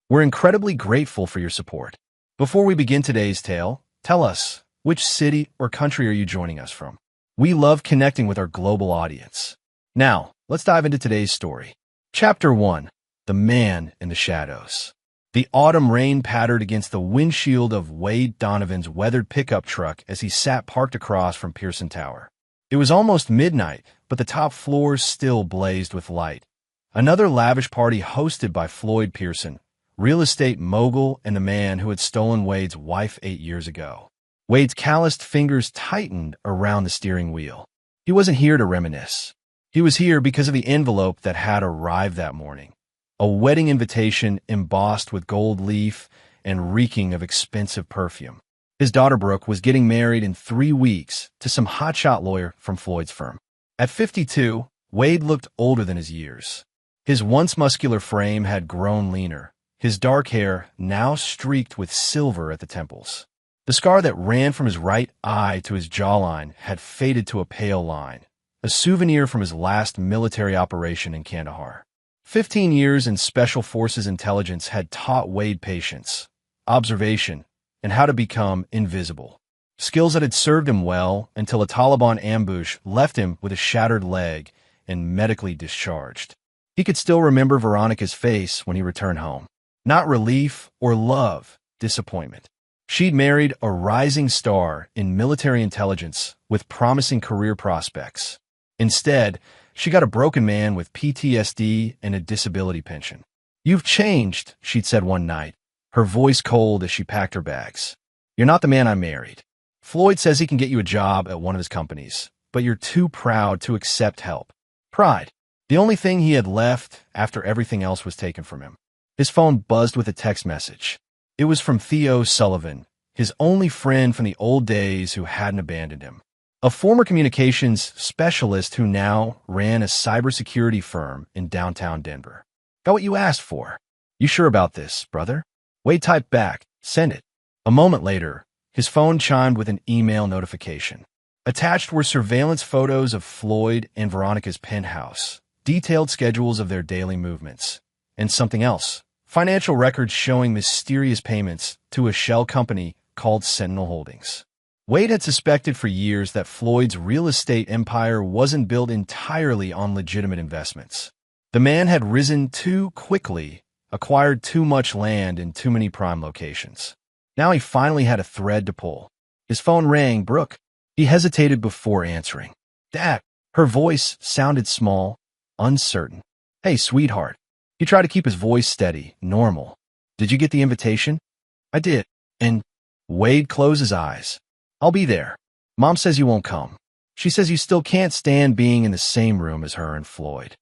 We're incredibly grateful for your support. Before we begin today's tale, tell us, which city or country are you joining us from? We love connecting with our global audience. Now, let's dive into today's story. Chapter 1. The Man in the Shadows. The autumn rain pattered against the windshield of Wade Donovan's weathered pickup truck as he sat parked across from Pearson Tower. It was almost midnight, but the top floors still blazed with light. Another lavish party hosted by Floyd Pearson, real estate mogul and the man who had stolen Wade's wife 8 years ago. Wade's calloused fingers tightened around the steering wheel. He wasn't here to reminisce. He was here because of the envelope that had arrived that morning. A wedding invitation embossed with gold leaf and reeking of expensive perfume. His daughter Brooke was getting married in 3 weeks to some hotshot lawyer from Floyd's firm. At 52, Wade looked older than his years. His once muscular frame had grown leaner, his dark hair now streaked with silver at the temples. The scar that ran from his right eye to his jawline had faded to a pale line, a souvenir from his last military operation in Kandahar. 15 years in Special Forces intelligence had taught Wade patience, observation, and how to become invisible. Skills that had served him well until a Taliban ambush left him with a shattered leg and medically discharged. He could still remember Veronica's face when he returned home. Not relief or love, disappointment. She'd married a rising star in military intelligence with promising career prospects. Instead, she got a broken man with PTSD and a disability pension. "You've changed," she'd said one night, her voice cold as she packed her bags. "You're not the man I married. Floyd says he can get you a job at one of his companies, but you're too proud to accept help." Pride. The only thing he had left after everything else was taken from him. His phone buzzed with a text message. It was from Theo Sullivan, his only friend from the old days who hadn't abandoned him. A former communications specialist who now ran a cybersecurity firm in downtown Denver. "Got what you asked for. You sure about this, brother?" Wade typed back, "Send it." A moment later, his phone chimed with an email notification. Attached were surveillance photos of Floyd and Veronica's penthouse, detailed schedules of their daily movements, and something else. Financial records showing mysterious payments to a shell company called Sentinel Holdings. Wade had suspected for years that Floyd's real estate empire wasn't built entirely on legitimate investments. The man had risen too quickly, acquired too much land in too many prime locations. Now he finally had a thread to pull. His phone rang. Brooke. He hesitated before answering. "Dad." Her voice sounded small, uncertain. "Hey, sweetheart." He tried to keep his voice steady, normal. "Did you get the invitation?" "I did." "And?" Wade closed his eyes. "I'll be there. Mom says you won't come. She says you still can't stand being in the same room as her and Floyd.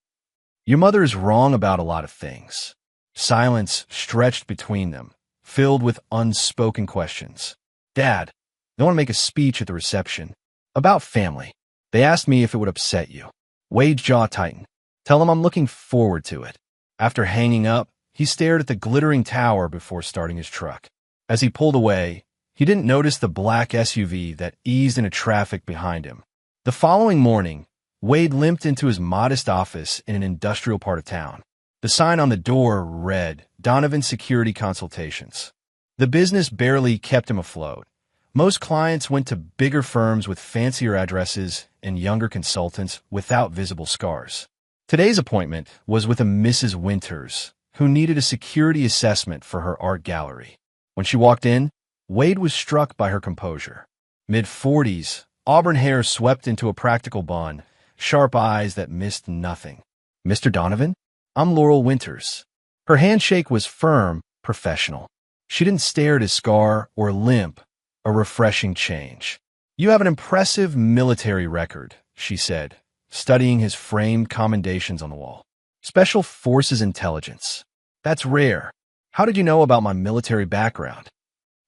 Your mother is wrong about a lot of things." Silence stretched between them, filled with unspoken questions. "Dad, they want to make a speech at the reception. About family. They asked me if it would upset you." Wade's jaw tightened. "Tell them I'm looking forward to it." After hanging up, he stared at the glittering tower before starting his truck. As he pulled away, he didn't notice the black SUV that eased into traffic behind him. The following morning, Wade limped into his modest office in an industrial part of town. The sign on the door read, "Donovan Security Consultations." The business barely kept him afloat. Most clients went to bigger firms with fancier addresses and younger consultants without visible scars. Today's appointment was with a Mrs. Winters, who needed a security assessment for her art gallery. When she walked in, Wade was struck by her composure. Mid-40s, auburn hair swept into a practical bun, sharp eyes that missed nothing. "Mr. Donovan? I'm Laurel Winters." Her handshake was firm, professional. She didn't stare at his scar or limp, a refreshing change. "You have an impressive military record," she said, studying his framed commendations on the wall. "Special Forces intelligence. That's rare. How did you know about my military background?"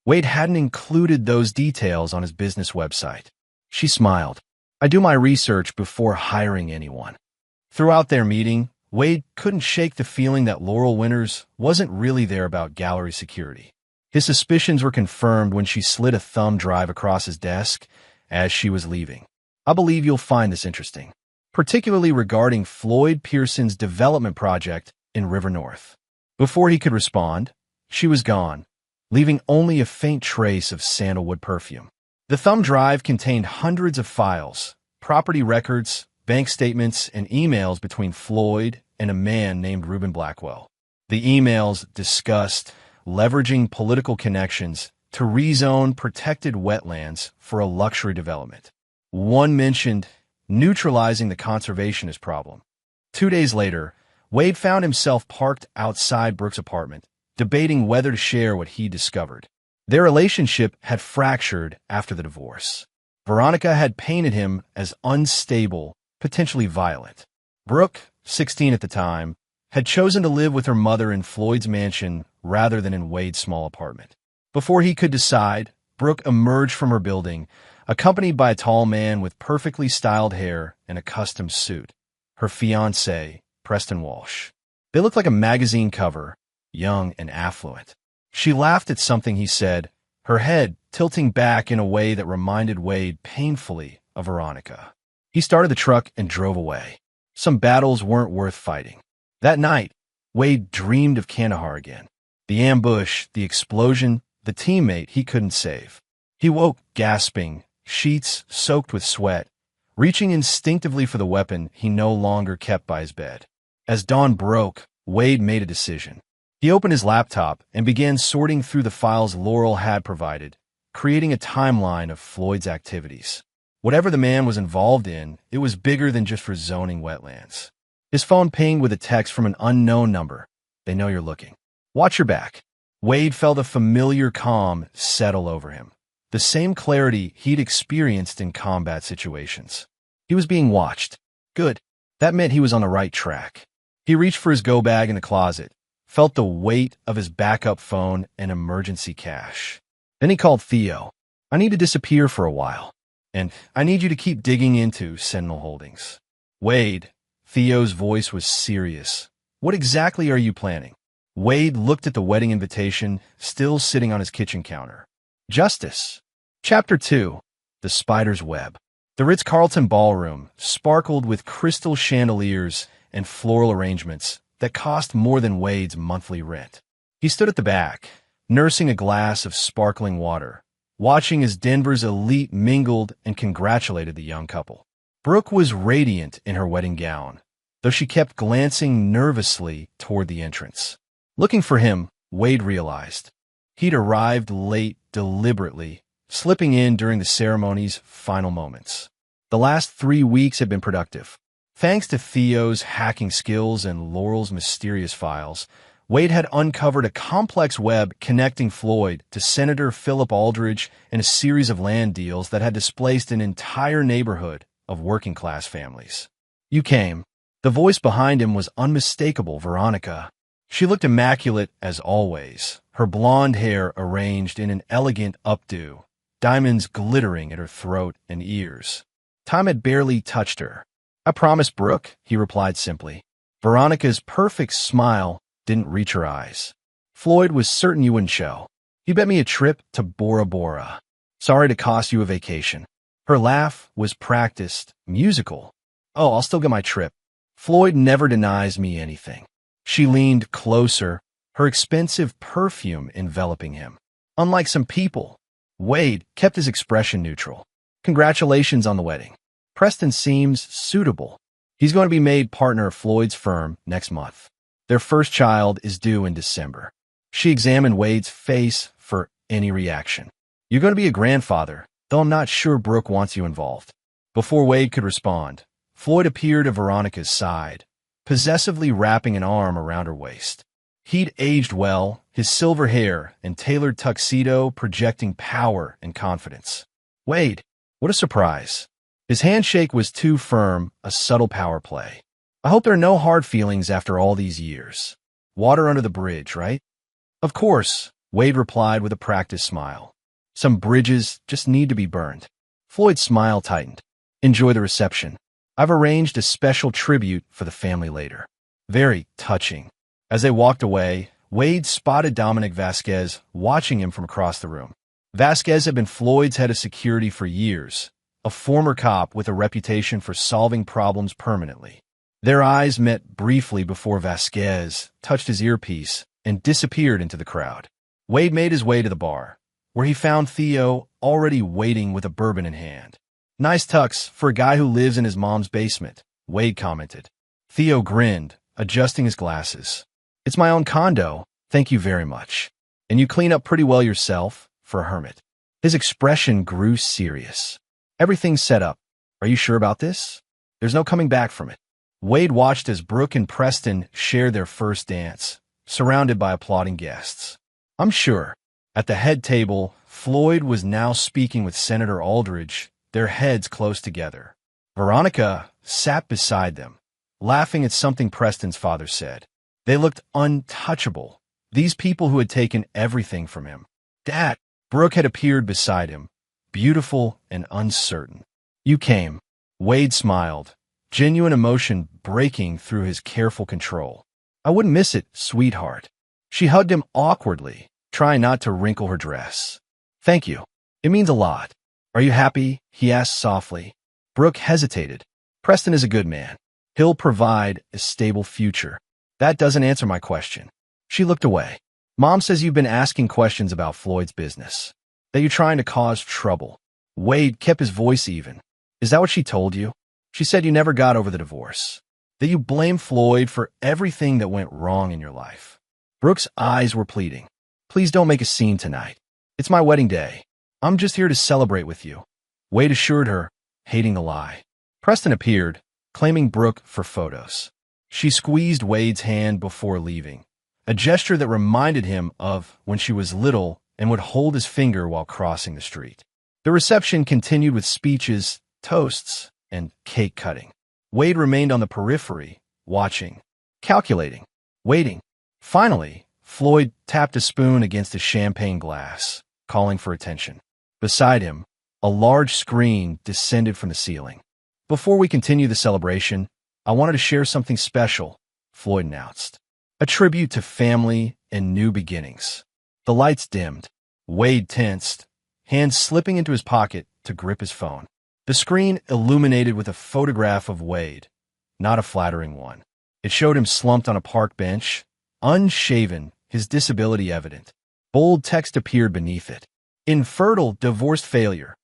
Wade hadn't included those details on his business website. She smiled. "I do my research before hiring anyone." Throughout their meeting, Wade couldn't shake the feeling that Laurel Winters wasn't really there about gallery security. His suspicions were confirmed when she slid a thumb drive across his desk as she was leaving. "I believe you'll find this interesting, particularly regarding Floyd Pearson's development project in River North." Before he could respond, She was gone, leaving only a faint trace of sandalwood perfume. The thumb drive contained hundreds of files, property records, bank statements, and emails between Floyd and a man named Reuben Blackwell. The emails discussed leveraging political connections to rezone protected wetlands for a luxury development. One mentioned neutralizing the conservationist problem. 2 days later, Wade found himself parked outside Brooke's apartment, debating whether to share what he discovered. Their relationship had fractured after the divorce. Veronica had painted him as unstable, potentially violent. Brooke, 16 at the time, had chosen to live with her mother in Floyd's mansion rather than in Wade's small apartment. Before he could decide, Brooke emerged from her building, accompanied by a tall man with perfectly styled hair and a custom suit, her fiancé, Preston Walsh. They looked like a magazine cover, young and affluent. She laughed at something he said, her head tilting back in a way that reminded Wade painfully of Veronica. He started the truck and drove away. Some battles weren't worth fighting. That night, Wade dreamed of Kandahar again. The ambush, the explosion, the teammate he couldn't save. He woke gasping, sheets soaked with sweat, reaching instinctively for the weapon he no longer kept by his bed. As dawn broke, Wade made a decision. He opened his laptop and began sorting through the files Laurel had provided, creating a timeline of Floyd's activities. Whatever the man was involved in, it was bigger than just for zoning wetlands. His phone pinged with a text from an unknown number. They know you're looking. Watch your back. Wade felt a familiar calm settle over him, the same clarity he'd experienced in combat situations. He was being watched. Good. That meant he was on the right track. He reached for his go bag in the closet, felt the weight of his backup phone and emergency cash. Then he called Theo. I need to disappear for a while, and I need you to keep digging into Sentinel Holdings. Wade, Theo's voice was serious. What exactly are you planning? Wade looked at the wedding invitation, still sitting on his kitchen counter. Justice. Chapter 2. The Spider's Web. The Ritz-Carlton ballroom sparkled with crystal chandeliers and floral arrangements that cost more than Wade's monthly rent. He stood at the back, nursing a glass of sparkling water, watching as Denver's elite mingled and congratulated the young couple. Brooke was radiant in her wedding gown, though she kept glancing nervously toward the entrance. Looking for him, Wade realized. He'd arrived late deliberately, slipping in during the ceremony's final moments. The last 3 weeks had been productive. Thanks to Theo's hacking skills and Laurel's mysterious files, Wade had uncovered a complex web connecting Floyd to Senator Philip Aldridge and a series of land deals that had displaced an entire neighborhood of working-class families. You came. The voice behind him was unmistakable, Veronica. She looked immaculate as always, her blonde hair arranged in an elegant updo, diamonds glittering at her throat and ears. Time had barely touched her. I promised, Brooke, he replied simply. Veronica's perfect smile didn't reach her eyes. Floyd was certain you wouldn't show. You bet me a trip to Bora Bora. Sorry to cost you a vacation. Her laugh was practiced, musical. Oh, I'll still get my trip. Floyd never denies me anything. She leaned closer, her expensive perfume enveloping him. Unlike some people, Wade kept his expression neutral. Congratulations on the wedding. Preston seems suitable. He's going to be made partner of Floyd's firm next month. Their first child is due in December. She examined Wade's face for any reaction. You're going to be a grandfather, though I'm not sure Brooke wants you involved. Before Wade could respond, Floyd appeared at Veronica's side, possessively wrapping an arm around her waist. He'd aged well, his silver hair and tailored tuxedo projecting power and confidence. Wade, what a surprise. His handshake was too firm, a subtle power play. I hope there are no hard feelings after all these years. Water under the bridge, right? Of course, Wade replied with a practiced smile. Some bridges just need to be burned. Floyd's smile tightened. Enjoy the reception. I've arranged a special tribute for the family later. Very touching. As they walked away, Wade spotted Dominic Vasquez watching him from across the room. Vasquez had been Floyd's head of security for years, a former cop with a reputation for solving problems permanently. Their eyes met briefly before Vasquez touched his earpiece and disappeared into the crowd. Wade made his way to the bar, where he found Theo already waiting with a bourbon in hand. "Nice tux for a guy who lives in his mom's basement," Wade commented. Theo grinned, adjusting his glasses. "It's my own condo, thank you very much. And you clean up pretty well yourself, for a hermit." His expression grew serious. "Everything's set up. Are you sure about this? There's no coming back from it." Wade watched as Brooke and Preston shared their first dance, surrounded by applauding guests. "I'm sure." At the head table, Floyd was now speaking with Senator Aldridge, their heads close together. Veronica sat beside them, laughing at something Preston's father said. They looked untouchable, these people who had taken everything from him. "Dad!" Brooke had appeared beside him, beautiful and uncertain. "You came." Wade smiled, genuine emotion breaking through his careful control. "I wouldn't miss it, sweetheart." She hugged him awkwardly, trying not to wrinkle her dress. "Thank you. It means a lot." "Are you happy?" he asked softly. Brooke hesitated. "Preston is a good man. He'll provide a stable future." "That doesn't answer my question." She looked away. "Mom says you've been asking questions about Floyd's business. That you're trying to cause trouble." Wade kept his voice even. "Is that what she told you?" "She said you never got over the divorce. That you blame Floyd for everything that went wrong in your life." Brooke's eyes were pleading. "Please don't make a scene tonight. It's my wedding day. I'm just here to celebrate with you." Wade assured her, hating the lie. Preston appeared, claiming Brooke for photos. She squeezed Wade's hand before leaving, a gesture that reminded him of when she was little and would hold his finger while crossing the street. The reception continued with speeches, toasts, and cake cutting. Wade remained on the periphery, watching, calculating, waiting. Finally, Floyd tapped a spoon against a champagne glass, calling for attention. Beside him, a large screen descended from the ceiling. "Before we continue the celebration, I wanted to share something special," Floyd announced. "A tribute to family and new beginnings." The lights dimmed. Wade tensed, hands slipping into his pocket to grip his phone. The screen illuminated with a photograph of Wade, not a flattering one. It showed him slumped on a park bench, unshaven, his disability evident. Bold text appeared beneath it. "Infertile divorce failure.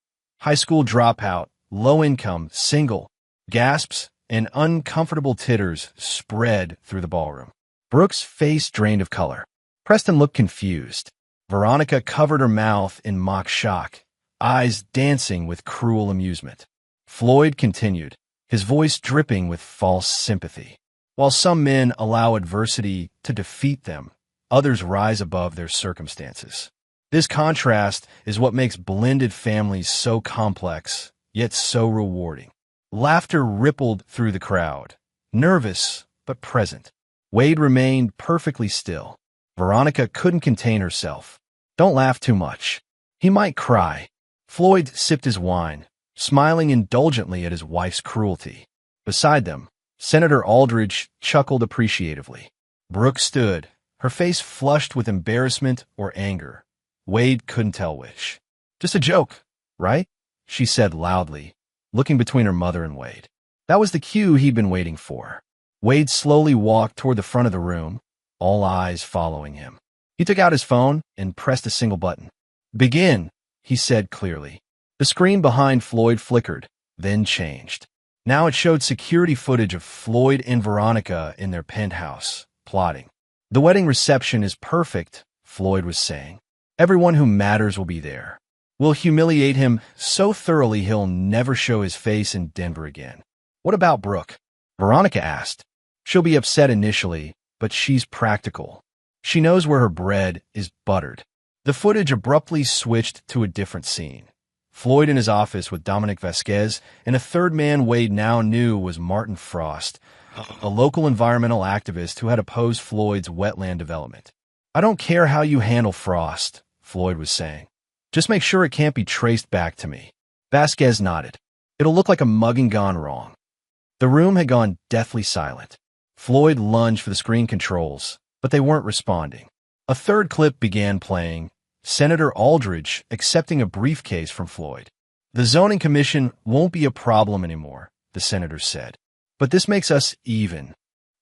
High school dropout, low income, single." Gasps and uncomfortable titters spread through the ballroom. Brooke's face drained of color. Preston looked confused. Veronica covered her mouth in mock shock, eyes dancing with cruel amusement. Floyd continued, his voice dripping with false sympathy. "While some men allow adversity to defeat them, others rise above their circumstances. This contrast is what makes blended families so complex, yet so rewarding." Laughter rippled through the crowd, nervous but present. Wade remained perfectly still. Veronica couldn't contain herself. "Don't laugh too much. He might cry." Floyd sipped his wine, smiling indulgently at his wife's cruelty. Beside them, Senator Aldridge chuckled appreciatively. Brooke stood, her face flushed with embarrassment or anger. Wade couldn't tell which. "Just a joke, right?" she said loudly, looking between her mother and Wade. That was the cue he'd been waiting for. Wade slowly walked toward the front of the room, all eyes following him. He took out his phone and pressed a single button. "Begin," he said clearly. The screen behind Floyd flickered, then changed. Now it showed security footage of Floyd and Veronica in their penthouse, plotting. "The wedding reception is perfect," Floyd was saying. "Everyone who matters will be there. We'll humiliate him so thoroughly he'll never show his face in Denver again." "What about Brooke?" Veronica asked. "She'll be upset initially, but she's practical. She knows where her bread is buttered." The footage abruptly switched to a different scene. Floyd in his office with Dominic Vasquez, and a third man Wade now knew was Martin Frost, a local environmental activist who had opposed Floyd's wetland development. "I don't care how you handle Frost," Floyd was saying. "Just make sure it can't be traced back to me." Vasquez nodded. "It'll look like a mugging gone wrong." The room had gone deathly silent. Floyd lunged for the screen controls, but they weren't responding. A third clip began playing, Senator Aldridge accepting a briefcase from Floyd. "The zoning commission won't be a problem anymore," the senator said. "But this makes us even."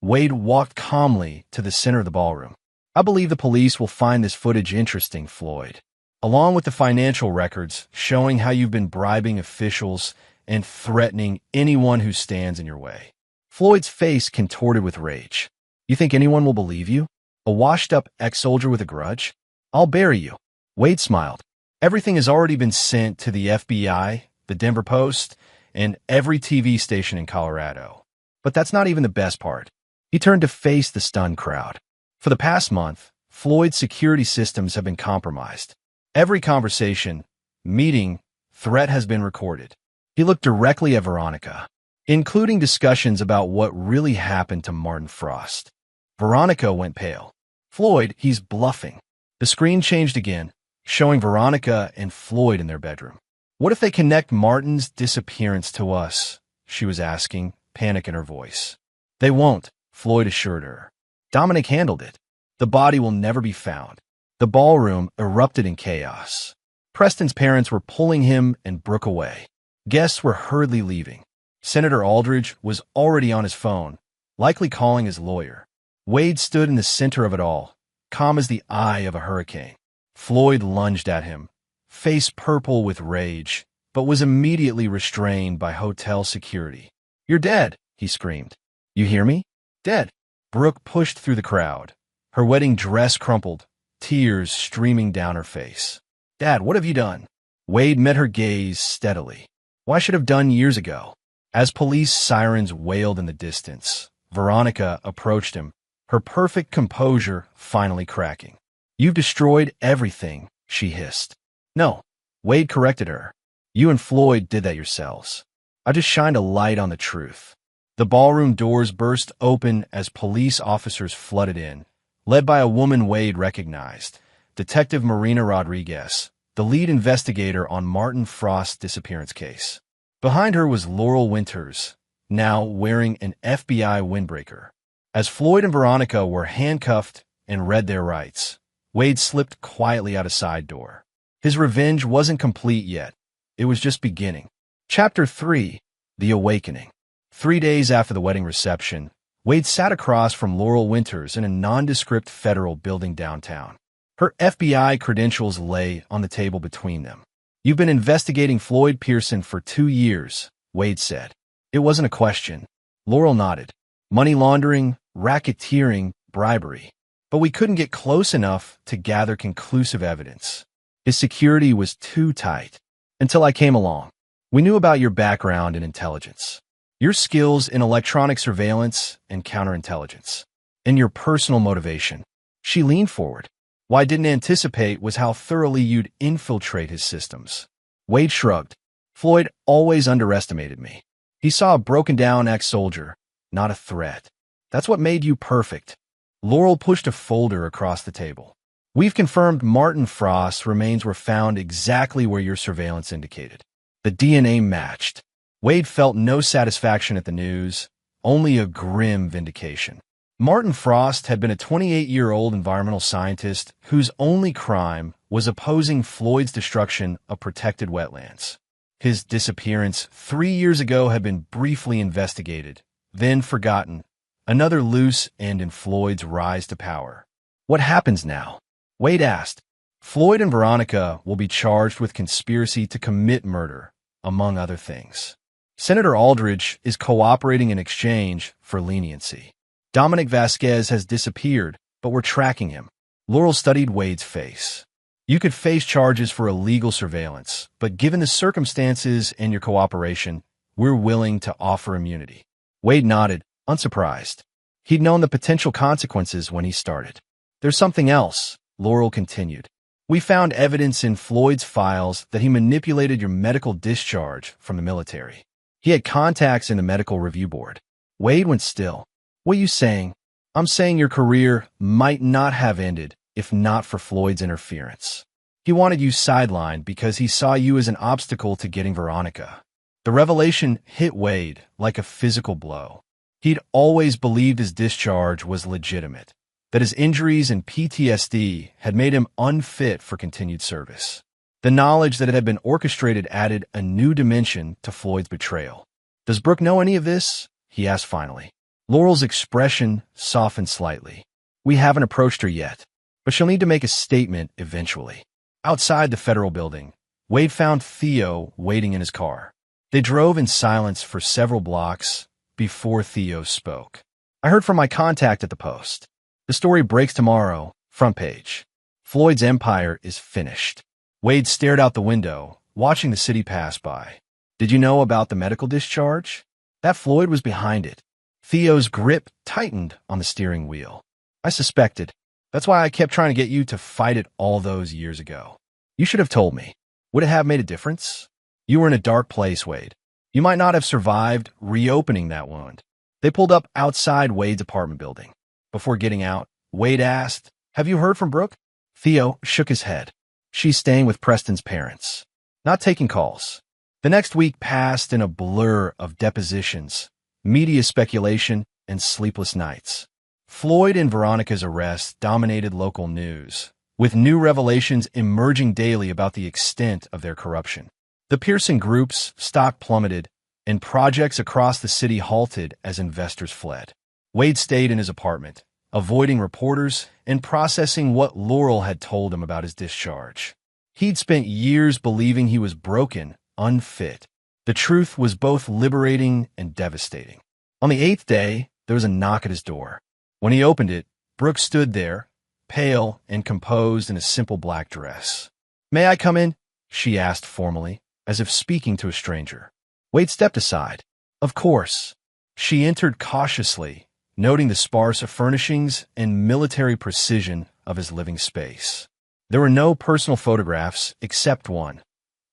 Wade walked calmly to the center of the ballroom. I believe the police will find this footage interesting, Floyd, along with the financial records showing how you've been bribing officials and threatening anyone who stands in your way. Floyd's face contorted with rage. You think anyone will believe you? A washed-up ex-soldier with a grudge? I'll bury you. Wade smiled. Everything has already been sent to the FBI, the Denver Post, and every TV station in Colorado. But that's not even the best part. He turned to face the stunned crowd. For the past month, Floyd's security systems have been compromised. Every conversation, meeting, threat has been recorded. He looked directly at Veronica, including discussions about what really happened to Martin Frost. Veronica went pale. Floyd, he's bluffing. The screen changed again, showing Veronica and Floyd in their bedroom. What if they connect Martin's disappearance to us? She was asking, panic in her voice. They won't, Floyd assured her. Dominic handled it. The body will never be found. The ballroom erupted in chaos. Preston's parents were pulling him and Brooke away. Guests were hurriedly leaving. Senator Aldridge was already on his phone, likely calling his lawyer. Wade stood in the center of it all, calm as the eye of a hurricane. Floyd lunged at him, face purple with rage, but was immediately restrained by hotel security. You're dead, he screamed. You hear me? Dead. Brooke pushed through the crowd. Her wedding dress crumpled, tears streaming down her face. Dad, what have you done? Wade met her gaze steadily. What I should have done years ago. As police sirens wailed in the distance, Veronica approached him, her perfect composure finally cracking. You've destroyed everything, she hissed. No, Wade corrected her. You and Floyd did that yourselves. I just shined a light on the truth. The ballroom doors burst open as police officers flooded in, led by a woman Wade recognized, Detective Marina Rodriguez, the lead investigator on Martin Frost's disappearance case. Behind her was Laurel Winters, now wearing an FBI windbreaker. As Floyd and Veronica were handcuffed and read their rights, Wade slipped quietly out a side door. His revenge wasn't complete yet. It was just beginning. Chapter 3, The Awakening. 3 days after the wedding reception, Wade sat across from Laurel Winters in a nondescript federal building downtown. Her FBI credentials lay on the table between them. You've been investigating Floyd Pearson for 2 years, Wade said. It wasn't a question. Laurel nodded. Money laundering, racketeering, bribery. But we couldn't get close enough to gather conclusive evidence. His security was too tight. Until I came along. We knew about your background in intelligence. Your skills in electronic surveillance and counterintelligence. And your personal motivation. She leaned forward. What I didn't anticipate was how thoroughly you'd infiltrate his systems. Wade shrugged. Floyd always underestimated me. He saw a broken-down ex-soldier, not a threat. That's what made you perfect. Laurel pushed a folder across the table. We've confirmed Martin Frost's remains were found exactly where your surveillance indicated. The DNA matched. Wade felt no satisfaction at the news, only a grim vindication. Martin Frost had been a 28-year-old environmental scientist whose only crime was opposing Floyd's destruction of protected wetlands. His disappearance 3 years ago had been briefly investigated, then forgotten, another loose end in Floyd's rise to power. What happens now? Wade asked. Floyd and Veronica will be charged with conspiracy to commit murder, among other things. Senator Aldridge is cooperating in exchange for leniency. Dominic Vasquez has disappeared, but we're tracking him. Laurel studied Wade's face. You could face charges for illegal surveillance, but given the circumstances and your cooperation, we're willing to offer immunity. Wade nodded, unsurprised. He'd known the potential consequences when he started. There's something else, Laurel continued. We found evidence in Floyd's files that he manipulated your medical discharge from the military. He had contacts in the medical review board. Wade went still. What are you saying? I'm saying your career might not have ended if not for Floyd's interference. He wanted you sidelined because he saw you as an obstacle to getting Veronica. The revelation hit Wade like a physical blow. He'd always believed his discharge was legitimate, that his injuries and PTSD had made him unfit for continued service. The knowledge that it had been orchestrated added a new dimension to Floyd's betrayal. Does Brooke know any of this? He asked finally. Laurel's expression softened slightly. We haven't approached her yet, but she'll need to make a statement eventually. Outside the federal building, Wade found Theo waiting in his car. They drove in silence for several blocks before Theo spoke. I heard from my contact at the Post. The story breaks tomorrow, front page. Floyd's empire is finished. Wade stared out the window, watching the city pass by. Did you know about the medical discharge? That Floyd was behind it. Theo's grip tightened on the steering wheel. I suspected. That's why I kept trying to get you to fight it all those years ago. You should have told me. Would it have made a difference? You were in a dark place, Wade. You might not have survived reopening that wound. They pulled up outside Wade's apartment building. Before getting out, Wade asked, "Have you heard from Brooke?" Theo shook his head. "She's staying with Preston's parents. Not taking calls." The next week passed in a blur of depositions, media speculation, and sleepless nights. Floyd and Veronica's arrest dominated local news, with new revelations emerging daily about the extent of their corruption. The Pearson Group's stock plummeted, and projects across the city halted as investors fled. Wade stayed in his apartment, avoiding reporters and processing what Laurel had told him about his discharge. He'd spent years believing he was broken, unfit. The truth was both liberating and devastating. On the 8th day, there was a knock at his door. When he opened it, Brooke stood there, pale and composed in a simple black dress. "May I come in?" she asked formally, as if speaking to a stranger. Wade stepped aside. "Of course." She entered cautiously, noting the sparse furnishings and military precision of his living space. There were no personal photographs except one.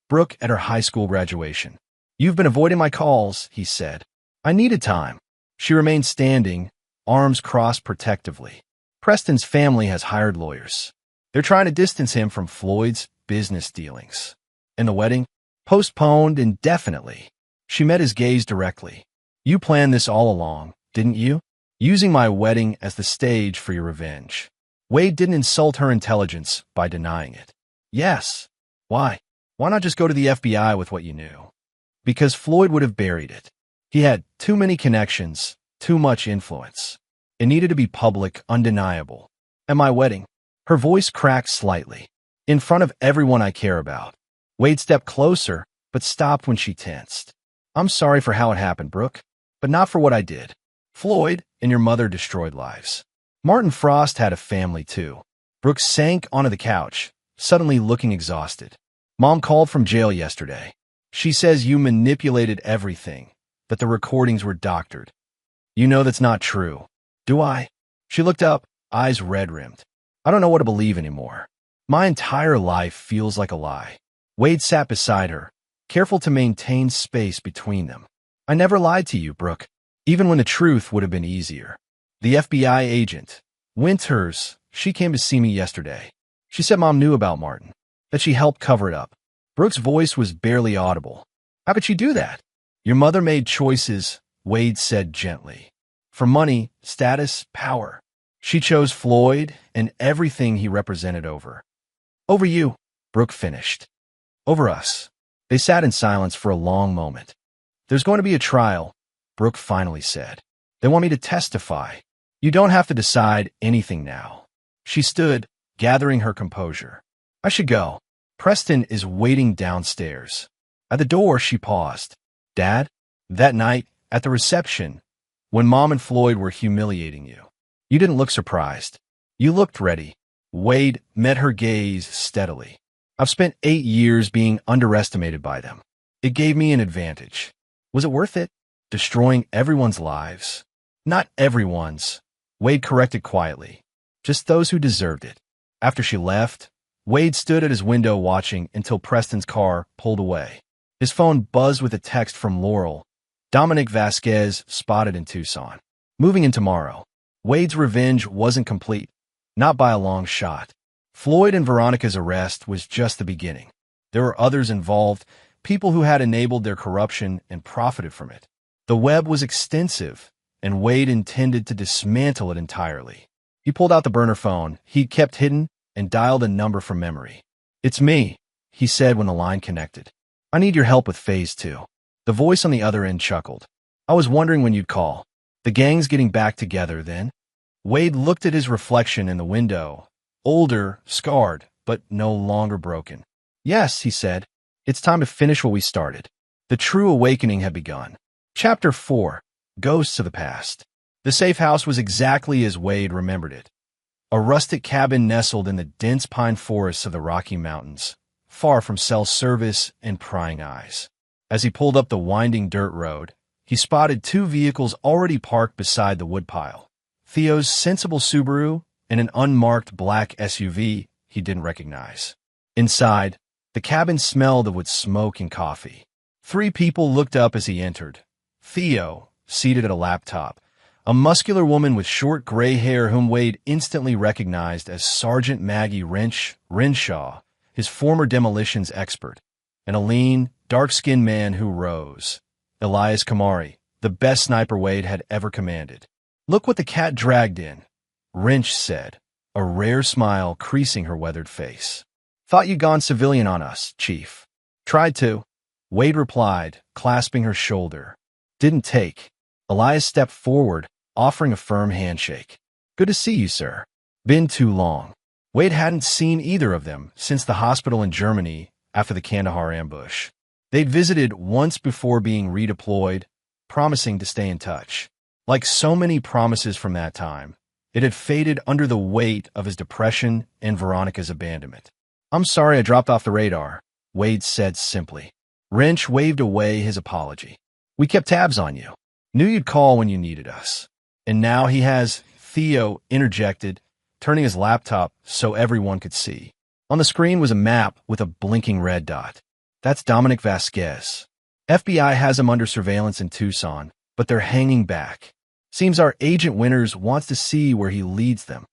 Brooke at her high school graduation. "You've been avoiding my calls," he said. "I needed time." She remained standing, arms crossed protectively. Preston's family has hired lawyers. They're trying to distance him from Floyd's business dealings. And the wedding? Postponed indefinitely. She met his gaze directly. "You planned this all along, didn't you? Using my wedding as the stage for your revenge." Wade didn't insult her intelligence by denying it. "Yes." "Why? Why not just go to the FBI with what you knew?" "Because Floyd would have buried it. He had too many connections, too much influence. It needed to be public, undeniable. At my wedding." Her voice cracked slightly. "In front of everyone I care about." Wade stepped closer, but stopped when she tensed. "I'm sorry for how it happened, Brooke, but not for what I did. Floyd and your mother destroyed lives. Martin Frost had a family, too." Brooke sank onto the couch, suddenly looking exhausted. "Mom called from jail yesterday. She says you manipulated everything, that the recordings were doctored. You know that's not true." "Do I?" She looked up, eyes red-rimmed. "I don't know what to believe anymore. My entire life feels like a lie." Wade sat beside her, careful to maintain space between them. "I never lied to you, Brooke, even when the truth would have been easier. The FBI agent, Winters, she came to see me yesterday. She said Mom knew about Martin, that she helped cover it up." Brooke's voice was barely audible. "How could she do that?" "Your mother made choices," Wade said gently. "For money, status, power. She chose Floyd and everything he represented over you," Brooke finished. "Over us." They sat in silence for a long moment. "There's going to be a trial," Brooke finally said. "They want me to testify. You don't have to decide anything now." She stood, gathering her composure. "I should go. Preston is waiting downstairs." At the door, she paused. "Dad, that night, at the reception, when Mom and Floyd were humiliating you, you didn't look surprised. You looked ready." Wade met her gaze steadily. "I've spent 8 years being underestimated by them. It gave me an advantage. Was it worth it? Destroying everyone's lives?" "Not everyone's," Wade corrected quietly. "Just those who deserved it." After she left, Wade stood at his window watching until Preston's car pulled away. His phone buzzed with a text from Laurel. "Dominic Vasquez spotted in Tucson. Moving in tomorrow." Wade's revenge wasn't complete, not by a long shot. Floyd and Veronica's arrest was just the beginning. There were others involved, people who had enabled their corruption and profited from it. The web was extensive, and Wade intended to dismantle it entirely. He pulled out the burner phone he'd kept hidden and dialed a number from memory. "It's me," he said when the line connected. "I need your help with Phase 2. The voice on the other end chuckled. "I was wondering when you'd call. The gang's getting back together then?" Wade looked at his reflection in the window. Older, scarred, but no longer broken. Yes, he said. It's time to finish what we started. The true awakening had begun. Chapter 4. Ghosts of the Past. The safe house was exactly as Wade remembered it. A rustic cabin nestled in the dense pine forests of the Rocky Mountains, far from cell service and prying eyes. As he pulled up the winding dirt road, he spotted two vehicles already parked beside the woodpile. Theo's sensible Subaru and an unmarked black SUV he didn't recognize. Inside, the cabin smelled of wood smoke and coffee. 3 people looked up as he entered. Theo, seated at a laptop, a muscular woman with short gray hair whom Wade instantly recognized as Sergeant Maggie Renshaw, his former demolitions expert, and a lean, dark-skinned man who rose. Elias Kamari, the best sniper Wade had ever commanded. Look what the cat dragged in, Wrench said, a rare smile creasing her weathered face. Thought you'd gone civilian on us, Chief. Tried to, Wade replied, clasping her shoulder. Didn't take. Elias stepped forward, offering a firm handshake. Good to see you, sir. Been too long. Wade hadn't seen either of them since the hospital in Germany after the Kandahar ambush. They'd visited once before being redeployed, promising to stay in touch. Like so many promises from that time, it had faded under the weight of his depression and Veronica's abandonment. I'm sorry I dropped off the radar, Wade said simply. Wrench waved away his apology. We kept tabs on you. Knew you'd call when you needed us. And now he has, Theo interjected, turning his laptop so everyone could see. On the screen was a map with a blinking red dot. That's Dominic Vasquez. FBI has him under surveillance in Tucson, but they're hanging back. Seems our agent Winters wants to see where he leads them.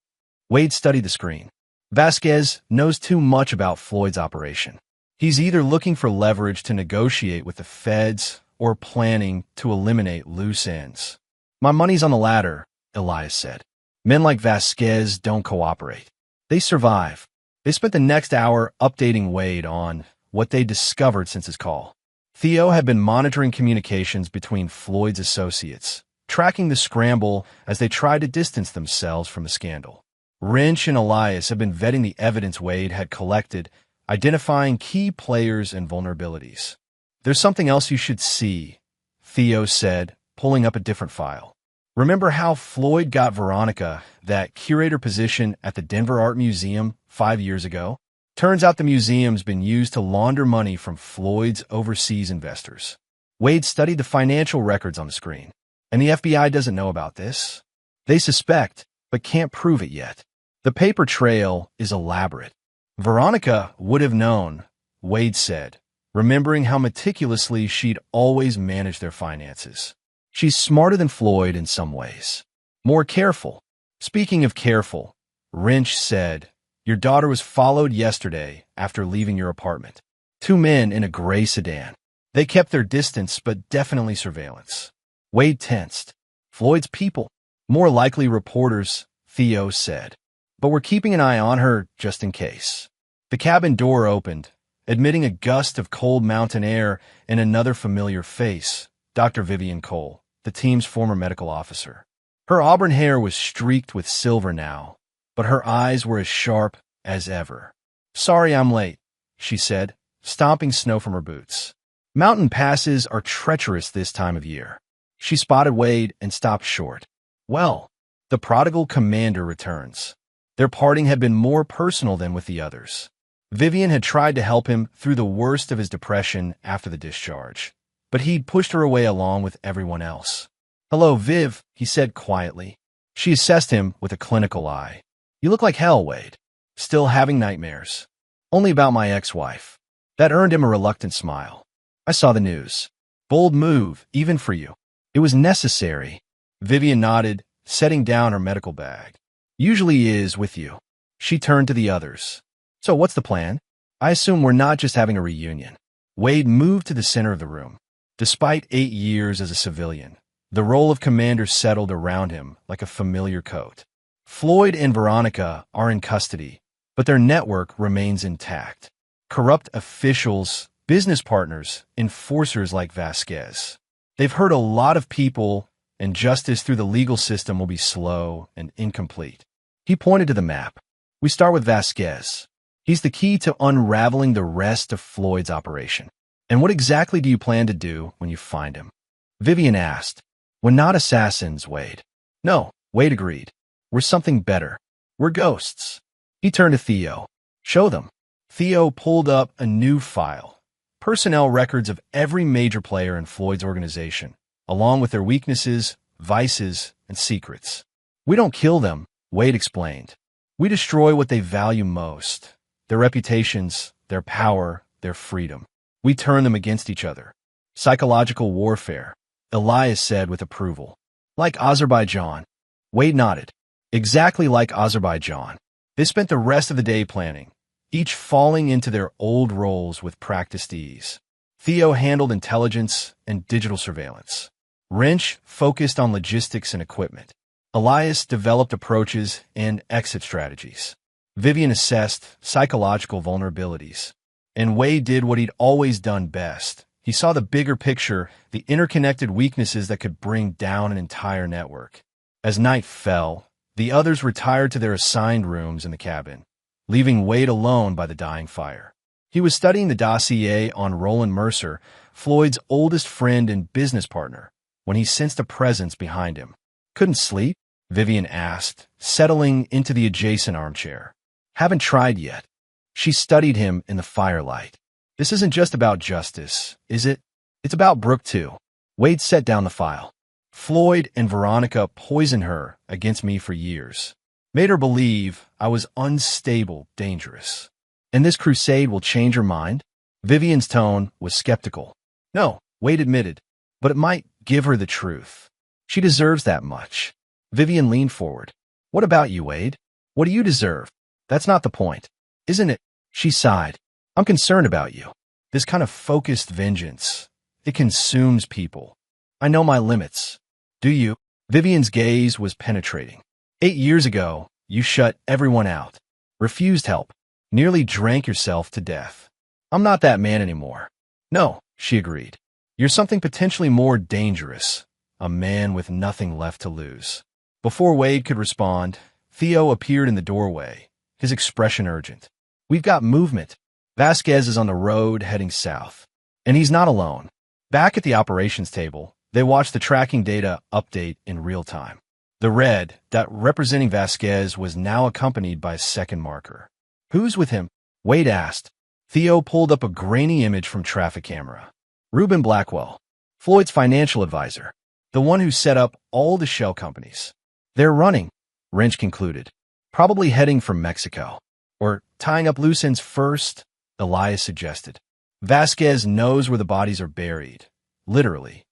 Wade studied the screen. Vasquez knows too much about Floyd's operation. He's either looking for leverage to negotiate with the feds or planning to eliminate loose ends. My money's on the latter, Elias said. Men like Vasquez don't cooperate. They survive. They spent the next hour updating Wade on what they discovered since his call. Theo had been monitoring communications between Floyd's associates, tracking the scramble as they tried to distance themselves from the scandal. Wrench and Elias had been vetting the evidence Wade had collected, identifying key players and vulnerabilities. There's something else you should see, Theo said, pulling up a different file. Remember how Floyd got Veronica that curator position at the Denver Art Museum 5 years ago? Turns out the museum's been used to launder money from Floyd's overseas investors. Wade studied the financial records on the screen, and the FBI doesn't know about this. They suspect, but can't prove it yet. The paper trail is elaborate. Veronica would have known, Wade said, remembering how meticulously she'd always managed their finances. She's smarter than Floyd in some ways. More careful. Speaking of careful, Wrench said, your daughter was followed yesterday after leaving your apartment. 2 men in a gray sedan. They kept their distance, but definitely surveillance. Wade tensed. Floyd's people. More likely reporters, Theo said. But we're keeping an eye on her just in case. The cabin door opened, admitting a gust of cold mountain air and another familiar face, Dr. Vivian Cole, the team's former medical officer. Her auburn hair was streaked with silver now, but her eyes were as sharp as ever. Sorry I'm late, she said, stomping snow from her boots. Mountain passes are treacherous this time of year. She spotted Wade and stopped short. Well, the prodigal commander returns. Their parting had been more personal than with the others. Vivian had tried to help him through the worst of his depression after the discharge, but he'd pushed her away along with everyone else. Hello, Viv, he said quietly. She assessed him with a clinical eye. You look like hell, Wade. Still having nightmares. Only about my ex-wife. That earned him a reluctant smile. I saw the news. Bold move, even for you. It was necessary. Vivian nodded, setting down her medical bag. Usually is with you. She turned to the others. So what's the plan? I assume we're not just having a reunion. Wade moved to the center of the room. Despite 8 years as a civilian, the role of commander settled around him like a familiar coat. Floyd and Veronica are in custody, but their network remains intact. Corrupt officials, business partners, enforcers like Vasquez. They've hurt a lot of people, and justice through the legal system will be slow and incomplete. He pointed to the map. We start with Vasquez. He's the key to unraveling the rest of Floyd's operation. And what exactly do you plan to do when you find him? Vivian asked. We're not assassins, Wade. No, Wade agreed. We're something better. We're ghosts. He turned to Theo. Show them. Theo pulled up a new file. Personnel records of every major player in Floyd's organization, along with their weaknesses, vices, and secrets. We don't kill them, Wade explained. We destroy what they value most. Their reputations, their power, their freedom. We turn them against each other. Psychological warfare, Elias said with approval. Like Azerbaijan. Wade nodded. Exactly like Azerbaijan. They spent the rest of the day planning, each falling into their old roles with practiced ease. Theo handled intelligence and digital surveillance. Wrench focused on logistics and equipment. Elias developed approaches and exit strategies. Vivian assessed psychological vulnerabilities. And Wade did what he'd always done best. He saw the bigger picture, the interconnected weaknesses that could bring down an entire network. As night fell, the others retired to their assigned rooms in the cabin, leaving Wade alone by the dying fire. He was studying the dossier on Roland Mercer, Floyd's oldest friend and business partner, when he sensed a presence behind him. Couldn't sleep? Vivian asked, settling into the adjacent armchair. Haven't tried yet. She studied him in the firelight. This isn't just about justice, is it? It's about Brooke, too. Wade set down the file. Floyd and Veronica poisoned her against me for years. Made her believe I was unstable, dangerous. And this crusade will change her mind? Vivian's tone was skeptical. No, Wade admitted, but it might give her the truth. She deserves that much. Vivian leaned forward. What about you, Wade? What do you deserve? That's not the point, isn't it? She sighed. I'm concerned about you. This kind of focused vengeance, it consumes people. I know my limits. Do you? Vivian's gaze was penetrating. 8 years ago, you shut everyone out, refused help, nearly drank yourself to death. I'm not that man anymore. No, she agreed. You're something potentially more dangerous, a man with nothing left to lose. Before Wade could respond, Theo appeared in the doorway, his expression urgent. We've got movement. Vasquez is on the road heading south. And he's not alone. Back at the operations table, they watched the tracking data update in real time. The red dot representing Vasquez was now accompanied by a second marker. Who's with him? Wade asked. Theo pulled up a grainy image from traffic camera. Reuben Blackwell, Floyd's financial advisor, the one who set up all the shell companies. They're running, Wrench concluded. Probably heading for Mexico. Or tying up loose ends first, Elias suggested. Vasquez knows where the bodies are buried. Literally.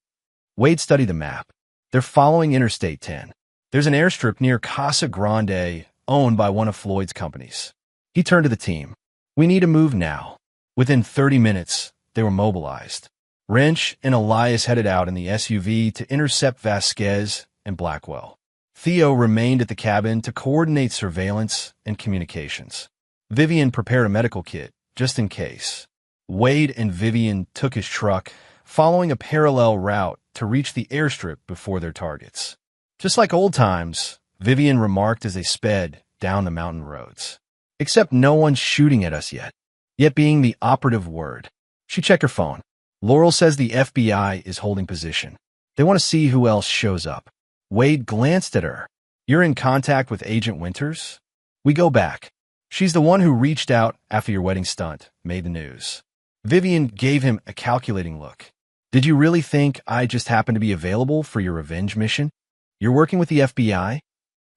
Wade studied the map. They're following Interstate 10. There's an airstrip near Casa Grande, owned by one of Floyd's companies. He turned to the team. We need to move now. Within 30 minutes, they were mobilized. Wrench and Elias headed out in the SUV to intercept Vasquez and Blackwell. Theo remained at the cabin to coordinate surveillance and communications. Vivian prepared a medical kit, just in case. Wade and Vivian took his truck, following a parallel route to reach the airstrip before their targets. Just like old times, Vivian remarked as they sped down the mountain roads. Except no one's shooting at us yet. Yet being the operative word. She checked her phone. Laurel says the FBI is holding position. They want to see who else shows up. Wade glanced at her. You're in contact with Agent Winters? We go back. She's the one who reached out after your wedding stunt made the news. Vivian gave him a calculating look. Did you really think I just happened to be available for your revenge mission? You're working with the FBI?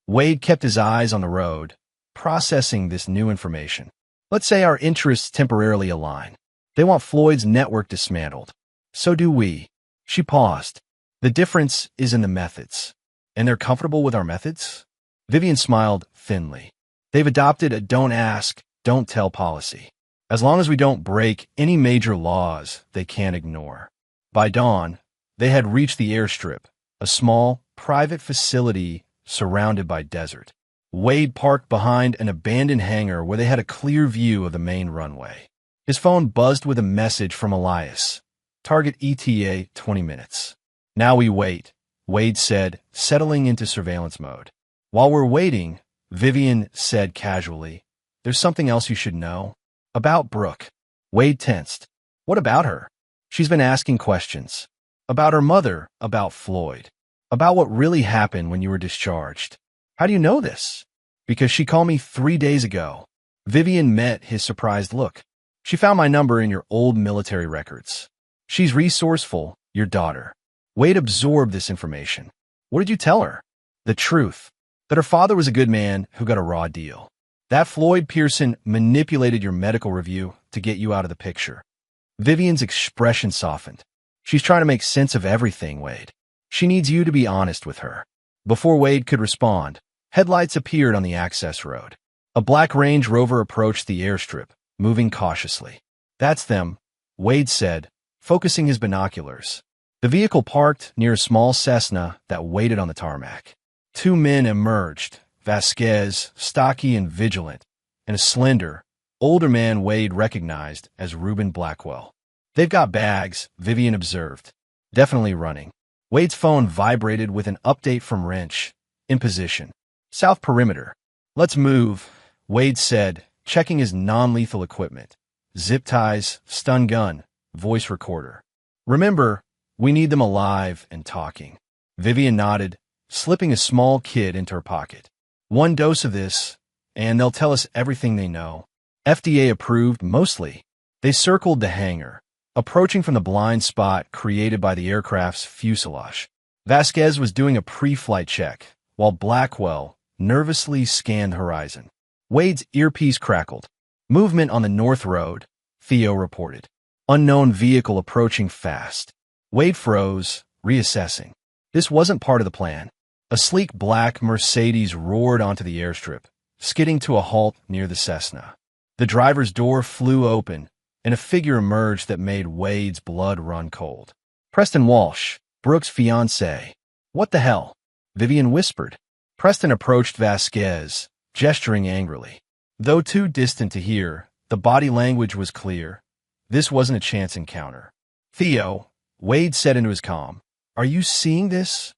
Wade kept his eyes on the road, processing this new information. Let's say our interests temporarily align. They want Floyd's network dismantled. So do we. She paused. The difference is in the methods. And they're comfortable with our methods? Vivian smiled thinly. They've adopted a don't ask, don't tell policy. As long as we don't break any major laws they can't ignore. By dawn, they had reached the airstrip, a small, private facility surrounded by desert. Wade parked behind an abandoned hangar where they had a clear view of the main runway. His phone buzzed with a message from Elias. Target ETA 20 minutes. Now we wait. Wade said, settling into surveillance mode. While we're waiting, Vivian said casually, there's something else you should know. About Brooke. Wade tensed. What about her? She's been asking questions. About her mother, about Floyd. About what really happened when you were discharged. How do you know this? Because she called me 3 days ago. Vivian met his surprised look. She found my number in your old military records. She's resourceful, your daughter. Wade absorbed this information. What did you tell her? The truth. That her father was a good man who got a raw deal. That Floyd Pearson manipulated your medical review to get you out of the picture. Vivian's expression softened. She's trying to make sense of everything, Wade. She needs you to be honest with her. Before Wade could respond, headlights appeared on the access road. A black Range Rover approached the airstrip, moving cautiously. That's them, Wade said, focusing his binoculars. The vehicle parked near a small Cessna that waited on the tarmac. 2 men emerged, Vasquez, stocky and vigilant, and a slender, older man Wade recognized as Reuben Blackwell. They've got bags, Vivian observed. Definitely running. Wade's phone vibrated with an update from Wrench. In position. South perimeter. Let's move, Wade said, checking his non-lethal equipment. Zip ties, stun gun, voice recorder. Remember, we need them alive and talking. Vivian nodded, slipping a small kit into her pocket. 1 dose of this, and they'll tell us everything they know. FDA approved, mostly. They circled the hangar, approaching from the blind spot created by the aircraft's fuselage. Vasquez was doing a pre-flight check, while Blackwell nervously scanned the horizon. Wade's earpiece crackled. Movement on the North Road, Theo reported. Unknown vehicle approaching fast. Wade froze, reassessing. This wasn't part of the plan. A sleek black Mercedes roared onto the airstrip, skidding to a halt near the Cessna. The driver's door flew open, and a figure emerged that made Wade's blood run cold. Preston Walsh, Brooke's fiancé. What the hell? Vivian whispered. Preston approached Vasquez, gesturing angrily. Though too distant to hear, the body language was clear. This wasn't a chance encounter. Theo, Wade said into his comm, are you seeing this?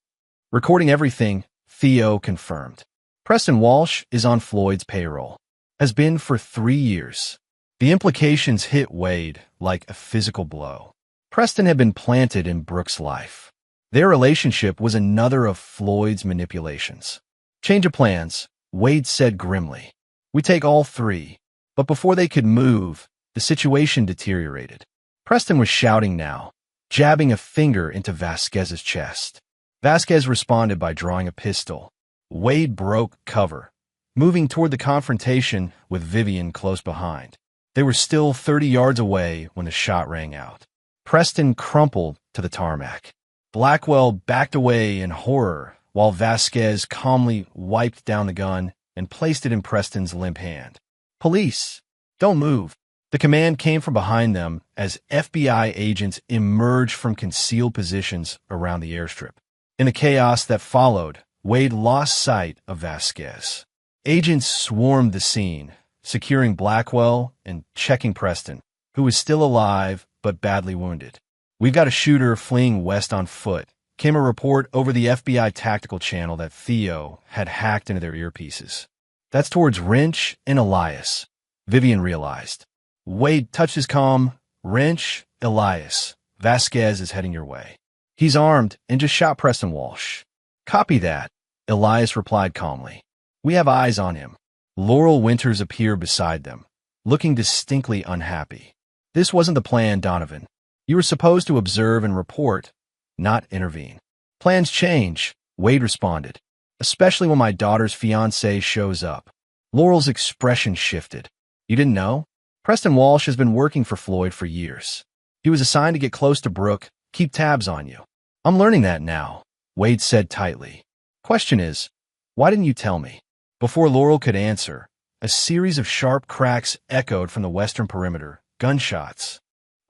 Recording everything, Theo confirmed. Preston Walsh is on Floyd's payroll. Has been for 3 years. The implications hit Wade like a physical blow. Preston had been planted in Brooke's life. Their relationship was another of Floyd's manipulations. Change of plans, Wade said grimly. We take all 3. But before they could move, the situation deteriorated. Preston was shouting now, jabbing a finger into Vasquez's chest. Vasquez responded by drawing a pistol. Wade broke cover, moving toward the confrontation with Vivian close behind. They were still 30 yards away when the shot rang out. Preston crumpled to the tarmac. Blackwell backed away in horror while Vasquez calmly wiped down the gun and placed it in Preston's limp hand. Police! Don't move! The command came from behind them as FBI agents emerged from concealed positions around the airstrip. In the chaos that followed, Wade lost sight of Vasquez. Agents swarmed the scene, securing Blackwell and checking Preston, who was still alive but badly wounded. We've got a shooter fleeing west on foot, came a report over the FBI tactical channel that Theo had hacked into their earpieces. That's towards Wrench and Elias, Vivian realized. Wade touched his comm. Wrench, Elias, Vasquez is heading your way. He's armed and just shot Preston Walsh. Copy that, Elias replied calmly. We have eyes on him. Laurel Winters appeared beside them, looking distinctly unhappy. This wasn't the plan, Donovan. You were supposed to observe and report, not intervene. Plans change, Wade responded, especially when my daughter's fiancé shows up. Laurel's expression shifted. You didn't know? Preston Walsh has been working for Floyd for years. He was assigned to get close to Brooke, keep tabs on you. I'm learning that now, Wade said tightly. Question is, why didn't you tell me? Before Laurel could answer, a series of sharp cracks echoed from the western perimeter. Gunshots.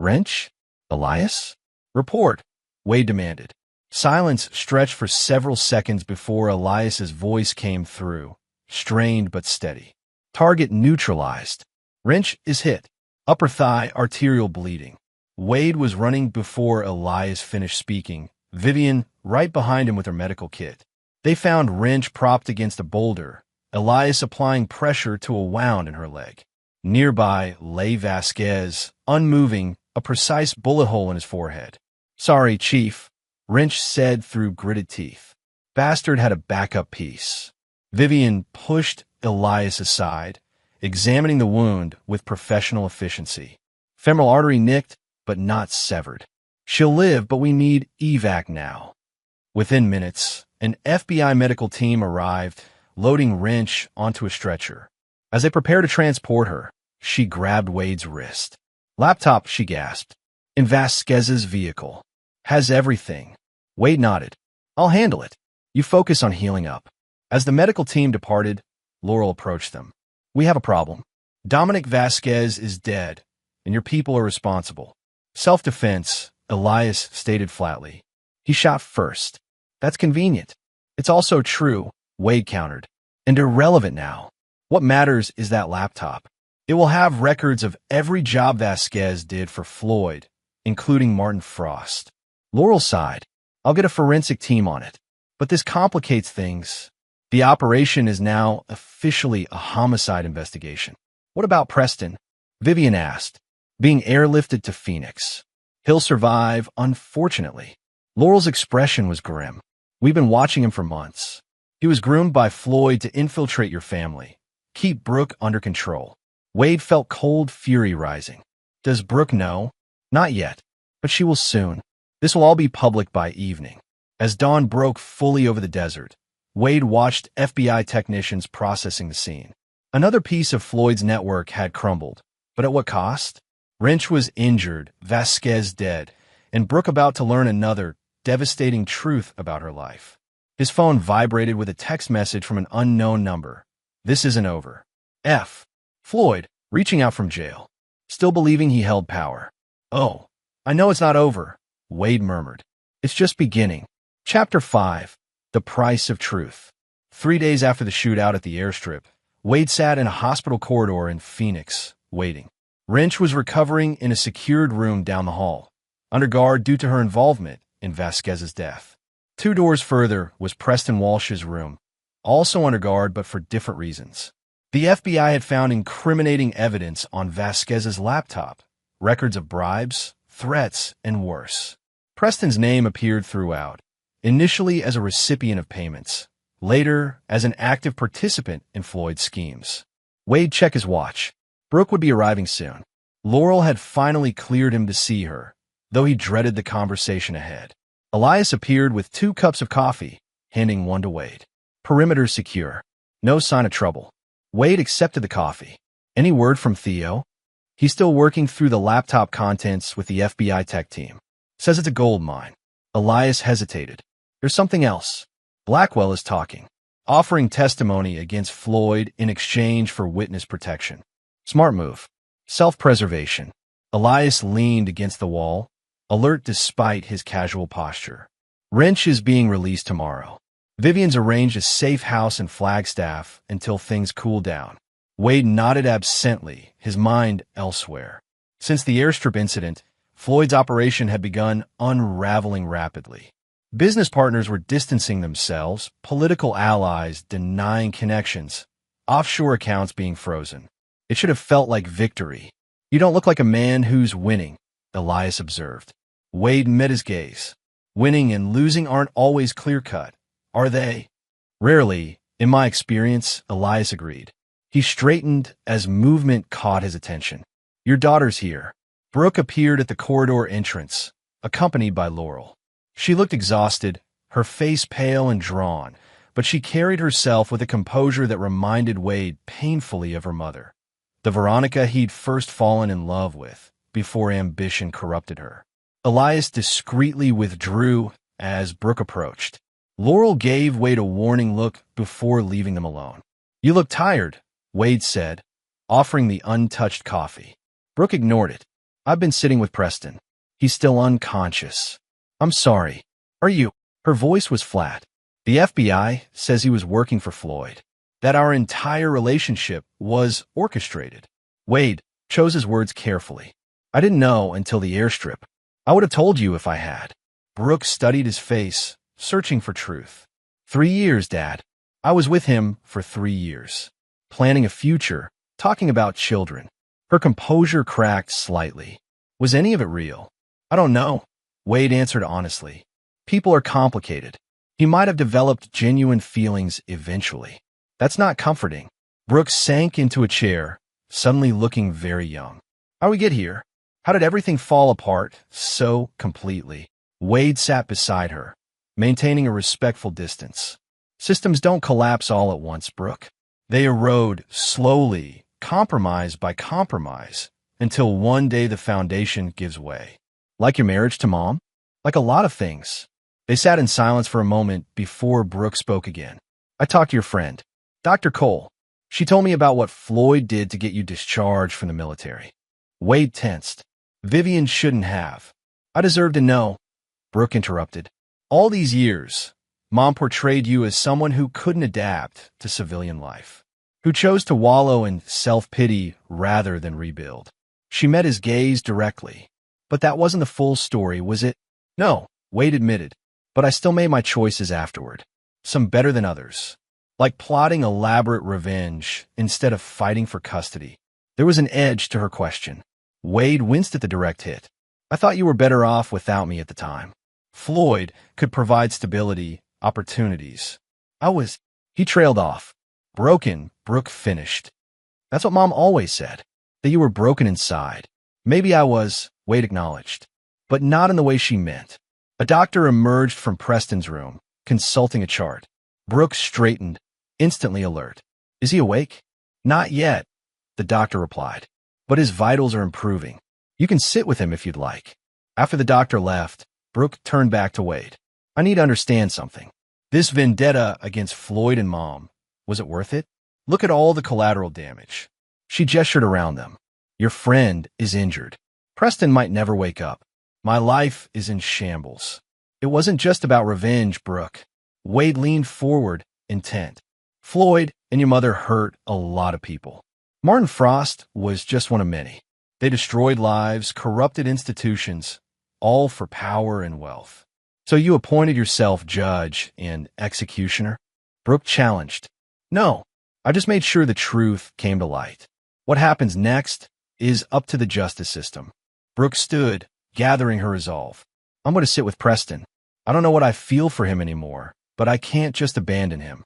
Wrench? Elias? Report, Wade demanded. Silence stretched for several seconds before Elias's voice came through, strained but steady. Target neutralized. Wrench is hit. Upper thigh arterial bleeding. Wade was running before Elias finished speaking. Vivian right behind him with her medical kit. They found Wrench propped against a boulder, Elias applying pressure to a wound in her leg. Nearby lay Vasquez, unmoving, a precise bullet hole in his forehead. "Sorry, Chief," Wrench said through gritted teeth. Bastard had a backup piece. Vivian pushed Elias aside, examining the wound with professional efficiency. Femoral artery nicked, but not severed. "She'll live, but we need evac now." Within minutes, an FBI medical team arrived, loading Wrench onto a stretcher. As they prepared to transport her, she grabbed Wade's wrist. "Laptop," she gasped. "In Vasquez's vehicle. Has everything." Wade nodded. "I'll handle it. You focus on healing up." As the medical team departed, Laurel approached them. "We have a problem. Dominic Vasquez is dead, and your people are responsible." "Self-defense," Elias stated flatly. "He shot first." "That's convenient." "It's also true," Wade countered. "And irrelevant now. What matters is that laptop. It will have records of every job Vasquez did for Floyd, including Martin Frost." Laurel sighed. "I'll get a forensic team on it. But this complicates things. The operation is now officially a homicide investigation." "What about Preston?" Vivian asked. "Being airlifted to Phoenix. He'll survive, unfortunately." Laurel's expression was grim. "We've been watching him for months. He was groomed by Floyd to infiltrate your family, keep Brooke under control." Wade felt cold fury rising. "Does Brooke know?" "Not yet, but she will soon. This will all be public by evening." As dawn broke fully over the desert, Wade watched FBI technicians processing the scene. Another piece of Floyd's network had crumbled, but at what cost? Wrench was injured, Vasquez dead, and Brooke about to learn another devastating truth about her life. His phone vibrated with a text message from an unknown number. "This isn't over. F. Floyd," reaching out from jail, still believing he held power. "Oh, I know it's not over," Wade murmured. "It's just beginning." Chapter 5. The Price of Truth. 3 days after the shootout at the airstrip, Wade sat in a hospital corridor in Phoenix, waiting. Wrench was recovering in a secured room down the hall, under guard due to her involvement in Vasquez's death. 2 doors further was Preston Walsh's room, also under guard but for different reasons. The FBI had found incriminating evidence on Vasquez's laptop, records of bribes, threats, and worse. Preston's name appeared throughout, initially as a recipient of payments, later as an active participant in Floyd's schemes. Wade checked his watch. Brooke would be arriving soon. Laurel had finally cleared him to see her, though he dreaded the conversation ahead. Elias appeared with 2 cups of coffee, handing one to Wade. "Perimeter secure. No sign of trouble." Wade accepted the coffee. "Any word from Theo?" "He's still working through the laptop contents with the FBI tech team. Says it's a gold mine." Elias hesitated. "There's something else. Blackwell is talking, offering testimony against Floyd in exchange for witness protection." "Smart move. Self-preservation." Elias leaned against the wall, alert despite his casual posture. "Wrench is being released tomorrow. Vivian's arranged a safe house in Flagstaff until things cool down." Wade nodded absently, his mind elsewhere. Since the airstrip incident, Floyd's operation had begun unraveling rapidly. Business partners were distancing themselves, political allies denying connections, offshore accounts being frozen. It should have felt like victory. "You don't look like a man who's winning," Elias observed. Wade met his gaze. "Winning and losing aren't always clear-cut, are they?" "Rarely, in my experience," Elias agreed. He straightened as movement caught his attention. "Your daughter's here." Brooke appeared at the corridor entrance, accompanied by Laurel. She looked exhausted, her face pale and drawn, but she carried herself with a composure that reminded Wade painfully of her mother, the Veronica he'd first fallen in love with, before ambition corrupted her. Elias discreetly withdrew as Brooke approached. Laurel gave Wade a warning look before leaving them alone. "You look tired," Wade said, offering the untouched coffee. Brooke ignored it. "I've been sitting with Preston. He's still unconscious." "I'm sorry. Are you?" Her voice was flat. "The FBI says he was working for Floyd. That our entire relationship was orchestrated." Wade chose his words carefully. "I didn't know until the airstrip. I would have told you if I had." Brooke studied his face, searching for truth. 3 years, Dad. I was with him for 3 years, planning a future, talking about children. Her composure cracked slightly. Was any of it real? I don't know, Wade answered honestly. People are complicated. He might have developed genuine feelings eventually. That's not comforting. Brooke sank into a chair, suddenly looking very young. How'd we get here? How did everything fall apart so completely? Wade sat beside her, maintaining a respectful distance. Systems don't collapse all at once, Brooke. They erode slowly, compromise by compromise, until one day the foundation gives way. Like your marriage to Mom? Like a lot of things. They sat in silence for a moment before Brooke spoke again. I talked to your friend, Dr. Cole. She told me about what Floyd did to get you discharged from the military. Wade tensed. Vivian shouldn't have. I deserve to know, Brooke interrupted. All these years, Mom portrayed you as someone who couldn't adapt to civilian life, who chose to wallow in self-pity rather than rebuild. She met his gaze directly. But that wasn't the full story, was it? No, Wade admitted. But I still made my choices afterward. Some better than others. Like plotting elaborate revenge instead of fighting for custody. There was an edge to her question. Wade winced at the direct hit. I thought you were better off without me at the time. Floyd could provide stability, opportunities. He trailed off. Broken, Brooke finished. That's what Mom always said. That you were broken inside. Maybe I was, Wade acknowledged. But not in the way she meant. A doctor emerged from Preston's room, consulting a chart. Brooke straightened, instantly alert. Is he awake? Not yet, the doctor replied. But his vitals are improving. You can sit with him if you'd like. After the doctor left, Brooke turned back to Wade. I need to understand something. This vendetta against Floyd and Mom, was it worth it? Look at all the collateral damage. She gestured around them. Your friend is injured. Preston might never wake up. My life is in shambles. It wasn't just about revenge, Brooke. Wade leaned forward, intent. Floyd and your mother hurt a lot of people. Martin Frost was just one of many. They destroyed lives, corrupted institutions, all for power and wealth. So you appointed yourself judge and executioner? Brooke challenged. No, I just made sure the truth came to light. What happens next is up to the justice system. Brooke stood, gathering her resolve. I'm going to sit with Preston. I don't know what I feel for him anymore, but I can't just abandon him.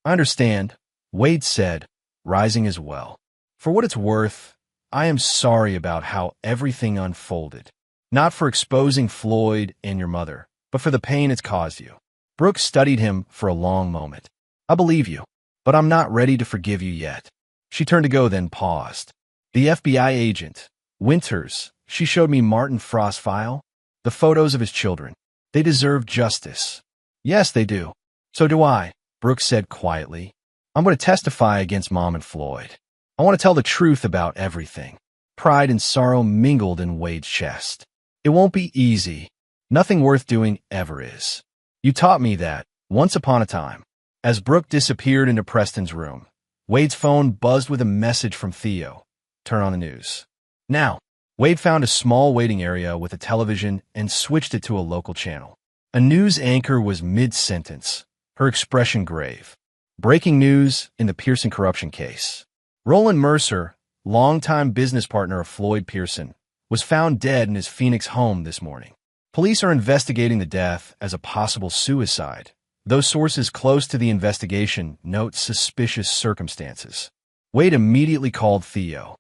I understand, Wade said, rising as well. For what it's worth, I am sorry about how everything unfolded. Not for exposing Floyd and your mother, but for the pain it's caused you. Brooke studied him for a long moment. I believe you, but I'm not ready to forgive you yet. She turned to go, then paused. The FBI agent, Winters, she showed me Martin Frost's file, the photos of his children. They deserve justice. Yes, they do. So do I, Brooke said quietly. I'm going to testify against Mom and Floyd. I want to tell the truth about everything. Pride and sorrow mingled in Wade's chest. It won't be easy. Nothing worth doing ever is. You taught me that, once upon a time. As Brooke disappeared into Preston's room, Wade's phone buzzed with a message from Theo. Turn on the news. Now, Wade found a small waiting area with a television and switched it to a local channel. A news anchor was mid-sentence, her expression grave. Breaking news in the Pearson corruption case. Roland Mercer, longtime business partner of Floyd Pearson, was found dead in his Phoenix home this morning. Police are investigating the death as a possible suicide, though sources close to the investigation note suspicious circumstances. Wade immediately called Theo.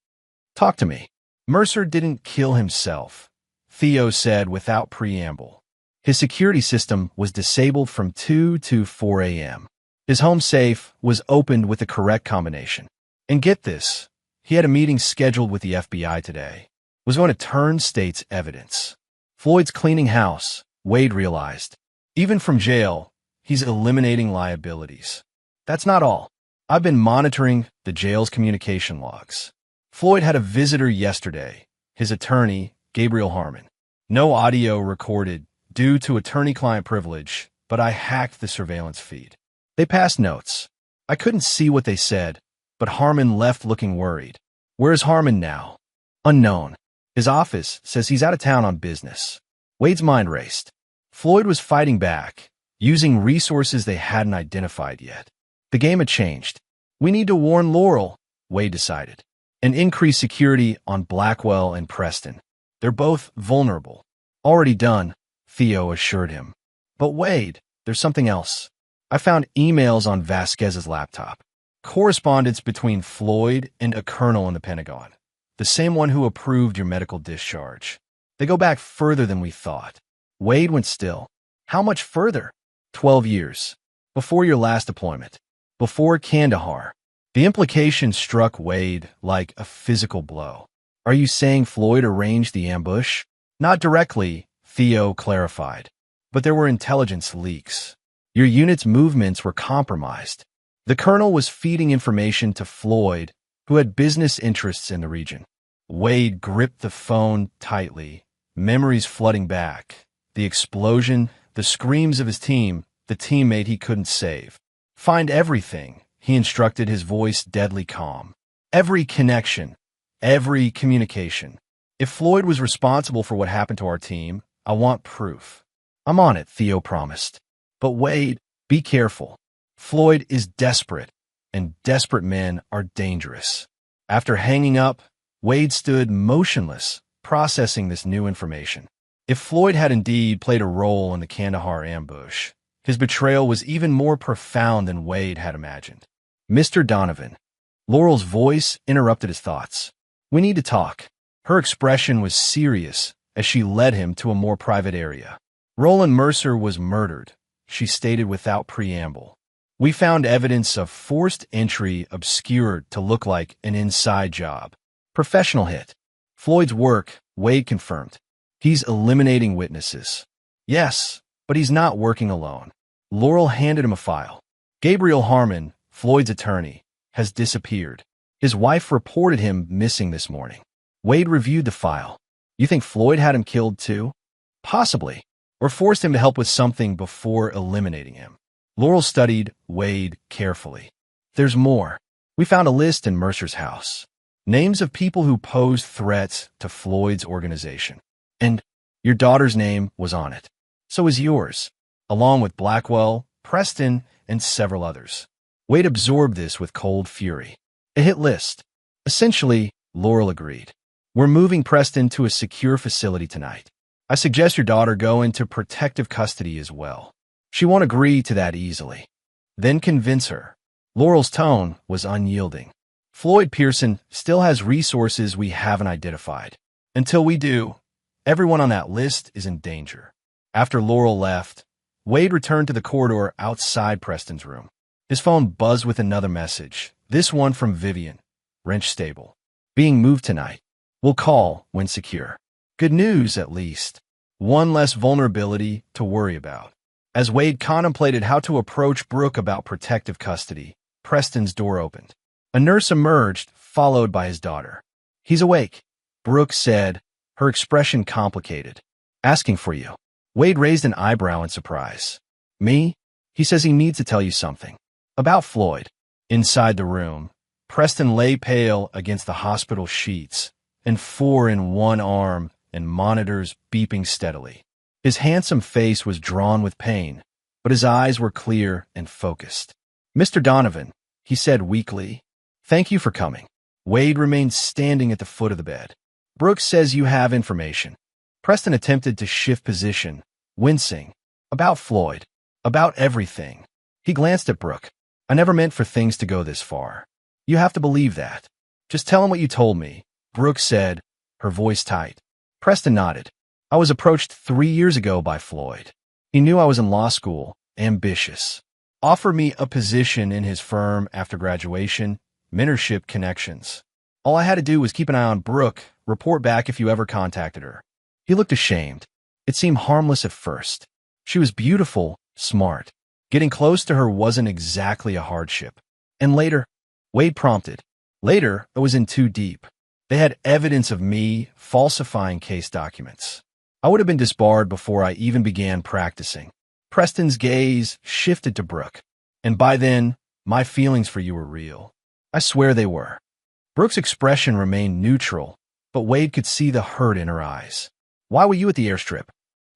Talk to me. Mercer didn't kill himself, Theo said without preamble. His security system was disabled from 2 to 4 a.m. His home safe was opened with the correct combination. And get this, he had a meeting scheduled with the FBI today. Was going to turn state's evidence. Floyd's cleaning house, Wade realized. Even from jail, he's eliminating liabilities. That's not all. I've been monitoring the jail's communication logs. Floyd had a visitor yesterday, his attorney, Gabriel Harmon. No audio recorded due to attorney-client privilege, but I hacked the surveillance feed. They passed notes. I couldn't see what they said, but Harmon left looking worried. Where's Harmon now? Unknown. His office says he's out of town on business. Wade's mind raced. Floyd was fighting back, using resources they hadn't identified yet. The game had changed. We need to warn Laurel, Wade decided, and increase security on Blackwell and Preston. They're both vulnerable. Already done, Theo assured him. But Wade, there's something else. I found emails on Vasquez's laptop. Correspondence between Floyd and a colonel in the Pentagon. The same one who approved your medical discharge. They go back further than we thought. Wade went still. How much further? 12 years. Before your last deployment. Before Kandahar. The implication struck Wade like a physical blow. Are you saying Floyd arranged the ambush? Not directly, Theo clarified. But there were intelligence leaks. Your unit's movements were compromised. The colonel was feeding information to Floyd, who had business interests in the region. Wade gripped the phone tightly, memories flooding back. The explosion, the screams of his team, the teammate he couldn't save. Find everything, he instructed, his voice deadly calm. Every connection, every communication. If Floyd was responsible for what happened to our team, I want proof. I'm on it, Theo promised. But Wade, be careful. Floyd is desperate, and desperate men are dangerous. After hanging up, Wade stood motionless, processing this new information. If Floyd had indeed played a role in the Kandahar ambush, his betrayal was even more profound than Wade had imagined. Mr. Donovan. Laurel's voice interrupted his thoughts. We need to talk. Her expression was serious as she led him to a more private area. Roland Mercer was murdered, she stated without preamble. We found evidence of forced entry obscured to look like an inside job. Professional hit. Floyd's work, Wade confirmed. He's eliminating witnesses. Yes, but he's not working alone. Laurel handed him a file. Gabriel Harmon, Floyd's attorney, has disappeared. His wife reported him missing this morning. Wade reviewed the file. You think Floyd had him killed too? Possibly. Or forced him to help with something before eliminating him. Laurel studied Wade carefully. There's more. We found a list in Mercer's house. Names of people who posed threats to Floyd's organization. And your daughter's name was on it. So is yours, along with Blackwell, Preston, and several others. Wade absorbed this with cold fury. A hit list. Essentially, Laurel agreed. We're moving Preston to a secure facility tonight. I suggest your daughter go into protective custody as well. She won't agree to that easily. Then convince her. Laurel's tone was unyielding. Floyd Pearson still has resources we haven't identified. Until we do, everyone on that list is in danger. After Laurel left, Wade returned to the corridor outside Preston's room. His phone buzzed with another message, this one from Vivian, Wrench Stable. Being moved tonight. We'll call when secure. Good news, at least. One less vulnerability to worry about. As Wade contemplated how to approach Brooke about protective custody, Preston's door opened. A nurse emerged, followed by his daughter. He's awake, Brooke said, her expression complicated. Asking for you. Wade raised an eyebrow in surprise. Me? He says he needs to tell you something. About Floyd. Inside the room, Preston lay pale against the hospital sheets, and 4 in one arm and monitors beeping steadily. His handsome face was drawn with pain, but his eyes were clear and focused. Mr. Donovan, he said weakly, thank you for coming. Wade remained standing at the foot of the bed. Brooks says you have information. Preston attempted to shift position, wincing. About Floyd. About everything. He glanced at Brooke. I never meant for things to go this far. You have to believe that. Just tell him what you told me, Brooke said, her voice tight. Preston nodded. I was approached 3 years ago by Floyd. He knew I was in law school, ambitious. Offered me a position in his firm after graduation, mentorship connections. All I had to do was keep an eye on Brooke, report back if you ever contacted her. He looked ashamed. It seemed harmless at first. She was beautiful, smart. Getting close to her wasn't exactly a hardship. And later, Wade prompted. Later, I was in too deep. They had evidence of me falsifying case documents. I would have been disbarred before I even began practicing. Preston's gaze shifted to Brooke. And by then, my feelings for you were real. I swear they were. Brooke's expression remained neutral, but Wade could see the hurt in her eyes. Why were you at the airstrip?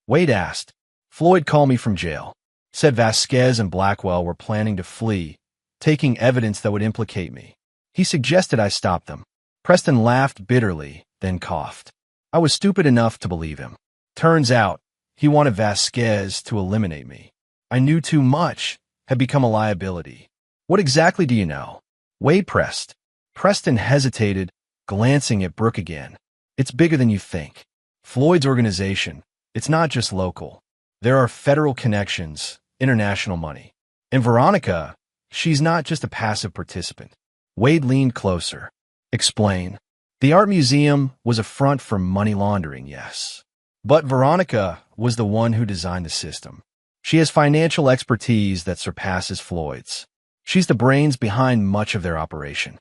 Wade asked. Floyd called me from jail. Said Vasquez and Blackwell were planning to flee, taking evidence that would implicate me. He suggested I stop them. Preston laughed bitterly, then coughed. I was stupid enough to believe him. Turns out, he wanted Vasquez to eliminate me. I knew too much, had become a liability. What exactly do you know? Wade pressed. Preston hesitated, glancing at Brooke again. It's bigger than you think. Floyd's organization, it's not just local. There are federal connections, international money. And Veronica, she's not just a passive participant. Wade leaned closer. Explain. The art museum was a front for money laundering, yes. But Veronica was the one who designed the system. She has financial expertise that surpasses Floyd's. She's the brains behind much of their operation.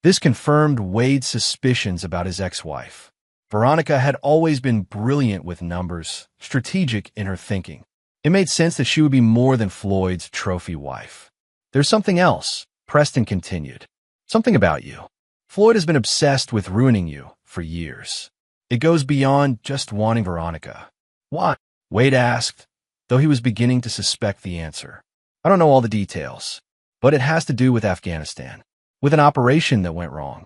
This confirmed Wade's suspicions about his ex-wife. Veronica had always been brilliant with numbers, strategic in her thinking. It made sense that she would be more than Floyd's trophy wife. There's something else, Preston continued. Something about you. Floyd has been obsessed with ruining you for years. It goes beyond just wanting Veronica. Why? Wade asked, though he was beginning to suspect the answer. I don't know all the details, but it has to do with Afghanistan, with an operation that went wrong.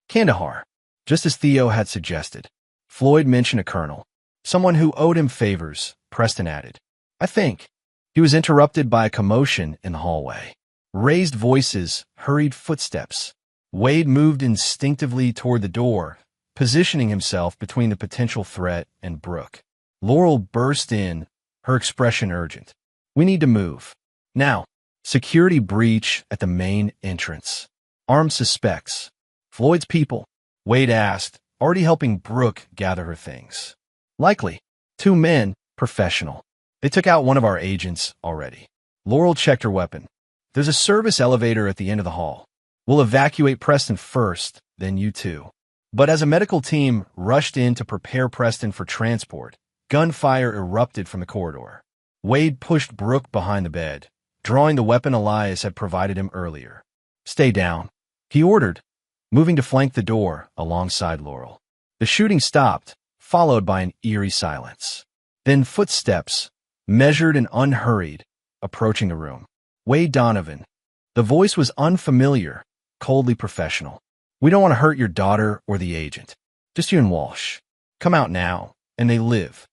Kandahar, just as Theo had suggested. Floyd mentioned a colonel, someone who owed him favors, Preston added. I think. He was interrupted by a commotion in the hallway. Raised voices, hurried footsteps. Wade moved instinctively toward the door, positioning himself between the potential threat and Brooke. Laurel burst in, her expression urgent. We need to move. Now. Security breach at the main entrance. Armed suspects. Floyd's people. Wade asked, already helping Brooke gather her things. Likely. 2 men, professional. They took out one of our agents already. Laurel checked her weapon. There's a service elevator at the end of the hall. We'll evacuate Preston first, then you two. But as a medical team rushed in to prepare Preston for transport, gunfire erupted from the corridor. Wade pushed Brooke behind the bed, drawing the weapon Elias had provided him earlier. Stay down, he ordered, moving to flank the door alongside Laurel. The shooting stopped, followed by an eerie silence. Then footsteps, measured and unhurried, approaching the room. Wade Donovan. The voice was unfamiliar, coldly professional. We don't want to hurt your daughter or the agent. Just you and Walsh. Come out now, and they live.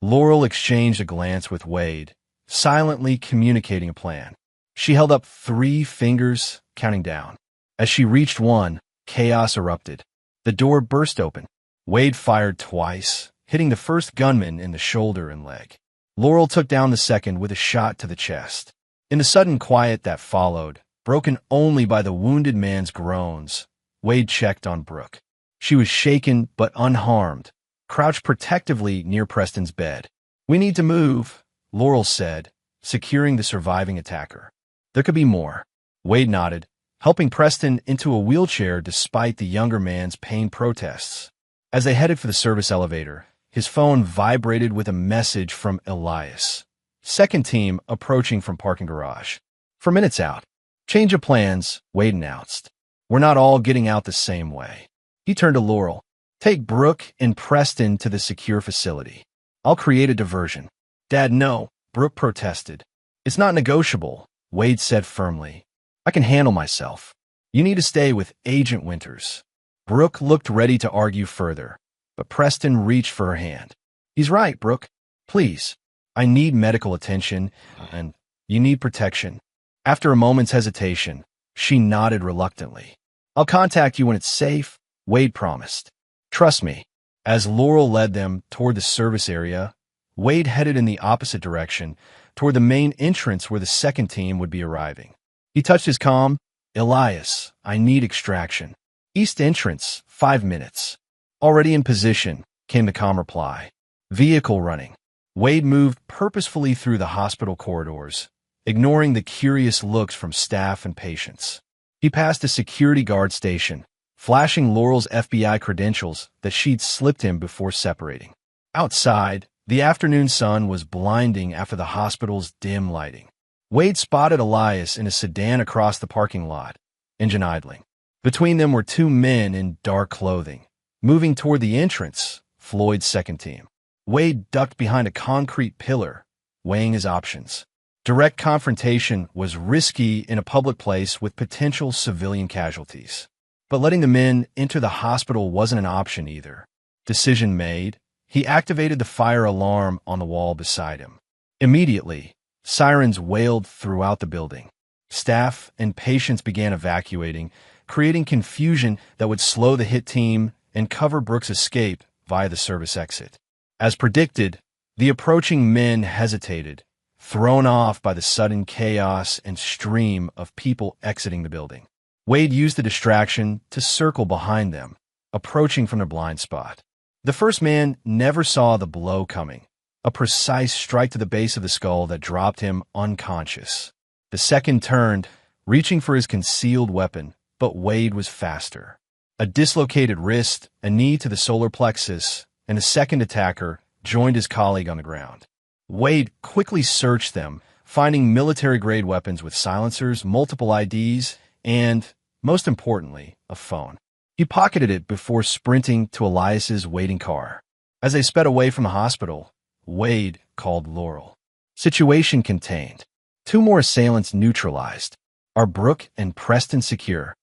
Laurel exchanged a glance with Wade, silently communicating a plan. She held up 3 fingers, counting down. As she reached one, chaos erupted. The door burst open. Wade fired twice, hitting the first gunman in the shoulder and leg. Laurel took down the second with a shot to the chest. In the sudden quiet that followed, broken only by the wounded man's groans, Wade checked on Brooke. She was shaken but unharmed, crouched protectively near Preston's bed. We need to move, Laurel said, securing the surviving attacker. There could be more. Wade nodded, helping Preston into a wheelchair despite the younger man's pain protests. As they headed for the service elevator, his phone vibrated with a message from Elias. Second team approaching from parking garage. For minutes out. Change of plans, Wade announced. We're not all getting out the same way. He turned to Laurel. Take Brooke and Preston to the secure facility. I'll create a diversion. Dad, no, Brooke protested. It's not negotiable, Wade said firmly. I can handle myself. You need to stay with Agent Winters. Brooke looked ready to argue further, but Preston reached for her hand. He's right, Brooke. Please. I need medical attention, and you need protection. After a moment's hesitation, she nodded reluctantly. I'll contact you when it's safe, Wade promised. Trust me. As Laurel led them toward the service area, Wade headed in the opposite direction, toward the main entrance where the second team would be arriving. He touched his comm. Elias, I need extraction. East entrance, 5 minutes. Already in position, came the comm reply. Vehicle running. Wade moved purposefully through the hospital corridors, ignoring the curious looks from staff and patients. He passed a security guard station, flashing Laurel's FBI credentials that she'd slipped him before separating. Outside, the afternoon sun was blinding after the hospital's dim lighting. Wade spotted Elias in a sedan across the parking lot, engine idling. Between them were 2 men in dark clothing, moving toward the entrance, Floyd's second team. Wade ducked behind a concrete pillar, weighing his options. Direct confrontation was risky in a public place with potential civilian casualties. But letting the men enter the hospital wasn't an option either. Decision made, he activated the fire alarm on the wall beside him. Immediately, sirens wailed throughout the building. Staff and patients began evacuating, creating confusion that would slow the hit team and cover Brooks' escape via the service exit. As predicted, the approaching men hesitated, thrown off by the sudden chaos and stream of people exiting the building. Wade used the distraction to circle behind them, approaching from their blind spot. The first man never saw the blow coming, a precise strike to the base of the skull that dropped him unconscious. The second turned, reaching for his concealed weapon, but Wade was faster. A dislocated wrist, a knee to the solar plexus, and a second attacker joined his colleague on the ground. Wade quickly searched them, finding military-grade weapons with silencers, multiple IDs, and, most importantly, a phone. He pocketed it before sprinting to Elias's waiting car. As they sped away from the hospital, Wade called Laurel. Situation contained. 2 more assailants neutralized. Are Brooke and Preston secure?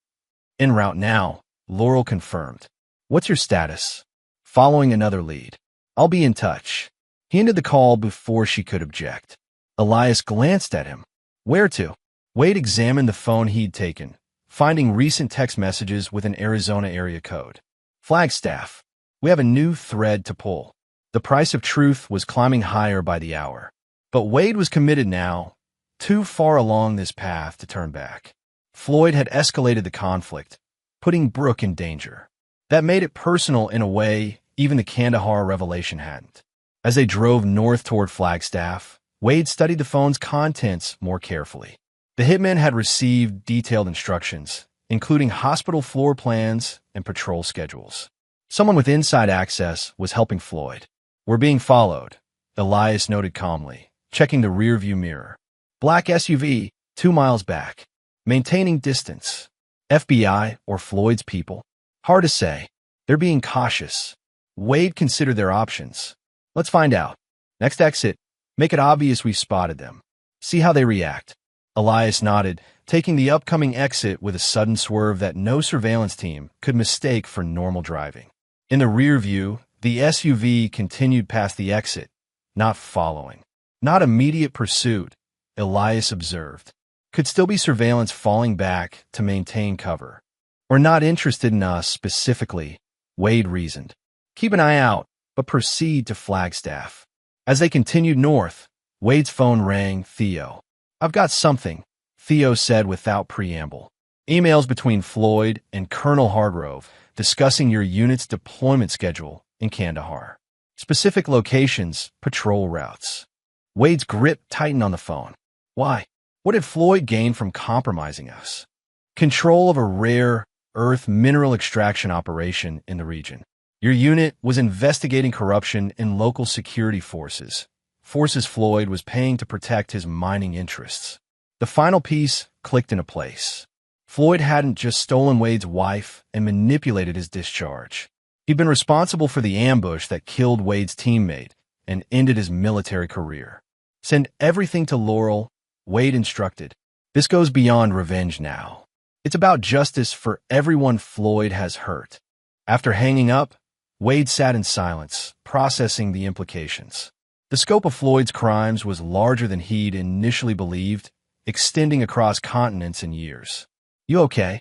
En route now, Laurel confirmed. What's your status? Following another lead. I'll be in touch. He ended the call before she could object. Elias glanced at him. Where to? Wade examined the phone he'd taken, finding recent text messages with an Arizona area code. Flagstaff. We have a new thread to pull. The price of truth was climbing higher by the hour. But Wade was committed now, too far along this path to turn back. Floyd had escalated the conflict, putting Brooke in danger. That made it personal in a way even the Kandahar revelation hadn't. As they drove north toward Flagstaff, Wade studied the phone's contents more carefully. The hitmen had received detailed instructions, including hospital floor plans and patrol schedules. Someone with inside access was helping Floyd. We're being followed, Elias noted calmly, checking the rearview mirror. Black SUV, 2 miles back. Maintaining distance. FBI or Floyd's people? Hard to say. They're being cautious. Wade considered their options. Let's find out. Next exit, make it obvious we've spotted them. See how they react. Elias nodded, taking the upcoming exit with a sudden swerve that no surveillance team could mistake for normal driving. In the rear view, the SUV continued past the exit, not following. Not immediate pursuit, Elias observed. Could still be surveillance falling back to maintain cover. Or not interested in us specifically, Wade reasoned. Keep an eye out, but proceed to Flagstaff. As they continued north, Wade's phone rang. Theo. I've got something, Theo said without preamble. Emails between Floyd and Colonel Hargrove discussing your unit's deployment schedule in Kandahar. Specific locations, patrol routes. Wade's grip tightened on the phone. Why? What did Floyd gain from compromising us? Control of a rare earth mineral extraction operation in the region. Your unit was investigating corruption in local security forces Floyd was paying to protect his mining interests. The final piece clicked into place. Floyd hadn't just stolen Wade's wife and manipulated his discharge. He'd been responsible for the ambush that killed Wade's teammate and ended his military career. Send everything to Laurel, Wade instructed. This goes beyond revenge now. It's about justice for everyone Floyd has hurt. After hanging up, Wade sat in silence, processing the implications. The scope of Floyd's crimes was larger than he'd initially believed, extending across continents and years. You okay?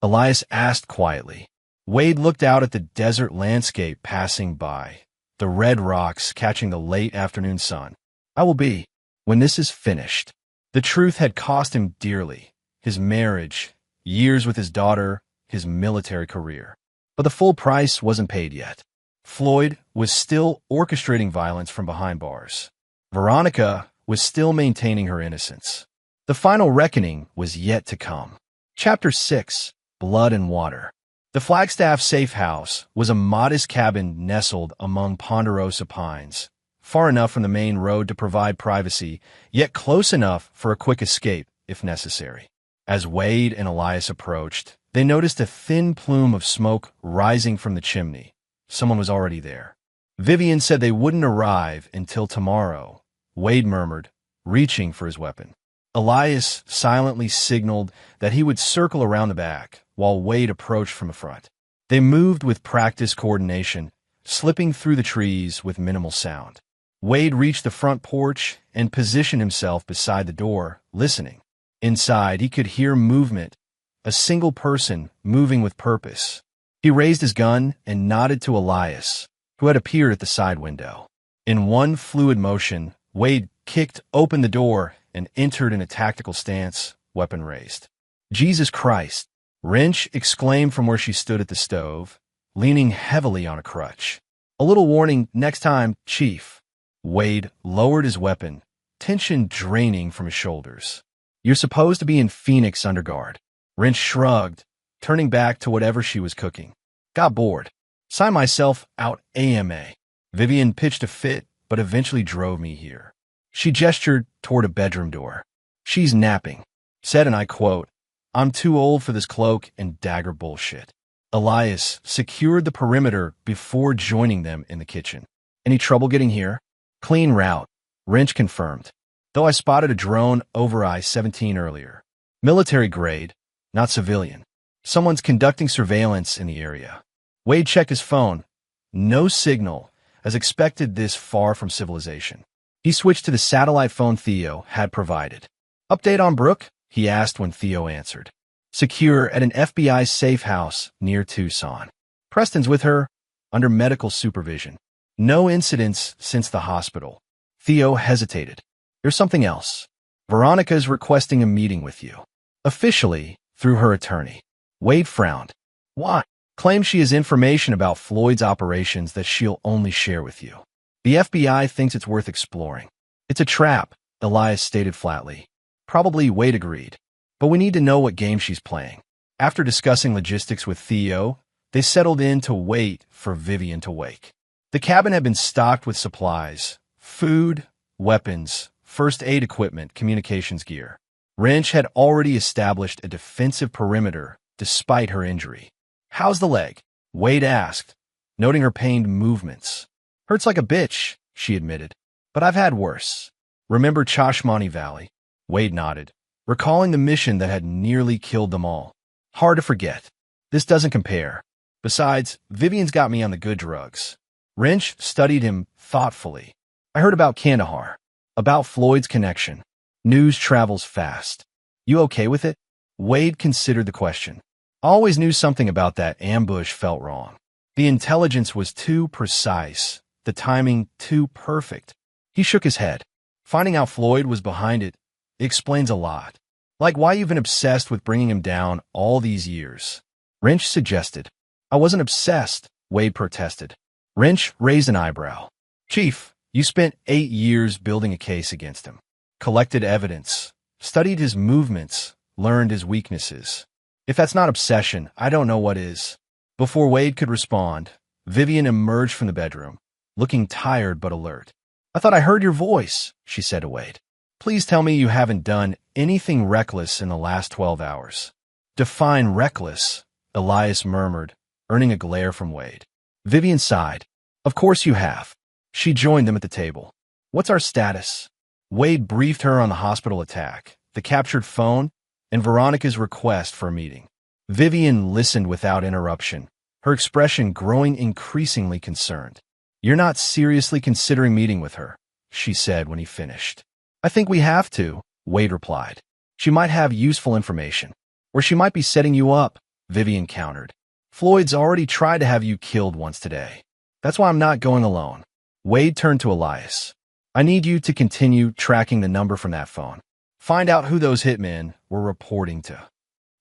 Elias asked quietly. Wade looked out at the desert landscape passing by, the red rocks catching the late afternoon sun. I will be, when this is finished. The truth had cost him dearly, his marriage, years with his daughter, his military career. But the full price wasn't paid yet. Floyd was still orchestrating violence from behind bars. Veronica was still maintaining her innocence. The final reckoning was yet to come. Chapter 6, Blood and Water. The Flagstaff safe house was a modest cabin nestled among ponderosa pines, far enough from the main road to provide privacy, yet close enough for a quick escape if necessary. As Wade and Elias approached, they noticed a thin plume of smoke rising from the chimney. Someone was already there. Vivian said they wouldn't arrive until tomorrow, Wade murmured, reaching for his weapon. Elias silently signaled that he would circle around the back, while Wade approached from the front. They moved with practiced coordination, slipping through the trees with minimal sound. Wade reached the front porch and positioned himself beside the door, listening. Inside, he could hear movement, a single person moving with purpose. He raised his gun and nodded to Elias, who had appeared at the side window. In one fluid motion, Wade kicked open the door and entered in a tactical stance, weapon raised. "Jesus Christ!" Wrench exclaimed from where she stood at the stove, leaning heavily on a crutch. "A little warning next time, Chief." Wade lowered his weapon, tension draining from his shoulders. "You're supposed to be in Phoenix under guard." Wrench shrugged, turning back to whatever she was cooking. "Got bored. Sign myself out AMA. Vivian pitched a fit, but eventually drove me here." She gestured toward a bedroom door. "She's napping," said, and I quote, "I'm too old for this cloak and dagger bullshit." Elias secured the perimeter before joining them in the kitchen. "Any trouble getting here?" "Clean route," Wrench confirmed, though I spotted a drone over I-17 earlier. "Military grade, not civilian. Someone's conducting surveillance in the area." Wade checked his phone. No signal, as expected this far from civilization. He switched to the satellite phone Theo had provided. "Update on Brooke?" he asked when Theo answered. "Secure at an FBI safe house near Tucson. Preston's with her, under medical supervision. No incidents since the hospital." Theo hesitated. "There's something else. Veronica's requesting a meeting with you. Officially, through her attorney." Wade frowned. "Why?" "Claims she has information about Floyd's operations that she'll only share with you. The FBI thinks it's worth exploring." "It's a trap," Elias stated flatly. "Probably," Wade agreed. "But we need to know what game she's playing." After discussing logistics with Theo, they settled in to wait for Vivian to wake. The cabin had been stocked with supplies, food, weapons, first aid equipment, communications gear. Wrench had already established a defensive perimeter despite her injury. "How's the leg?" Wade asked, noting her pained movements. "Hurts like a bitch," she admitted, "but I've had worse." "Remember Chashmani Valley?" Wade nodded, recalling the mission that had nearly killed them all. "Hard to forget. This doesn't compare. Besides, Vivian's got me on the good drugs." Wrench studied him thoughtfully. "I heard about Kandahar, about Floyd's connection. News travels fast. You okay with it?" Wade considered the question. "I always knew something about that ambush felt wrong. The intelligence was too precise, the timing too perfect." He shook his head. "Finding out Floyd was behind it explains a lot. Like why you've been obsessed with bringing him down all these years." Wrench suggested. "I wasn't obsessed," Wade protested. Wrench raised an eyebrow. "Chief, you spent 8 years building a case against him. Collected evidence, studied his movements, learned his weaknesses. If that's not obsession, I don't know what is." Before Wade could respond, Vivian emerged from the bedroom, looking tired but alert. "I thought I heard your voice," she said to Wade. "Please tell me you haven't done anything reckless in the last 12 hours. "Define reckless," Elias murmured, earning a glare from Wade. Vivian sighed. "Of course you have." She joined them at the table. "What's our status?" Wade briefed her on the hospital attack, the captured phone, and Veronica's request for a meeting. Vivian listened without interruption, her expression growing increasingly concerned. "You're not seriously considering meeting with her," she said when he finished. "I think we have to," Wade replied. "She might have useful information. Or she might be setting you up," Vivian countered. "Floyd's already tried to have you killed once today. That's why I'm not going alone." Wade turned to Elias. "I need you to continue tracking the number from that phone. Find out who those hitmen were reporting to."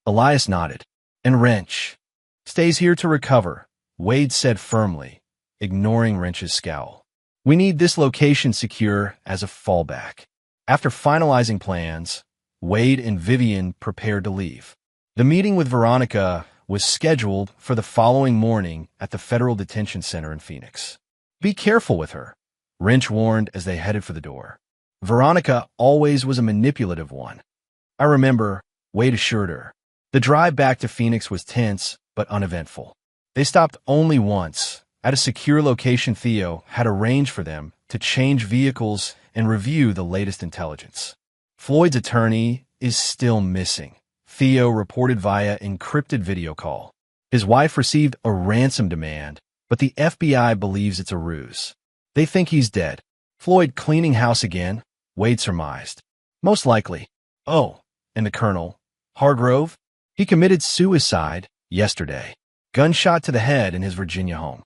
Elias nodded. "And Wrench stays here to recover," Wade said firmly, ignoring Wrench's scowl. "We need this location secure as a fallback." After finalizing plans, Wade and Vivian prepared to leave. The meeting with Veronica was scheduled for the following morning at the Federal Detention Center in Phoenix. "Be careful with her," Wrench warned as they headed for the door. "Veronica always was a manipulative one." "I remember," Wade assured her. The drive back to Phoenix was tense but uneventful. They stopped only once, at a secure location Theo had arranged for them to change vehicles and review the latest intelligence. Floyd's attorney is still missing, Theo reported via encrypted video call. His wife received a ransom demand, but the FBI believes it's a ruse. They think he's dead. Floyd cleaning house again, Wade surmised. Most likely. Oh, and the colonel, Hargrove? He committed suicide yesterday. Gunshot to the head in his Virginia home.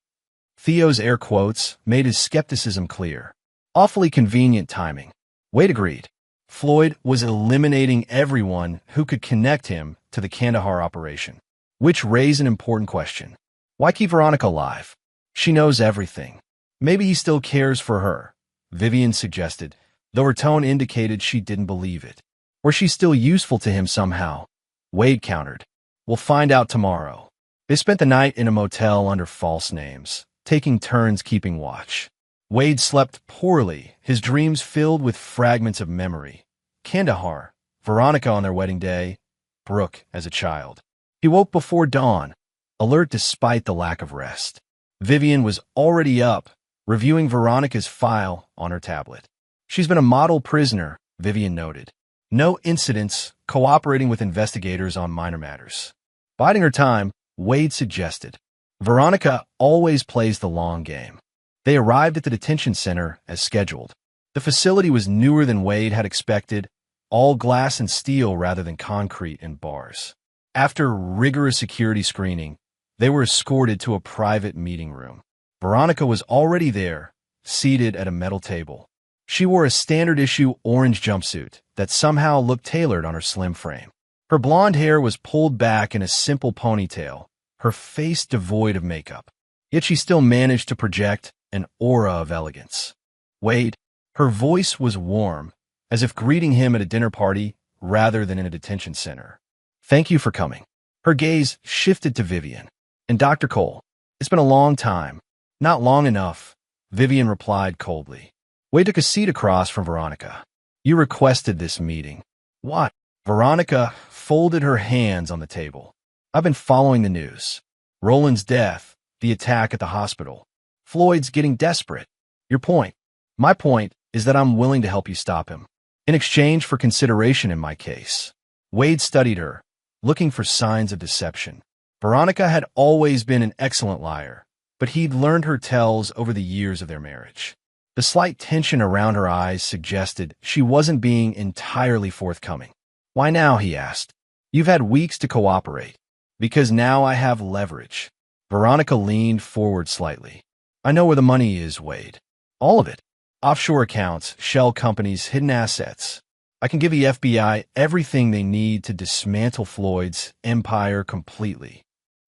Theo's air quotes made his skepticism clear. Awfully convenient timing. Wade agreed. Floyd was eliminating everyone who could connect him to the Kandahar operation, which raised an important question. Why keep Veronica alive? She knows everything. Maybe he still cares for her, Vivian suggested, though her tone indicated she didn't believe it. Or she's still useful to him somehow. Wade countered. We'll find out tomorrow. They spent the night in a motel under false names, taking turns keeping watch. Wade slept poorly, his dreams filled with fragments of memory. Kandahar, Veronica on their wedding day, Brooke as a child. He woke before dawn, alert despite the lack of rest. Vivian was already up, reviewing Veronica's file on her tablet. She's been a model prisoner, Vivian noted. No incidents, cooperating with investigators on minor matters. Biding her time, Wade suggested. Veronica always plays the long game. They arrived at the detention center as scheduled. The facility was newer than Wade had expected, all glass and steel rather than concrete and bars. After rigorous security screening, they were escorted to a private meeting room. Veronica was already there, seated at a metal table. She wore a standard-issue orange jumpsuit that somehow looked tailored on her slim frame. Her blonde hair was pulled back in a simple ponytail, her face devoid of makeup. Yet she still managed to project an aura of elegance. Wade, her voice was warm, as if greeting him at a dinner party rather than in a detention center. Thank you for coming. Her gaze shifted to Vivian. And Dr. Cole, it's been a long time. Not long enough, Vivian replied coldly. Wade took a seat across from Veronica. You requested this meeting. What? Veronica folded her hands on the table. I've been following the news. Roland's death, the attack at the hospital. Floyd's getting desperate. Your point. My point is that I'm willing to help you stop him. In exchange for consideration in my case. Wade studied her, looking for signs of deception. Veronica had always been an excellent liar, but he'd learned her tells over the years of their marriage. The slight tension around her eyes suggested she wasn't being entirely forthcoming. Why now, he asked. You've had weeks to cooperate. Because now I have leverage. Veronica leaned forward slightly. I know where the money is, Wade. All of it. Offshore accounts, shell companies, hidden assets. I can give the FBI everything they need to dismantle Floyd's empire completely.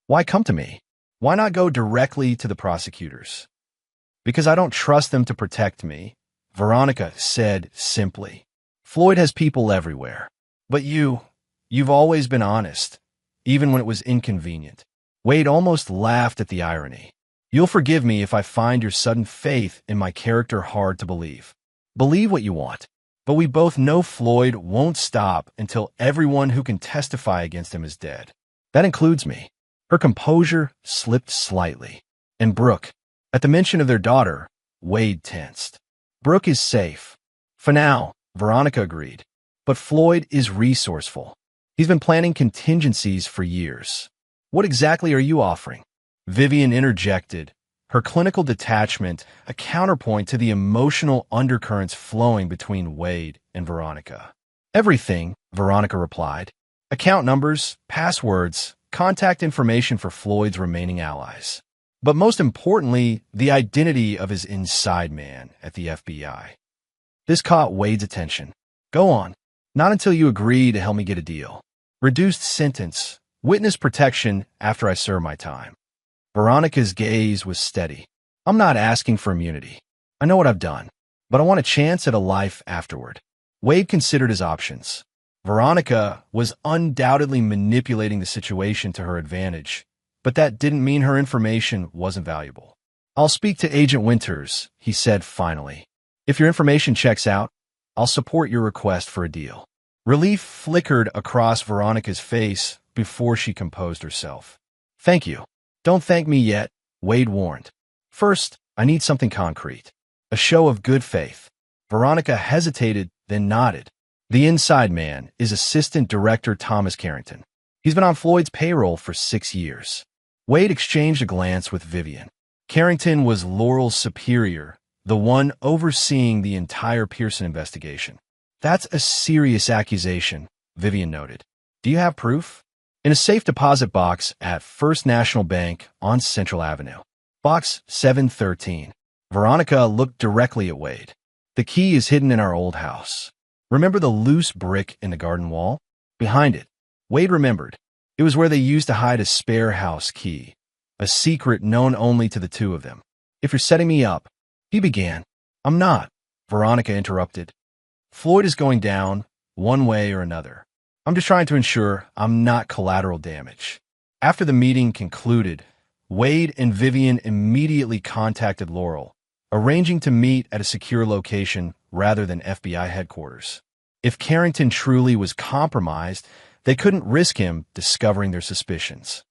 Why come to me? Why not go directly to the prosecutors? Because I don't trust them to protect me, Veronica said simply. Floyd has people everywhere. But you've always been honest, even when it was inconvenient. Wade almost laughed at the irony. You'll forgive me if I find your sudden faith in my character hard to believe. Believe what you want, but we both know Floyd won't stop until everyone who can testify against him is dead. That includes me. Her composure slipped slightly. And Brooke, at the mention of their daughter, Wade tensed. Brooke is safe. For now, Veronica agreed. But Floyd is resourceful. He's been planning contingencies for years. What exactly are you offering? Vivian interjected, her clinical detachment a counterpoint to the emotional undercurrents flowing between Wade and Veronica. Everything, Veronica replied. Account numbers, passwords, contact information for Floyd's remaining allies. But most importantly, the identity of his inside man at the FBI. This caught Wade's attention. Go on. Not until you agree to help me get a deal. Reduced sentence, witness protection after I serve my time. Veronica's gaze was steady. I'm not asking for immunity. I know what I've done, but I want a chance at a life afterward. Wade considered his options. Veronica was undoubtedly manipulating the situation to her advantage, but that didn't mean her information wasn't valuable. I'll speak to Agent Winters, he said finally. If your information checks out, I'll support your request for a deal. Relief flickered across Veronica's face before she composed herself. Thank you. Don't thank me yet, Wade warned. First, I need something concrete. A show of good faith. Veronica hesitated, then nodded. The inside man is Assistant Director Thomas Carrington. He's been on Floyd's payroll for 6 years. Wade exchanged a glance with Vivian. Carrington was Laurel's superior, the one overseeing the entire Pearson investigation. That's a serious accusation, Vivian noted. Do you have proof? In a safe deposit box at First National Bank on Central Avenue. Box 713. Veronica looked directly at Wade. The key is hidden in our old house. Remember the loose brick in the garden wall? Behind it. Wade remembered. It was where they used to hide a spare house key, a secret known only to the two of them. If you're setting me up, he began. I'm not, Veronica interrupted. Floyd is going down, one way or another. I'm just trying to ensure I'm not collateral damage. After the meeting concluded, Wade and Vivian immediately contacted Laurel, arranging to meet at a secure location rather than FBI headquarters. If Carrington truly was compromised, they couldn't risk him discovering their suspicions.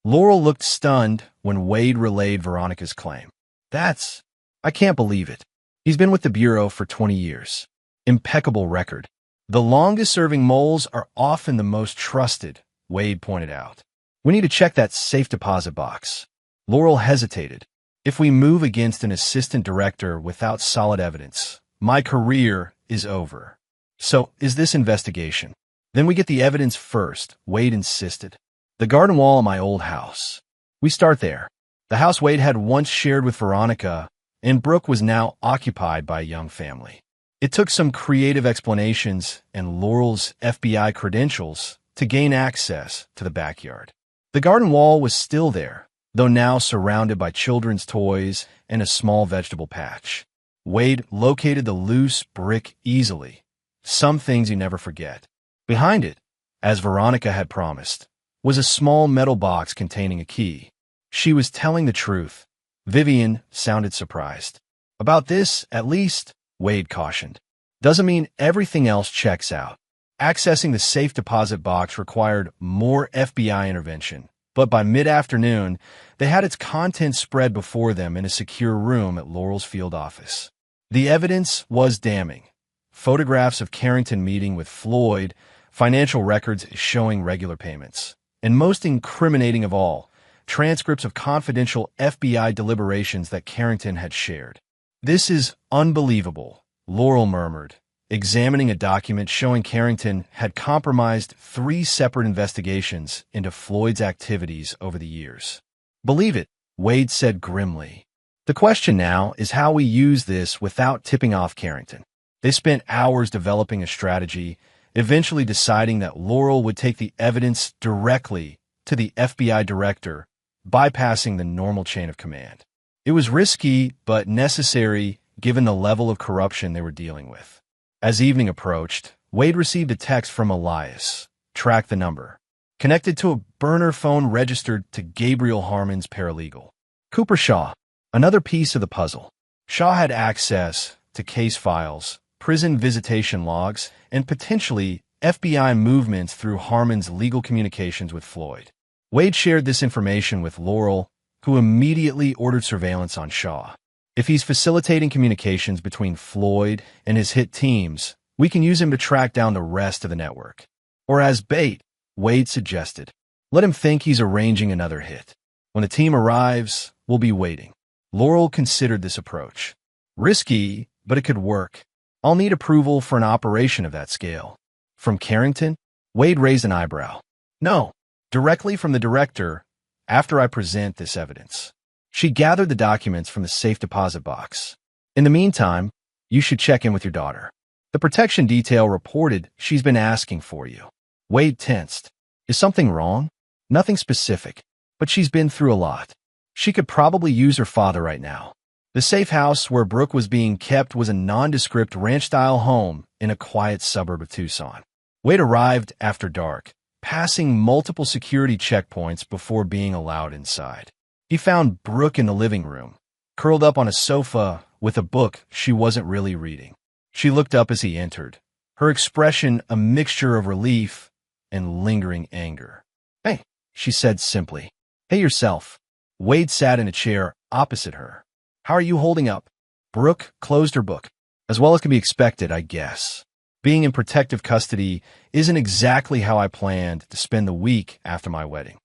Laurel looked stunned when Wade relayed Veronica's claim. I can't believe it. He's been with the Bureau for 20 years. Impeccable record. The longest-serving moles are often the most trusted, Wade pointed out. We need to check that safe deposit box. Laurel hesitated. If we move against an assistant director without solid evidence, my career is over. So, is this investigation? Then we get the evidence first, Wade insisted. The garden wall of my old house. We start there. The house Wade had once shared with Veronica, and Brooke was now occupied by a young family. It took some creative explanations and Laurel's FBI credentials to gain access to the backyard. The garden wall was still there, though now surrounded by children's toys and a small vegetable patch. Wade located the loose brick easily. Some things you never forget. Behind it, as Veronica had promised, was a small metal box containing a key. She was telling the truth. Vivian sounded surprised. About this, at least, Wade cautioned. Doesn't mean everything else checks out. Accessing the safe deposit box required more FBI intervention, but by mid-afternoon, they had its contents spread before them in a secure room at Laurel's field office. The evidence was damning. Photographs of Carrington meeting with Floyd, financial records showing regular payments, and most incriminating of all, transcripts of confidential FBI deliberations that Carrington had shared. This is unbelievable, Laurel murmured, examining a document showing Carrington had compromised 3 separate investigations into Floyd's activities over the years. Believe it, Wade said grimly. The question now is how we use this without tipping off Carrington. They spent hours developing a strategy, eventually deciding that Laurel would take the evidence directly to the FBI director, bypassing the normal chain of command. It was risky, but necessary given the level of corruption they were dealing with. As evening approached, Wade received a text from Elias. Track the number. Connected to a burner phone registered to Gabriel Harmon's paralegal. Cooper Shaw. Another piece of the puzzle. Shaw had access to case files, prison visitation logs, and potentially FBI movements through Harmon's legal communications with Floyd. Wade shared this information with Laurel, who immediately ordered surveillance on Shaw. If he's facilitating communications between Floyd and his hit teams, we can use him to track down the rest of the network. Or as bait, Wade suggested. Let him think he's arranging another hit. When the team arrives, we'll be waiting. Laurel considered this approach. Risky, but it could work. I'll need approval for an operation of that scale. From Carrington? Wade raised an eyebrow. No, directly from the director, after I present this evidence. She gathered the documents from the safe deposit box. In the meantime, you should check in with your daughter. The protection detail reported she's been asking for you. Wade tensed. Is something wrong? Nothing specific, but she's been through a lot. She could probably use her father right now. The safe house where Brooke was being kept was a nondescript ranch-style home in a quiet suburb of Tucson. Wade arrived after dark, passing multiple security checkpoints before being allowed inside. He found Brooke in the living room, curled up on a sofa with a book she wasn't really reading. She looked up as he entered, her expression a mixture of relief and lingering anger. Hey, she said simply. Hey yourself. Wade sat in a chair opposite her. How are you holding up? Brooke closed her book. As well as can be expected, I guess. Being in protective custody isn't exactly how I planned to spend the week after my wedding.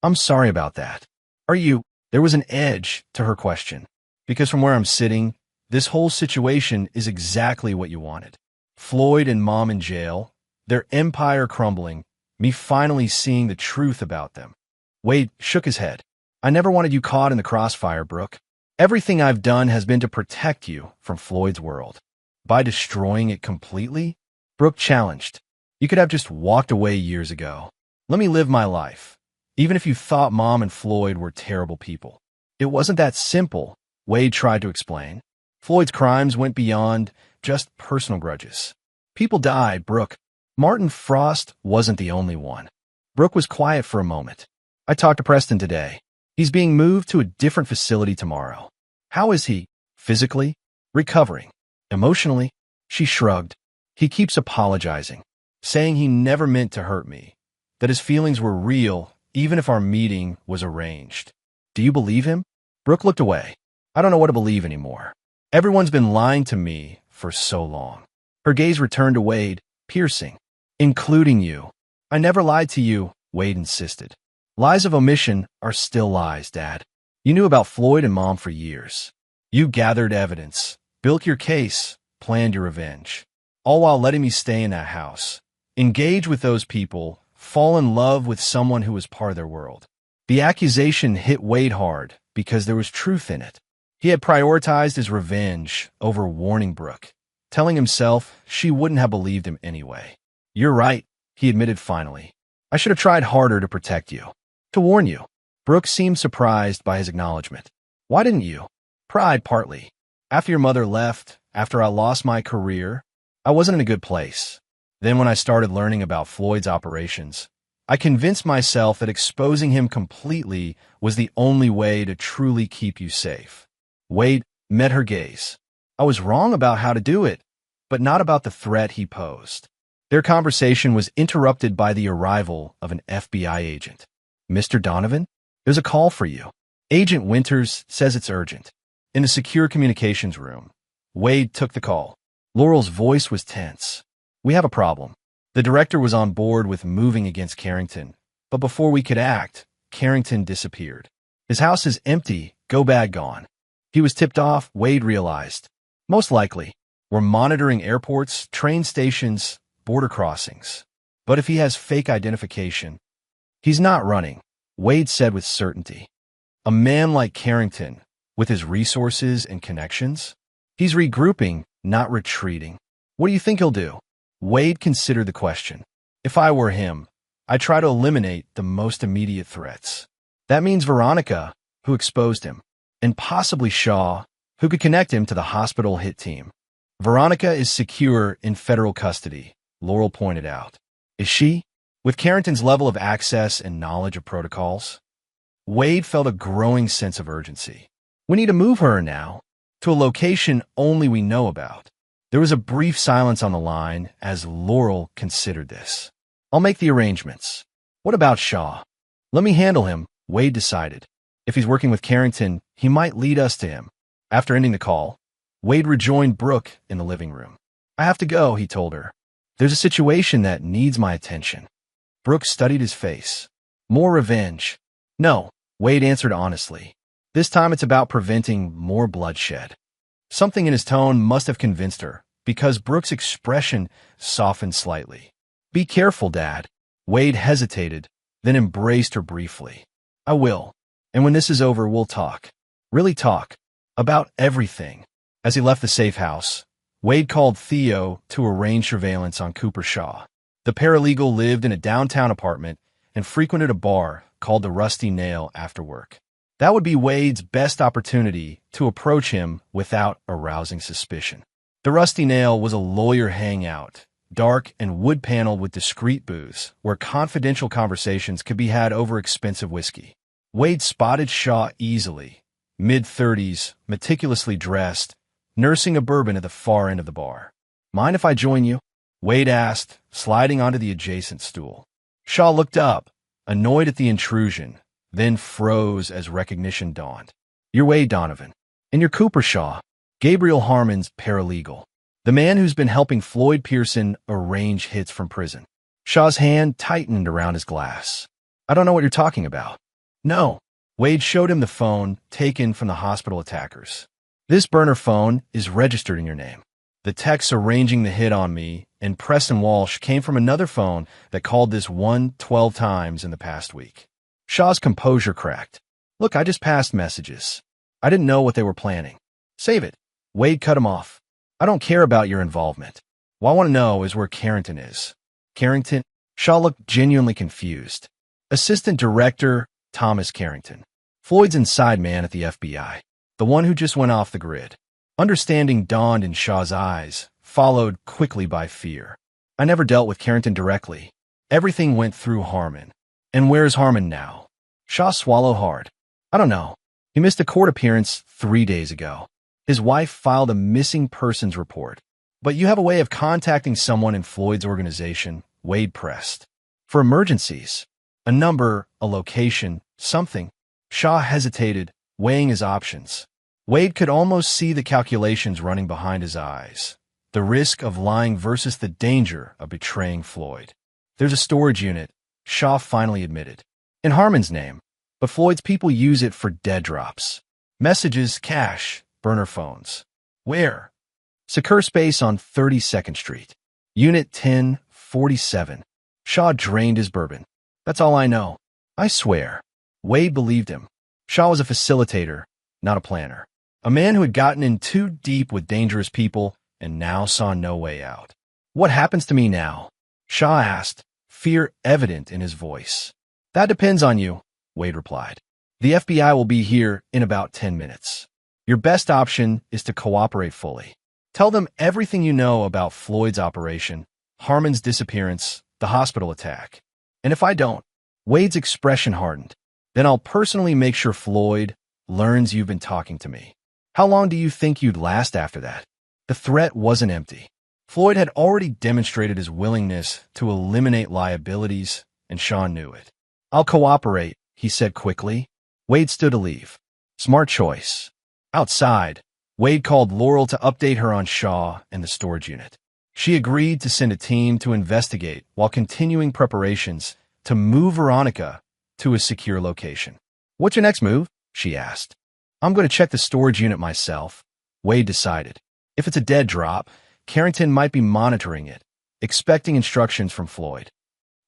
I'm sorry about that. Are you? There was an edge to her question. Because from where I'm sitting, this whole situation is exactly what you wanted. Floyd and Mom in jail, their empire crumbling, me finally seeing the truth about them. Wade shook his head. I never wanted you caught in the crossfire, Brooke. Everything I've done has been to protect you from Floyd's world. By destroying it completely? Brooke challenged. You could have just walked away years ago. Let me live my life. Even if you thought Mom and Floyd were terrible people. It wasn't that simple, Wade tried to explain. Floyd's crimes went beyond just personal grudges. People died, Brooke. Martin Frost wasn't the only one. Brooke was quiet for a moment. I talked to Preston today. He's being moved to a different facility tomorrow. How is he? Physically? Recovering. Emotionally? She shrugged. He keeps apologizing, saying he never meant to hurt me, that his feelings were real even if our meeting was arranged. Do you believe him? Brooke looked away. I don't know what to believe anymore. Everyone's been lying to me for so long. Her gaze returned to Wade, piercing. Including you. I never lied to you, Wade insisted. Lies of omission are still lies, Dad. You knew about Floyd and Mom for years. You gathered evidence, built your case, planned your revenge. All while letting me stay in that house. Engage with those people, fall in love with someone who was part of their world. The accusation hit Wade hard because there was truth in it. He had prioritized his revenge over warning Brooke, telling himself she wouldn't have believed him anyway. You're right, he admitted finally. I should have tried harder to protect you. To warn you. Brooke seemed surprised by his acknowledgement. Why didn't you? Pride, partly. After your mother left, after I lost my career, I wasn't in a good place. Then when I started learning about Floyd's operations, I convinced myself that exposing him completely was the only way to truly keep you safe. Wade met her gaze. I was wrong about how to do it, but not about the threat he posed. Their conversation was interrupted by the arrival of an FBI agent. Mr. Donovan, there's a call for you. Agent Winters says it's urgent. In a secure communications room, Wade took the call. Laurel's voice was tense. We have a problem. The director was on board with moving against Carrington, but before we could act, Carrington disappeared. His house is empty, go bag gone. He was tipped off, Wade realized. Most likely, we're monitoring airports, train stations, border crossings. But if he has fake identification, he's not running, Wade said with certainty. A man like Carrington, with his resources and connections, he's regrouping, not retreating. What do you think he'll do? Wade considered the question. If I were him, I'd try to eliminate the most immediate threats. That means Veronica, who exposed him, and possibly Shaw, who could connect him to the hospital hit team. Veronica is secure in federal custody, Laurel pointed out. Is she? With Carrington's level of access and knowledge of protocols? Wade felt a growing sense of urgency. We need to move her now, to a location only we know about. There was a brief silence on the line as Laurel considered this. I'll make the arrangements. What about Shaw? Let me handle him, Wade decided. If he's working with Carrington, he might lead us to him. After ending the call, Wade rejoined Brooke in the living room. I have to go, he told her. There's a situation that needs my attention. Brooke studied his face. More revenge. No, Wade answered honestly. This time it's about preventing more bloodshed. Something in his tone must have convinced her, because Brooke's expression softened slightly. Be careful, Dad. Wade hesitated, then embraced her briefly. I will. And when this is over, we'll talk. Really talk. About everything. As he left the safe house, Wade called Theo to arrange surveillance on Cooper Shaw. The paralegal lived in a downtown apartment and frequented a bar called the Rusty Nail after work. That would be Wade's best opportunity to approach him without arousing suspicion. The Rusty Nail was a lawyer hangout, dark and wood-paneled with discreet booths, where confidential conversations could be had over expensive whiskey. Wade spotted Shaw easily, mid-30s, meticulously dressed, nursing a bourbon at the far end of the bar. Mind if I join you? Wade asked, sliding onto the adjacent stool. Shaw looked up, annoyed at the intrusion, then froze as recognition dawned. You're Wade Donovan. And you're Cooper Shaw, Gabriel Harmon's paralegal. The man who's been helping Floyd Pearson arrange hits from prison. Shaw's hand tightened around his glass. I don't know what you're talking about. No. Wade showed him the phone taken from the hospital attackers. This burner phone is registered in your name. The text arranging the hit on me and Preston Walsh came from another phone that called this one 12 times in the past week. Shaw's composure cracked. Look, I just passed messages. I didn't know what they were planning. Save it. Wade cut him off. I don't care about your involvement. What I want to know is where Carrington is. Carrington? Shaw looked genuinely confused. Assistant Director Thomas Carrington. Floyd's inside man at the FBI. The one who just went off the grid. Understanding dawned in Shaw's eyes, followed quickly by fear. I never dealt with Carrington directly. Everything went through Harmon. And where's Harmon now? Shaw swallowed hard. I don't know. He missed a court appearance 3 days ago. His wife filed a missing persons report. But you have a way of contacting someone in Floyd's organization, Wade pressed. For emergencies. A number, a location, something. Shaw hesitated, weighing his options. Wade could almost see the calculations running behind his eyes. The risk of lying versus the danger of betraying Floyd. There's a storage unit, Shaw finally admitted. In Harmon's name, but Floyd's people use it for dead drops. Messages, cash, burner phones. Where? Secure space on 32nd Street. Unit 1047. Shaw drained his bourbon. That's all I know. I swear. Wade believed him. Shaw was a facilitator, not a planner. A man who had gotten in too deep with dangerous people and now saw no way out. What happens to me now? Shaw asked, fear evident in his voice. That depends on you, Wade replied. The FBI will be here in about 10 minutes. Your best option is to cooperate fully. Tell them everything you know about Floyd's operation, Harmon's disappearance, the hospital attack. And if I don't, Wade's expression hardened. Then I'll personally make sure Floyd learns you've been talking to me. How long do you think you'd last after that? The threat wasn't empty. Floyd had already demonstrated his willingness to eliminate liabilities, and Sean knew it. I'll cooperate, he said quickly. Wade stood to leave. Smart choice. Outside, Wade called Laurel to update her on Shaw and the storage unit. She agreed to send a team to investigate while continuing preparations to move Veronica to a secure location. What's your next move? She asked. I'm going to check the storage unit myself, Wade decided. If it's a dead drop, Carrington might be monitoring it, expecting instructions from Floyd.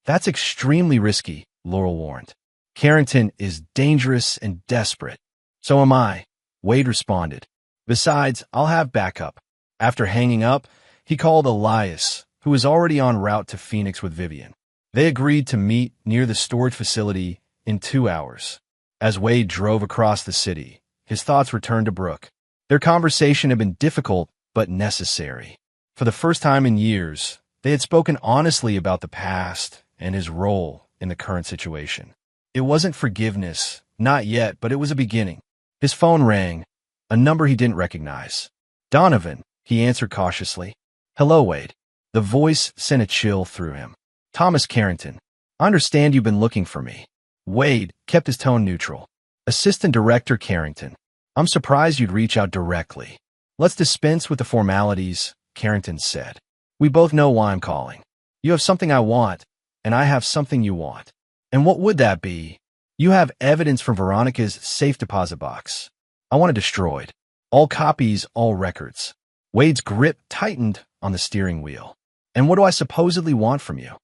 That's extremely risky, Laurel warned. Carrington is dangerous and desperate. So am I, Wade responded. Besides, I'll have backup. After hanging up, he called Elias, who was already en route to Phoenix with Vivian. They agreed to meet near the storage facility in 2 hours. As Wade drove across the city, his thoughts returned to Brooke. Their conversation had been difficult but necessary. For the first time in years, they had spoken honestly about the past and his role in the current situation. It wasn't forgiveness, not yet, but it was a beginning. His phone rang, a number he didn't recognize. Donovan, he answered cautiously. Hello, Wade. The voice sent a chill through him. Thomas Carrington. I understand you've been looking for me. Wade kept his tone neutral. Assistant Director Carrington. I'm surprised you'd reach out directly. Let's dispense with the formalities, Carrington said. We both know why I'm calling. You have something I want, and I have something you want. And what would that be? You have evidence from Veronica's safe deposit box. I want it destroyed. All copies, all records. Wade's grip tightened on the steering wheel. And what do I supposedly want from you?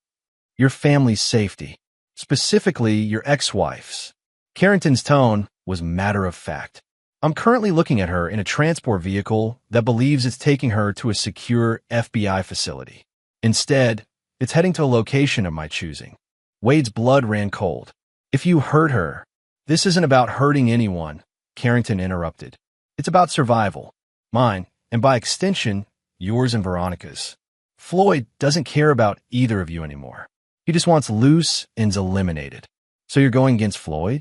Your family's safety. Specifically, your ex-wife's. Carrington's tone was matter of fact. I'm currently looking at her in a transport vehicle that believes it's taking her to a secure FBI facility. Instead, it's heading to a location of my choosing. Wade's blood ran cold. If you hurt her, this isn't about hurting anyone, Carrington interrupted. It's about survival. Mine, and by extension, yours and Veronica's. Floyd doesn't care about either of you anymore. He just wants loose ends eliminated. So you're going against Floyd?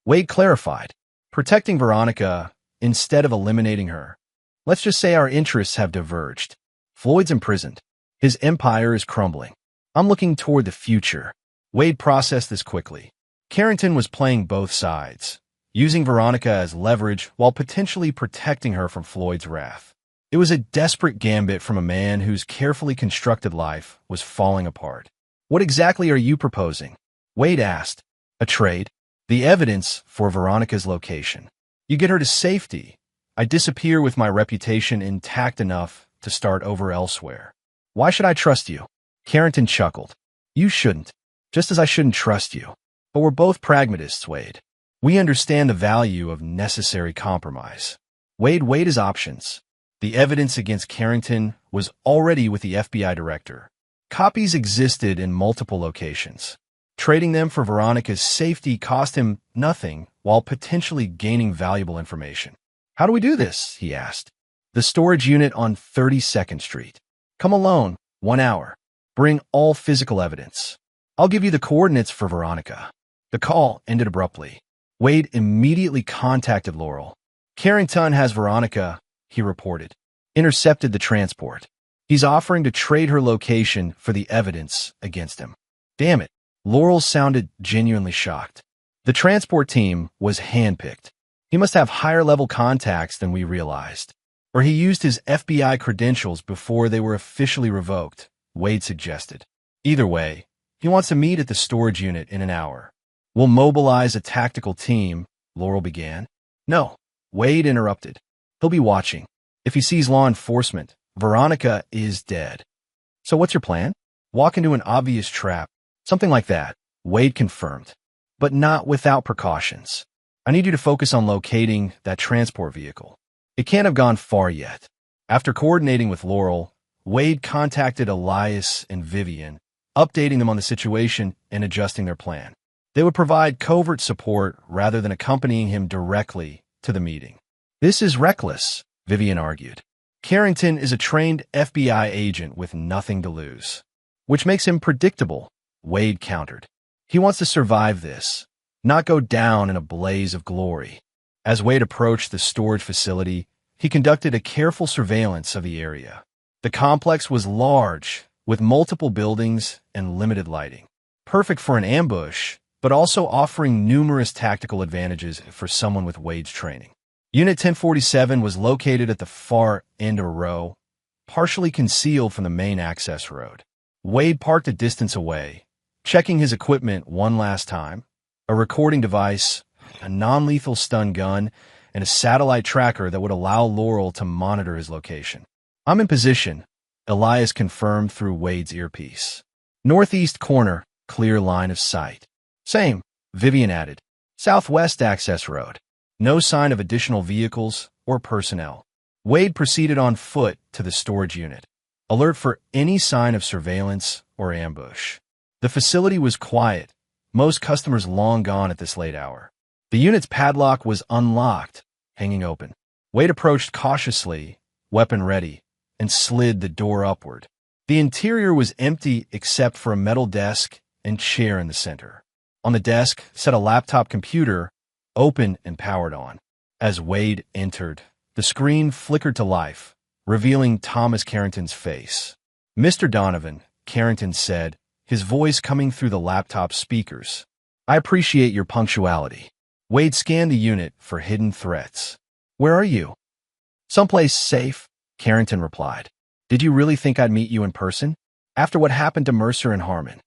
Wade clarified. Protecting Veronica instead of eliminating her. Let's just say our interests have diverged. Floyd's imprisoned. His empire is crumbling. I'm looking toward the future. Wade processed this quickly. Carrington was playing both sides, using Veronica as leverage while potentially protecting her from Floyd's wrath. It was a desperate gambit from a man whose carefully constructed life was falling apart. What exactly are you proposing? Wade asked. A trade? The evidence for Veronica's location. You get her to safety. I disappear with my reputation intact enough to start over elsewhere. Why should I trust you? Carrington chuckled. You shouldn't, just as I shouldn't trust you. But we're both pragmatists, Wade. We understand the value of necessary compromise. Wade weighed his options. The evidence against Carrington was already with the FBI director. Copies existed in multiple locations. Trading them for Veronica's safety cost him nothing while potentially gaining valuable information. How do we do this? He asked. The storage unit on 32nd Street. Come alone, 1 hour. Bring all physical evidence. I'll give you the coordinates for Veronica. The call ended abruptly. Wade immediately contacted Laurel. Carrington has Veronica, he reported. Intercepted the transport. He's offering to trade her location for the evidence against him. Damn it. Laurel sounded genuinely shocked. The transport team was handpicked. He must have higher-level contacts than we realized. Or he used his FBI credentials before they were officially revoked, Wade suggested. Either way, he wants to meet at the storage unit in an hour. We'll mobilize a tactical team, Laurel began. No, Wade interrupted. He'll be watching. If he sees law enforcement, Veronica is dead. So what's your plan? Walk into an obvious trap. Something like that, Wade confirmed. But not without precautions. I need you to focus on locating that transport vehicle. It can't have gone far yet. After coordinating with Laurel, Wade contacted Elias and Vivian, updating them on the situation and adjusting their plan. They would provide covert support rather than accompanying him directly to the meeting. This is reckless, Vivian argued. Carrington is a trained FBI agent with nothing to lose. Which makes him predictable, Wade countered. He wants to survive this, not go down in a blaze of glory. As Wade approached the storage facility, he conducted a careful surveillance of the area. The complex was large, with multiple buildings and limited lighting. Perfect for an ambush, but also offering numerous tactical advantages for someone with Wade's training. Unit 1047 was located at the far end of a row, partially concealed from the main access road. Wade parked a distance away, checking his equipment one last time, a recording device, a non-lethal stun gun, and a satellite tracker that would allow Laurel to monitor his location. I'm in position, Elias confirmed through Wade's earpiece. Northeast corner, clear line of sight. Same, Vivian added. Southwest access road. No sign of additional vehicles or personnel. Wade proceeded on foot to the storage unit, alert for any sign of surveillance or ambush. The facility was quiet, most customers long gone at this late hour. The unit's padlock was unlocked, hanging open. Wade approached cautiously, weapon ready, and slid the door upward. The interior was empty except for a metal desk and chair in the center. On the desk sat a laptop computer, open and powered on. As Wade entered, the screen flickered to life, revealing Thomas Carrington's face. Mr. Donovan, Carrington said, his voice coming through the laptop speakers. I appreciate your punctuality. Wade scanned the unit for hidden threats. Where are you? Someplace safe, Carrington replied. Did you really think I'd meet you in person? After what happened to Mercer and Harmon?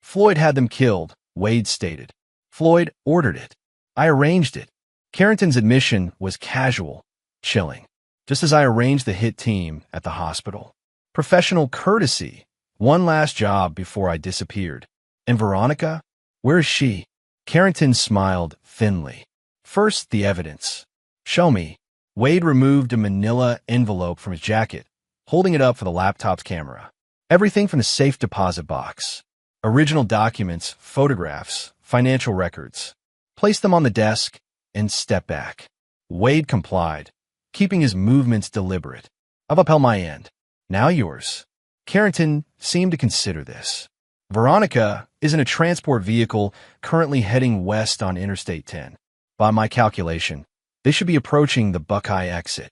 Floyd had them killed, Wade stated. Floyd ordered it. I arranged it. Carrington's admission was casual, chilling. Just as I arranged the hit team at the hospital. Professional courtesy. One last job before I disappeared. And Veronica? Where is she? Carrington smiled thinly. First, the evidence. Show me. Wade removed a manila envelope from his jacket, holding it up for the laptop's camera. Everything from the safe deposit box. Original documents, photographs, financial records. Place them on the desk and step back. Wade complied, keeping his movements deliberate. I've upheld my end. Now yours. Carrington seemed to consider this. Veronica is in a transport vehicle currently heading west on Interstate 10. By my calculation, they should be approaching the Buckeye exit.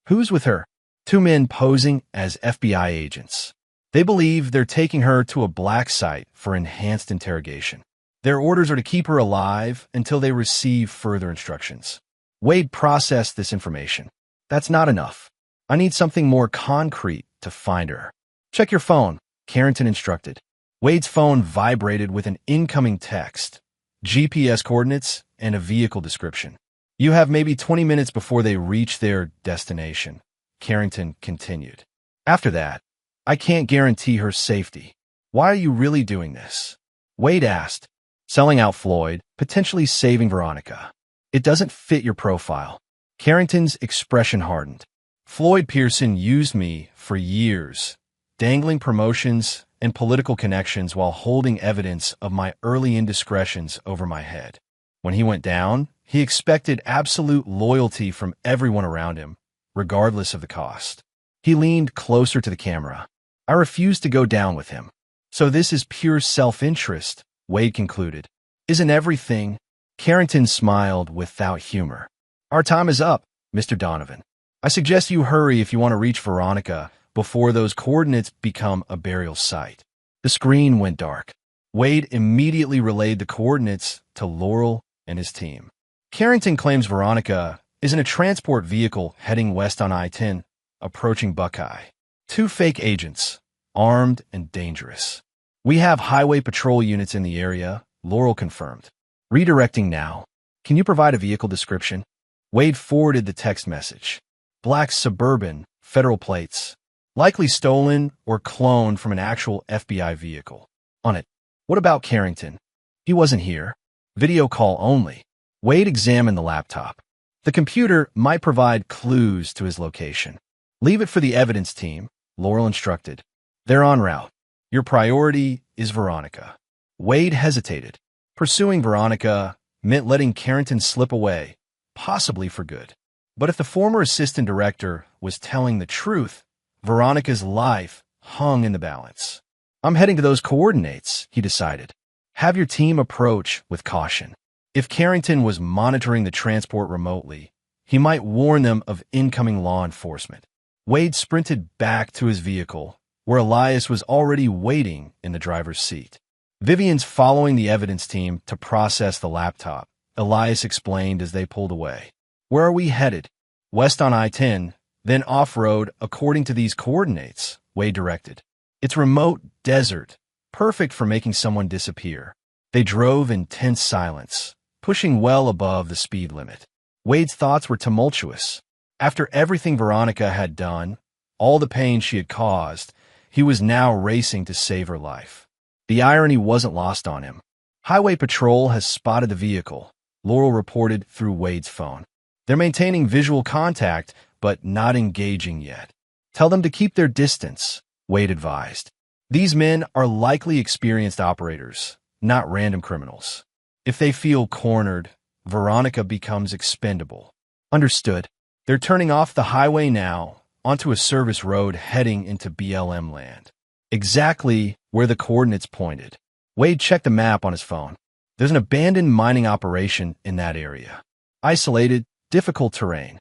Who's with her? 2 men posing as FBI agents. They believe they're taking her to a black site for enhanced interrogation. Their orders are to keep her alive until they receive further instructions. Wade processed this information. That's not enough. I need something more concrete to find her. Check your phone, Carrington instructed. Wade's phone vibrated with an incoming text, GPS coordinates, and a vehicle description. You have maybe 20 minutes before they reach their destination, Carrington continued. After that, I can't guarantee her safety. Why are you really doing this? Wade asked. Selling out Floyd, potentially saving Veronica. It doesn't fit your profile. Carrington's expression hardened. Floyd Pearson used me for years, dangling promotions and political connections while holding evidence of my early indiscretions over my head. When he went down, he expected absolute loyalty from everyone around him, regardless of the cost. He leaned closer to the camera. I refused to go down with him. So this is pure self-interest, Wade concluded. Isn't everything? Carrington smiled without humor. Our time is up, Mr. Donovan. I suggest you hurry if you want to reach Veronica before those coordinates become a burial site. The screen went dark. Wade immediately relayed the coordinates to Laurel and his team. Carrington claims Veronica is in a transport vehicle heading west on I-10, approaching Buckeye. 2 fake agents, armed and dangerous. We have highway patrol units in the area, Laurel confirmed. Redirecting now. Can you provide a vehicle description? Wade forwarded the text message. Black Suburban, federal plates. Likely stolen or cloned from an actual FBI vehicle. On it. What about Carrington? He wasn't here. Video call only. Wade examined the laptop. The computer might provide clues to his location. Leave it for the evidence team, Laurel instructed. They're en route. Your priority is Veronica. Wade hesitated. Pursuing Veronica meant letting Carrington slip away, possibly for good. But if the former assistant director was telling the truth, Veronica's life hung in the balance. I'm heading to those coordinates, he decided. Have your team approach with caution. If Carrington was monitoring the transport remotely, he might warn them of incoming law enforcement. Wade sprinted back to his vehicle, where Elias was already waiting in the driver's seat. Vivian's following the evidence team to process the laptop, Elias explained as they pulled away. Where are we headed? West on I-10, then off-road according to these coordinates, Wade directed. It's remote desert, perfect for making someone disappear. They drove in tense silence, pushing well above the speed limit. Wade's thoughts were tumultuous. After everything Veronica had done, all the pain she had caused, he was now racing to save her life. The irony wasn't lost on him. Highway Patrol has spotted the vehicle, Laurel reported through Wade's phone. They're maintaining visual contact, but not engaging yet. Tell them to keep their distance, Wade advised. These men are likely experienced operators, not random criminals. If they feel cornered, Veronica becomes expendable. Understood. They're turning off the highway now, onto a service road heading into BLM land. Exactly where the coordinates pointed. Wade checked the map on his phone. There's an abandoned mining operation in that area. Isolated, difficult terrain.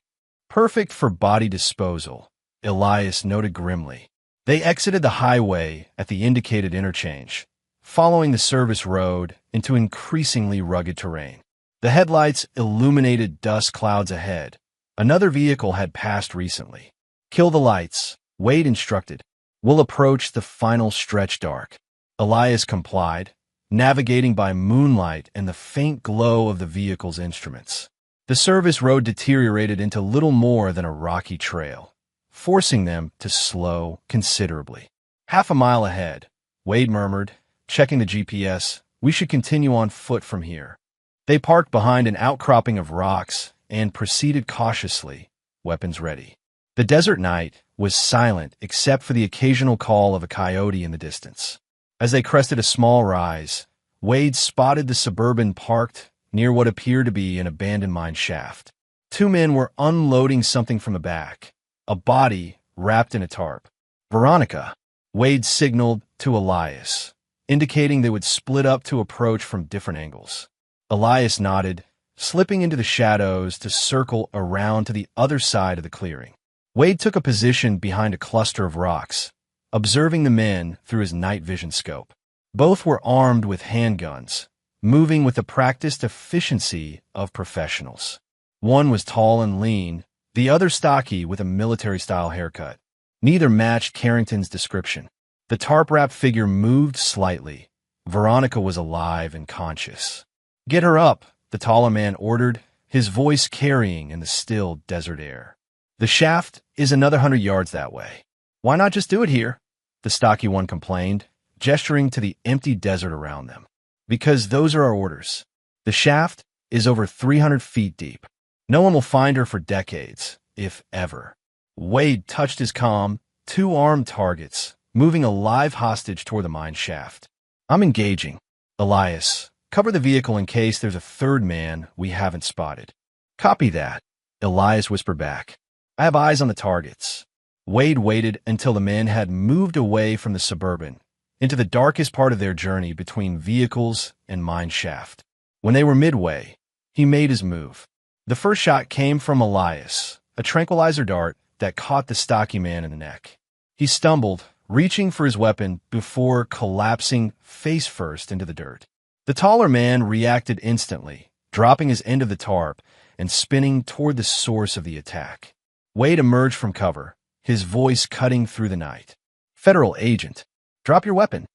Perfect for body disposal, Elias noted grimly. They exited the highway at the indicated interchange, following the service road into increasingly rugged terrain. The headlights illuminated dust clouds ahead. Another vehicle had passed recently. Kill the lights, Wade instructed. We'll approach the final stretch dark. Elias complied, navigating by moonlight and the faint glow of the vehicle's instruments. The service road deteriorated into little more than a rocky trail, forcing them to slow considerably. Half a mile ahead, Wade murmured, checking the GPS, we should continue on foot from here. They parked behind an outcropping of rocks and proceeded cautiously, weapons ready. The desert night was silent except for the occasional call of a coyote in the distance. As they crested a small rise, Wade spotted the Suburban parked near what appeared to be an abandoned mine shaft. 2 men were unloading something from the back, a body wrapped in a tarp. Veronica, Wade signaled to Elias, indicating they would split up to approach from different angles. Elias nodded, slipping into the shadows to circle around to the other side of the clearing. Wade took a position behind a cluster of rocks, observing the men through his night vision scope. Both were armed with handguns, moving with the practiced efficiency of professionals. One was tall and lean, The other stocky with a military-style haircut. Neither matched Carrington's description. The tarp-wrapped figure moved slightly. Veronica was alive and conscious. "Get her up," the taller man ordered, his voice carrying in the still desert air. "The shaft is another 100 yards that way." "Why not just do it here?" the stocky one complained, gesturing to the empty desert around them. "Because those are our orders. The shaft is over 300 feet deep. No one will find her for decades, if ever." Wade touched his comm, 2 armed targets, moving a live hostage toward the mine shaft. "I'm engaging. Elias, cover the vehicle in case there's a third man we haven't spotted." "Copy that," Elias whispered back. "I have eyes on the targets." Wade waited until the men had moved away from the Suburban, into the darkest part of their journey between vehicles and mine shaft. When they were midway, he made his move. The first shot came from Elias, a tranquilizer dart that caught the stocky man in the neck. He stumbled, reaching for his weapon before collapsing face first into the dirt. The taller man reacted instantly, dropping his end of the tarp and spinning toward the source of the attack. Wade emerged from cover, his voice cutting through the night. "Federal agent, drop your weapon."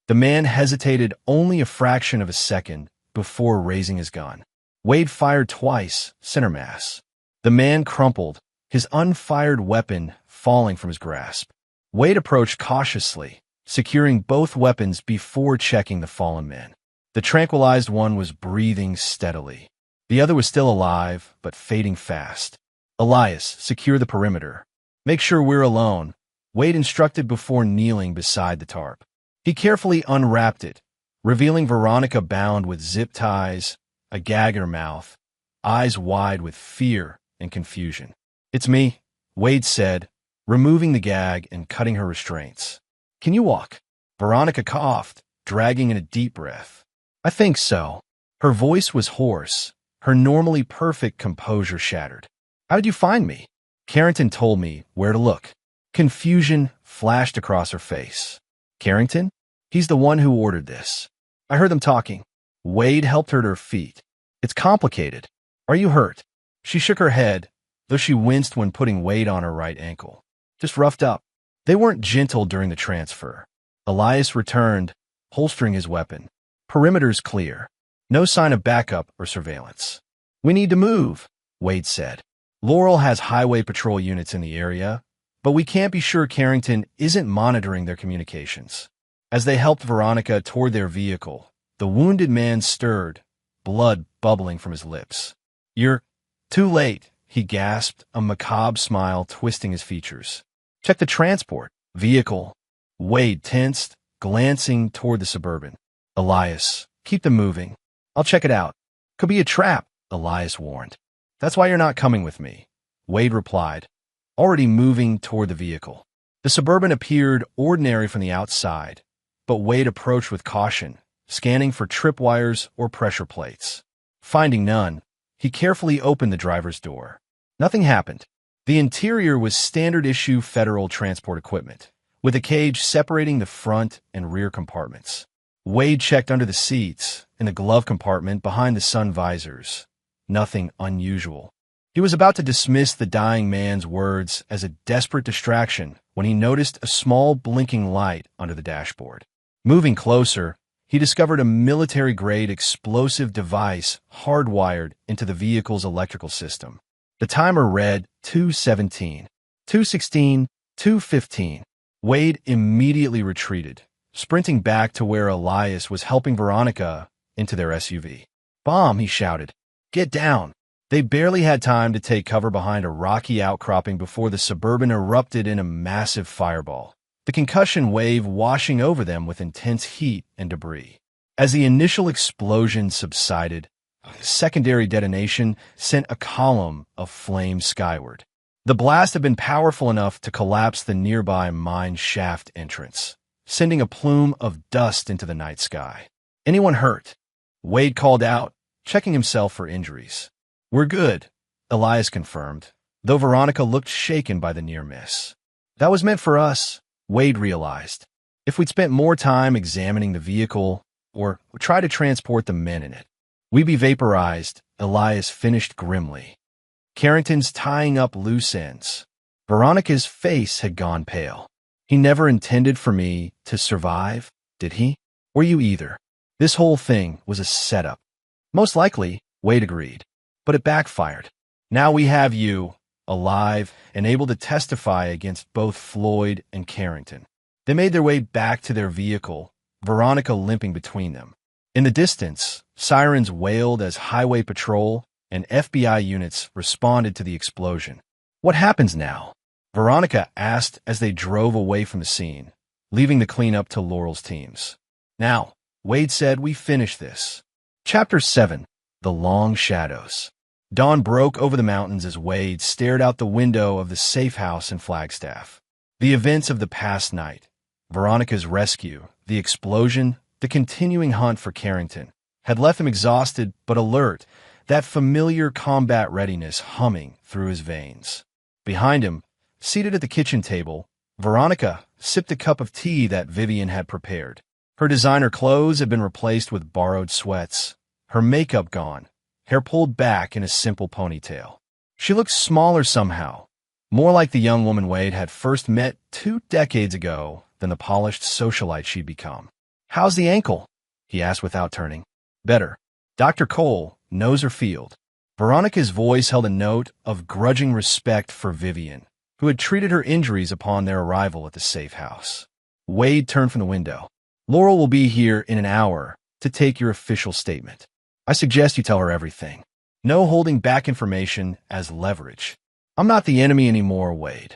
The man hesitated only a fraction of a second before raising his gun. Wade fired twice, center mass. The man crumpled, his unfired weapon falling from his grasp. Wade approached cautiously, securing both weapons before checking the fallen man. The tranquilized one was breathing steadily. The other was still alive, but fading fast. "Elias, secure the perimeter. Make sure we're alone," Wade instructed before kneeling beside the tarp. He carefully unwrapped it, revealing Veronica bound with zip ties, a gag in her mouth, eyes wide with fear and confusion. "It's me," Wade said, removing the gag and cutting her restraints. "Can you walk?" Veronica coughed, dragging in a deep breath. "I think so." Her voice was hoarse, her normally perfect composure shattered. "How did you find me?" "Carrington told me where to look." Confusion flashed across her face. "Carrington? He's the one who ordered this. I heard them talking." Wade helped her to her feet. "It's complicated. Are you hurt?" She shook her head, though she winced when putting weight on her right ankle. "Just roughed up." They weren't gentle during the transfer. Elias returned, holstering his weapon. "Perimeter's clear. No sign of backup or surveillance." "We need to move," Wade said. "Laurel has highway patrol units in the area, but we can't be sure Carrington isn't monitoring their communications." As they helped Veronica toward their vehicle, the wounded man stirred, blood bubbling from his lips. "You're too late," he gasped, a macabre smile twisting his features. "Check the transport vehicle." Wade tensed, glancing toward the Suburban. "Elias, keep them moving. I'll check it out." "Could be a trap," Elias warned. "That's why you're not coming with me," Wade replied, already moving toward the vehicle. The Suburban appeared ordinary from the outside, but Wade approached with caution, scanning for tripwires or pressure plates. Finding none, he carefully opened the driver's door. Nothing happened. The interior was standard-issue federal transport equipment, with a cage separating the front and rear compartments. Wade checked under the seats, in the glove compartment behind the sun visors. Nothing unusual. He was about to dismiss the dying man's words as a desperate distraction when he noticed a small blinking light under the dashboard. Moving closer, he discovered a military-grade explosive device hardwired into the vehicle's electrical system. The timer read 2:17, 2:16, 2:15. Wade immediately retreated, sprinting back to where Elias was helping Veronica into their SUV. "Bomb," he shouted. "Get down." They barely had time to take cover behind a rocky outcropping before the Suburban erupted in a massive fireball, the concussion wave washing over them with intense heat and debris. As the initial explosion subsided, a secondary detonation sent a column of flames skyward. The blast had been powerful enough to collapse the nearby mine shaft entrance, sending a plume of dust into the night sky. "Anyone hurt?" Wade called out, checking himself for injuries. "We're good," Elias confirmed, though Veronica looked shaken by the near miss. That was meant for us, Wade realized. If we'd spent more time examining the vehicle or tried to transport the men in it, we'd be vaporized, Elias finished grimly. Carrington's tying up loose ends. Veronica's face had gone pale. He never intended for me to survive, did he? Or you either. This whole thing was a setup. Most likely, Wade agreed. But it backfired. Now we have you, alive, and able to testify against both Floyd and Carrington. They made their way back to their vehicle, Veronica limping between them. In the distance, sirens wailed as highway patrol and FBI units responded to the explosion. What happens now? Veronica asked as they drove away from the scene, leaving the cleanup to Laurel's teams. Now, Wade said, we finish this. Chapter 7. The Long Shadows. Dawn broke over the mountains as Wade stared out the window of the safe house in Flagstaff. The events of the past night, Veronica's rescue, the explosion, the continuing hunt for Carrington, had left him exhausted but alert, that familiar combat readiness humming through his veins. Behind him, seated at the kitchen table, Veronica sipped a cup of tea that Vivian had prepared. Her designer clothes had been replaced with borrowed sweats, her makeup gone, hair pulled back in a simple ponytail. She looked smaller somehow, more like the young woman Wade had first met 2 decades ago than the polished socialite she'd become. How's the ankle? He asked without turning. Better. Dr. Cole knows her field. Veronica's voice held a note of grudging respect for Vivian, who had treated her injuries upon their arrival at the safe house. Wade turned from the window. Laurel will be here in an hour to take your official statement. I suggest you tell her everything. No holding back information as leverage. I'm not the enemy anymore, Wade.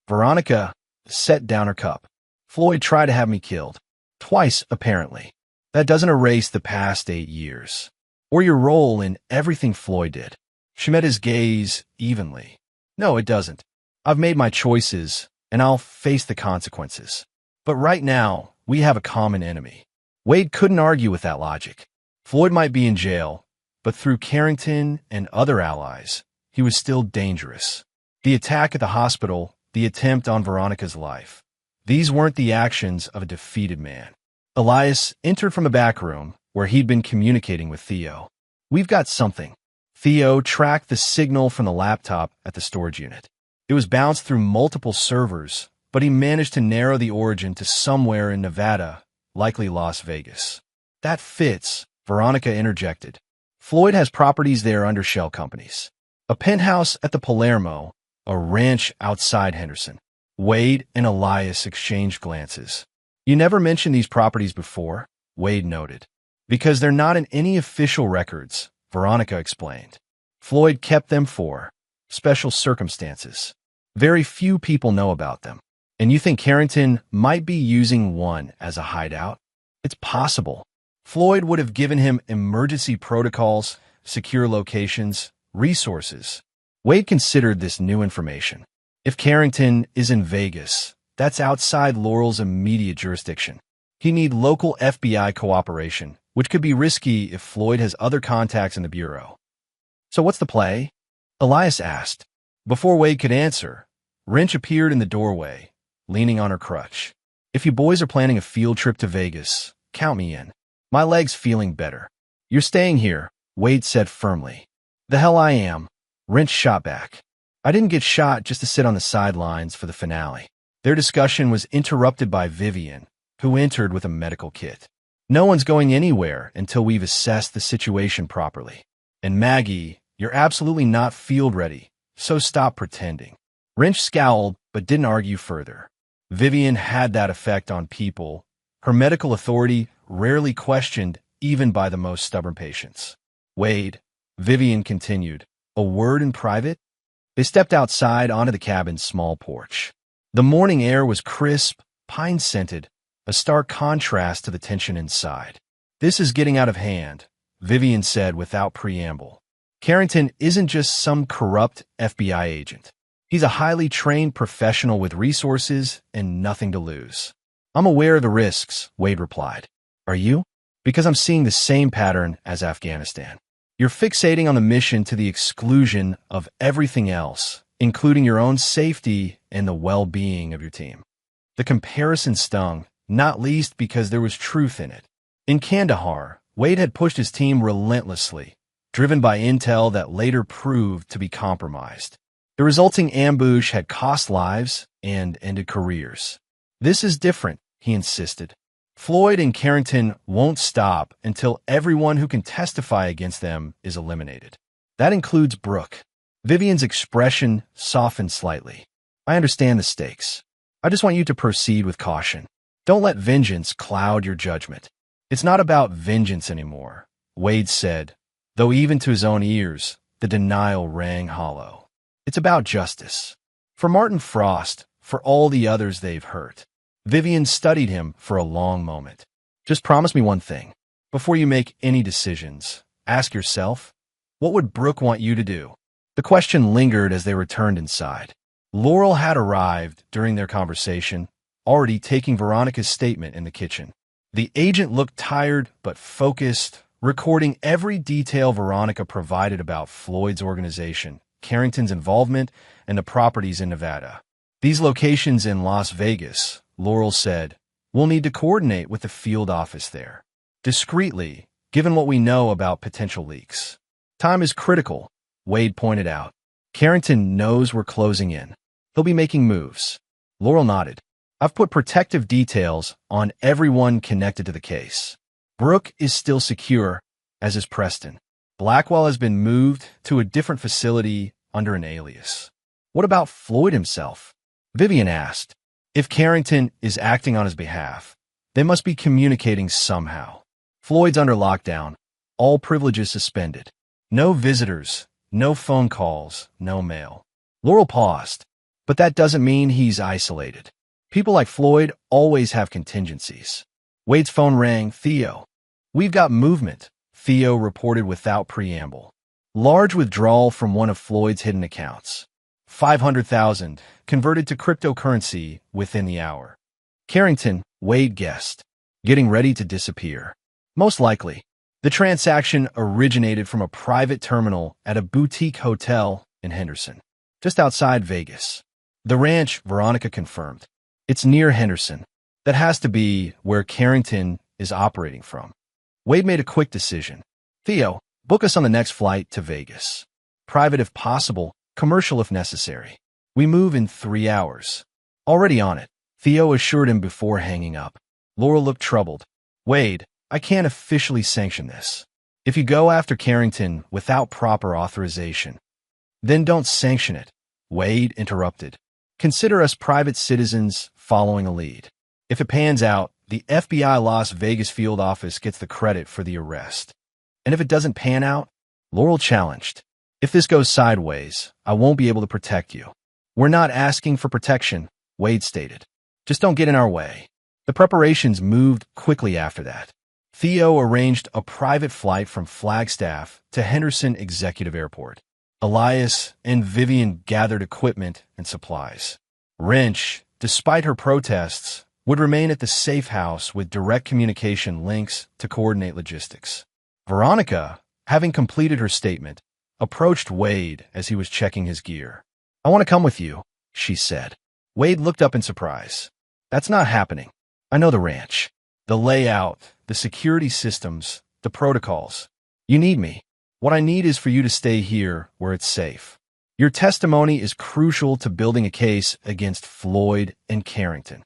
Veronica set down her cup. Floyd tried to have me killed. Twice, apparently. That doesn't erase the past 8 years. Or your role in everything Floyd did. She met his gaze evenly. No, it doesn't. I've made my choices, and I'll face the consequences. But right now, we have a common enemy. Wade couldn't argue with that logic. Floyd might be in jail, but through Carrington and other allies, he was still dangerous. The attack at the hospital, the attempt on Veronica's life. These weren't the actions of a defeated man. Elias entered from a back room where he'd been communicating with Theo. We've got something. Theo tracked the signal from the laptop at the storage unit. It was bounced through multiple servers, but he managed to narrow the origin to somewhere in Nevada, likely Las Vegas. That fits, Veronica interjected. Floyd has properties there under shell companies. A penthouse at the Palermo, a ranch outside Henderson. Wade and Elias exchanged glances. You never mentioned these properties before, Wade noted. Because they're not in any official records, Veronica explained. Floyd kept them for special circumstances. Very few people know about them. And you think Carrington might be using one as a hideout? It's possible. Floyd would have given him emergency protocols, secure locations, resources. Wade considered this new information. If Carrington is in Vegas, that's outside Laurel's immediate jurisdiction. He'd need local FBI cooperation, which could be risky if Floyd has other contacts in the Bureau. So what's the play? Elias asked. Before Wade could answer, Wrench appeared in the doorway, leaning on her crutch. If you boys are planning a field trip to Vegas, count me in. My leg's feeling better. You're staying here, Wade said firmly. The hell I am, Wrench shot back. I didn't get shot just to sit on the sidelines for the finale. Their discussion was interrupted by Vivian, who entered with a medical kit. No one's going anywhere until we've assessed the situation properly. And Maggie, you're absolutely not field ready, so stop pretending. Wrench scowled, but didn't argue further. Vivian had that effect on people, her medical authority rarely questioned even by the most stubborn patients. Wade, Vivian continued, a word in private? They stepped outside onto the cabin's small porch. The morning air was crisp, pine-scented, a stark contrast to the tension inside. This is getting out of hand, Vivian said without preamble. Carrington isn't just some corrupt FBI agent. He's a highly trained professional with resources and nothing to lose. I'm aware of the risks, Wade replied. Are you? Because I'm seeing the same pattern as Afghanistan. You're fixating on the mission to the exclusion of everything else, including your own safety and the well-being of your team. The comparison stung, not least because there was truth in it. In Kandahar, Wade had pushed his team relentlessly, driven by intel that later proved to be compromised. The resulting ambush had cost lives and ended careers. "This is different," he insisted. "Floyd and Carrington won't stop until everyone who can testify against them is eliminated. That includes Brooke." Vivian's expression softened slightly. "I understand the stakes. I just want you to proceed with caution. Don't let vengeance cloud your judgment." "It's not about vengeance anymore," Wade said, though even to his own ears, the denial rang hollow. "It's about justice. For Martin Frost, for all the others they've hurt." Vivian studied him for a long moment. "Just promise me one thing. Before you make any decisions, ask yourself, what would Brooke want you to do?" The question lingered as they returned inside. Laurel had arrived during their conversation, already taking Veronica's statement in the kitchen. The agent looked tired but focused, recording every detail Veronica provided about Floyd's organization, Carrington's involvement, and the properties in Nevada. "These locations in Las Vegas," Laurel said, "will need to coordinate with the field office there. Discreetly, given what we know about potential leaks." "Time is critical," Wade pointed out. "Carrington knows we're closing in. He'll be making moves." Laurel nodded. "I've put protective details on everyone connected to the case. Brooke is still secure, as is Preston. Blackwell has been moved to a different facility under an alias." "What about Floyd himself?" Vivian asked. "If Carrington is acting on his behalf, they must be communicating somehow. Floyd's under lockdown, all privileges suspended. No visitors, no phone calls, no mail." Laurel paused. "But that doesn't mean he's isolated. People like Floyd always have contingencies." Wade's phone rang. "Theo." "We've got movement," Theo reported without preamble. "Large withdrawal from one of Floyd's hidden accounts. 500,000 converted to cryptocurrency within the hour." Carrington, Wade guessed, getting ready to disappear. "Most likely. The transaction originated from a private terminal at a boutique hotel in Henderson, just outside Vegas." "The ranch," Veronica confirmed. "It's near Henderson. That has to be where Carrington is operating from." Wade made a quick decision. "Theo, book us on the next flight to Vegas. Private if possible, commercial if necessary. We move in 3 hours." "Already on it," Theo assured him before hanging up. Laurel looked troubled. "Wade, I can't officially sanction this. If you go after Carrington without proper authorization, then don't sanction it," Wade interrupted. "Consider us private citizens following a lead. If it pans out, the FBI Las Vegas field office gets the credit for the arrest. And if it doesn't pan out," Laurel challenged, "if this goes sideways, I won't be able to protect you." "We're not asking for protection," Wade stated. "Just don't get in our way." The preparations moved quickly after that. Theo arranged a private flight from Flagstaff to Henderson Executive Airport. Elias and Vivian gathered equipment and supplies. Wrench, despite her protests, would remain at the safe house with direct communication links to coordinate logistics. Veronica, having completed her statement, approached Wade as he was checking his gear. "I want to come with you," she said. Wade looked up in surprise. "That's not happening. I know the ranch, the layout, the security systems, the protocols. You need me. What I need is for you to stay here where it's safe. Your testimony is crucial to building a case against Floyd and Carrington."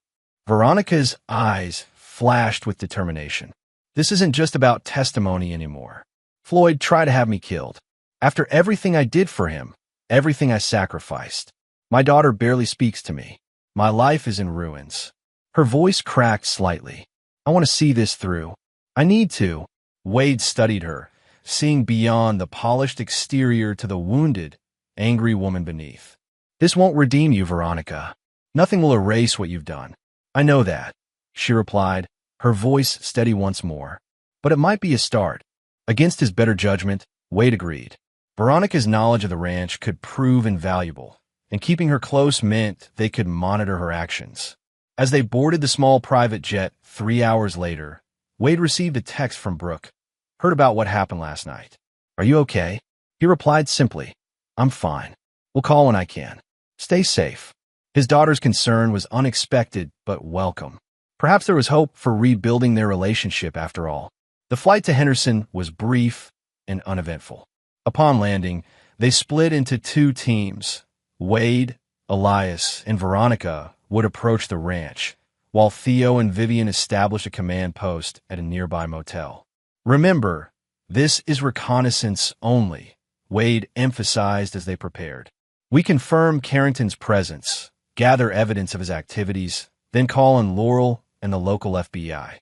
Veronica's eyes flashed with determination. "This isn't just about testimony anymore. Floyd tried to have me killed. After everything I did for him, everything I sacrificed. My daughter barely speaks to me. My life is in ruins." Her voice cracked slightly. "I want to see this through. I need to." Wade studied her, seeing beyond the polished exterior to the wounded, angry woman beneath. "This won't redeem you, Veronica. Nothing will erase what you've done. I know that," she replied, her voice steady once more. "But it might be a start." Against his better judgment, Wade agreed. Veronica's knowledge of the ranch could prove invaluable, and keeping her close meant they could monitor her actions. As they boarded the small private jet 3 hours later, Wade received a text from Brooke. "Heard about what happened last night. Are you okay?" He replied simply, "I'm fine. We'll call when I can. Stay safe." His daughter's concern was unexpected but welcome. Perhaps there was hope for rebuilding their relationship after all. The flight to Henderson was brief and uneventful. Upon landing, they split into two teams. Wade, Elias, and Veronica would approach the ranch, while Theo and Vivian established a command post at a nearby motel. Remember, this is reconnaissance only, Wade emphasized as they prepared. We confirm Carrington's presence, gather evidence of his activities, then call on Laurel and the local FBI.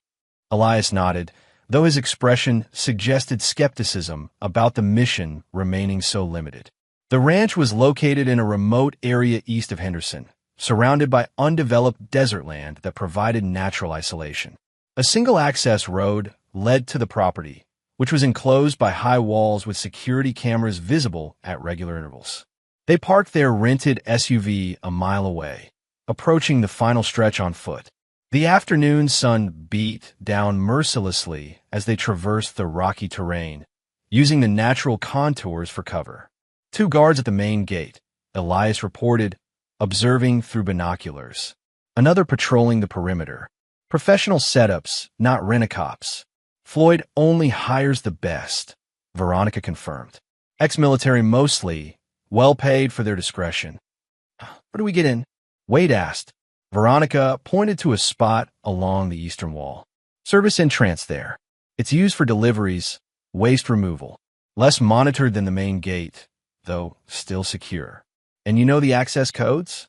Elias nodded, though his expression suggested skepticism about the mission remaining so limited. The ranch was located in a remote area east of Henderson, surrounded by undeveloped desert land that provided natural isolation. A single-access road led to the property, which was enclosed by high walls with security cameras visible at regular intervals. They parked their rented SUV a mile away, approaching the final stretch on foot. The afternoon sun beat down mercilessly as they traversed the rocky terrain, using the natural contours for cover. Two guards at the main gate, Elias reported, observing through binoculars. Another patrolling the perimeter. Professional setups, not rent-a-cops. Floyd only hires the best, Veronica confirmed. Ex-military mostly, well paid for their discretion. Where do we get in? Wade asked. Veronica pointed to a spot along the eastern wall. Service entrance there. It's used for deliveries, waste removal. Less monitored than the main gate, though still secure. And you know the access codes?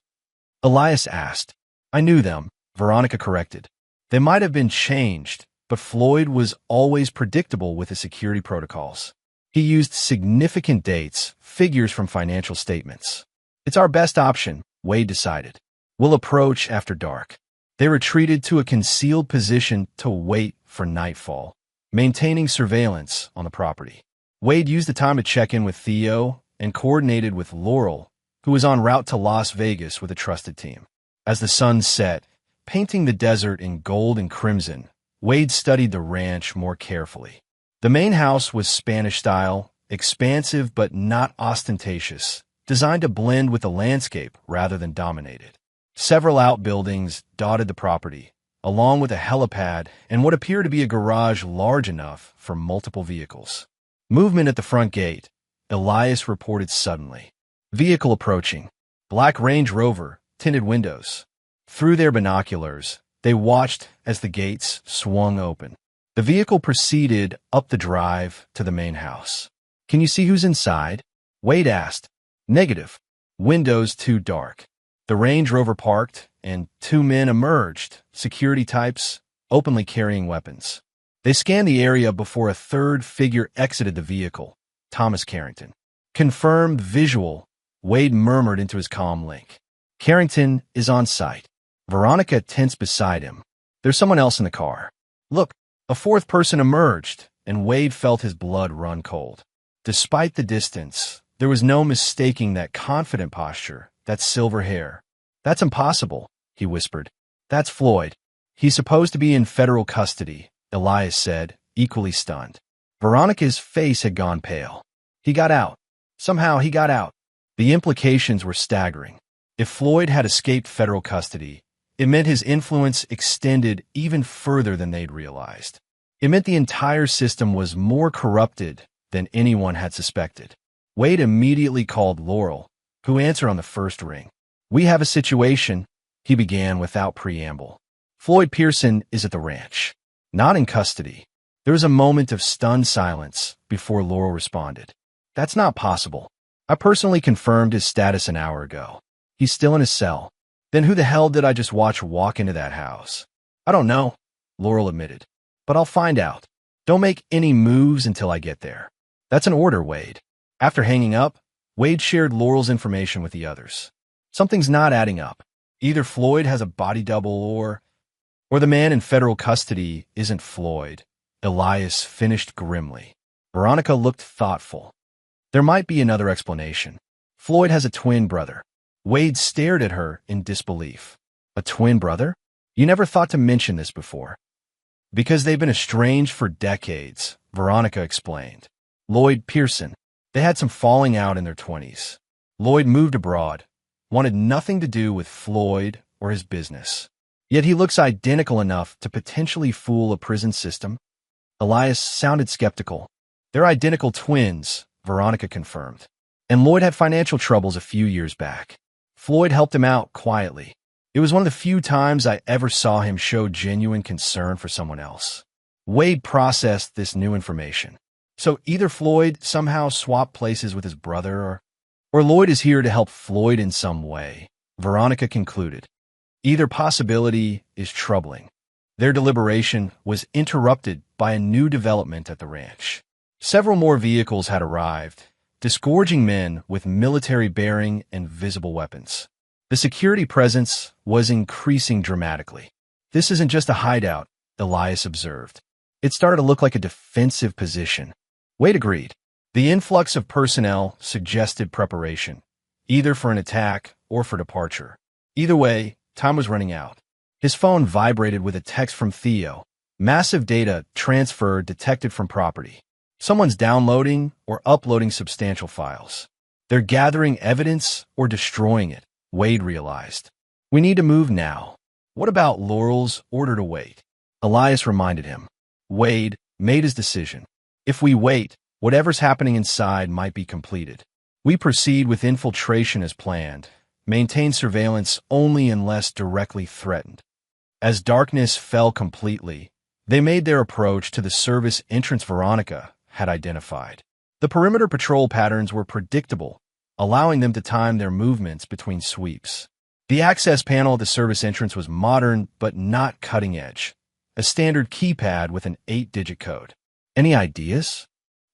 Elias asked. I knew them, Veronica corrected. They might have been changed, but Floyd was always predictable with his security protocols. He used significant dates, figures from financial statements. It's our best option, Wade decided. We'll approach after dark. They retreated to a concealed position to wait for nightfall, maintaining surveillance on the property. Wade used the time to check in with Theo and coordinated with Laurel, who was en route to Las Vegas with a trusted team. As the sun set, painting the desert in gold and crimson, Wade studied the ranch more carefully. The main house was Spanish-style, expansive but not ostentatious, designed to blend with the landscape rather than dominate it. Several outbuildings dotted the property, along with a helipad and what appeared to be a garage large enough for multiple vehicles. Movement at the front gate, Elias reported suddenly. Vehicle approaching. Black Range Rover, tinted windows. Through their binoculars, they watched as the gates swung open. The vehicle proceeded up the drive to the main house. Can you see who's inside? Wade asked. Negative. Windows too dark. The Range Rover parked, and two men emerged, security types, openly carrying weapons. They scanned the area before a third figure exited the vehicle, Thomas Carrington. Confirmed visual, Wade murmured into his comm link. Carrington is on site. Veronica tensed beside him. There's someone else in the car. Look, a fourth person emerged, and Wade felt his blood run cold. Despite the distance, there was no mistaking that confident posture, that silver hair. That's impossible, he whispered. That's Floyd. He's supposed to be in federal custody, Elias said, equally stunned. Veronica's face had gone pale. He got out. Somehow he got out. The implications were staggering. If Floyd had escaped federal custody, it meant his influence extended even further than they'd realized. It meant the entire system was more corrupted than anyone had suspected. Wade immediately called Laurel, who answered on the first ring. We have a situation, he began without preamble. Floyd Pearson is at the ranch, not in custody. There was a moment of stunned silence before Laurel responded. That's not possible. I personally confirmed his status an hour ago. He's still in his cell. Then who the hell did I just watch walk into that house? I don't know, Laurel admitted. But I'll find out. Don't make any moves until I get there. That's an order, Wade. After hanging up, Wade shared Laurel's information with the others. Something's not adding up. Either Floyd has a body double or the man in federal custody isn't Floyd. Elias finished grimly. Veronica looked thoughtful. There might be another explanation. Floyd has a twin brother. Wade stared at her in disbelief. A twin brother? You never thought to mention this before. Because they've been estranged for decades, Veronica explained. Lloyd Pearson. They had some falling out in their 20s. Lloyd moved abroad, wanted nothing to do with Floyd or his business. Yet he looks identical enough to potentially fool a prison system. Elias sounded skeptical. They're identical twins, Veronica confirmed. And Lloyd had financial troubles a few years back. Floyd helped him out quietly. It was one of the few times I ever saw him show genuine concern for someone else. Wade processed this new information. So either Floyd somehow swapped places with his brother, or Lloyd is here to help Floyd in some way, Veronica concluded. Either possibility is troubling. Their deliberation was interrupted by a new development at the ranch. Several more vehicles had arrived, disgorging men with military bearing and visible weapons. The security presence was increasing dramatically. This isn't just a hideout, Elias observed. It started to look like a defensive position. Wade agreed. The influx of personnel suggested preparation, either for an attack or for departure. Either way, time was running out. His phone vibrated with a text from Theo. Massive data transfer detected from property. Someone's downloading or uploading substantial files. They're gathering evidence or destroying it, Wade realized. We need to move now. What about Laurel's order to wait? Elias reminded him. Wade made his decision. If we wait, whatever's happening inside might be completed. We proceed with infiltration as planned. Maintain surveillance only unless directly threatened. As darkness fell completely, they made their approach to the service entrance Veronica had identified. The perimeter patrol patterns were predictable, allowing them to time their movements between sweeps. The access panel at the service entrance was modern but not cutting edge. A standard keypad with an 8-digit code. Any ideas?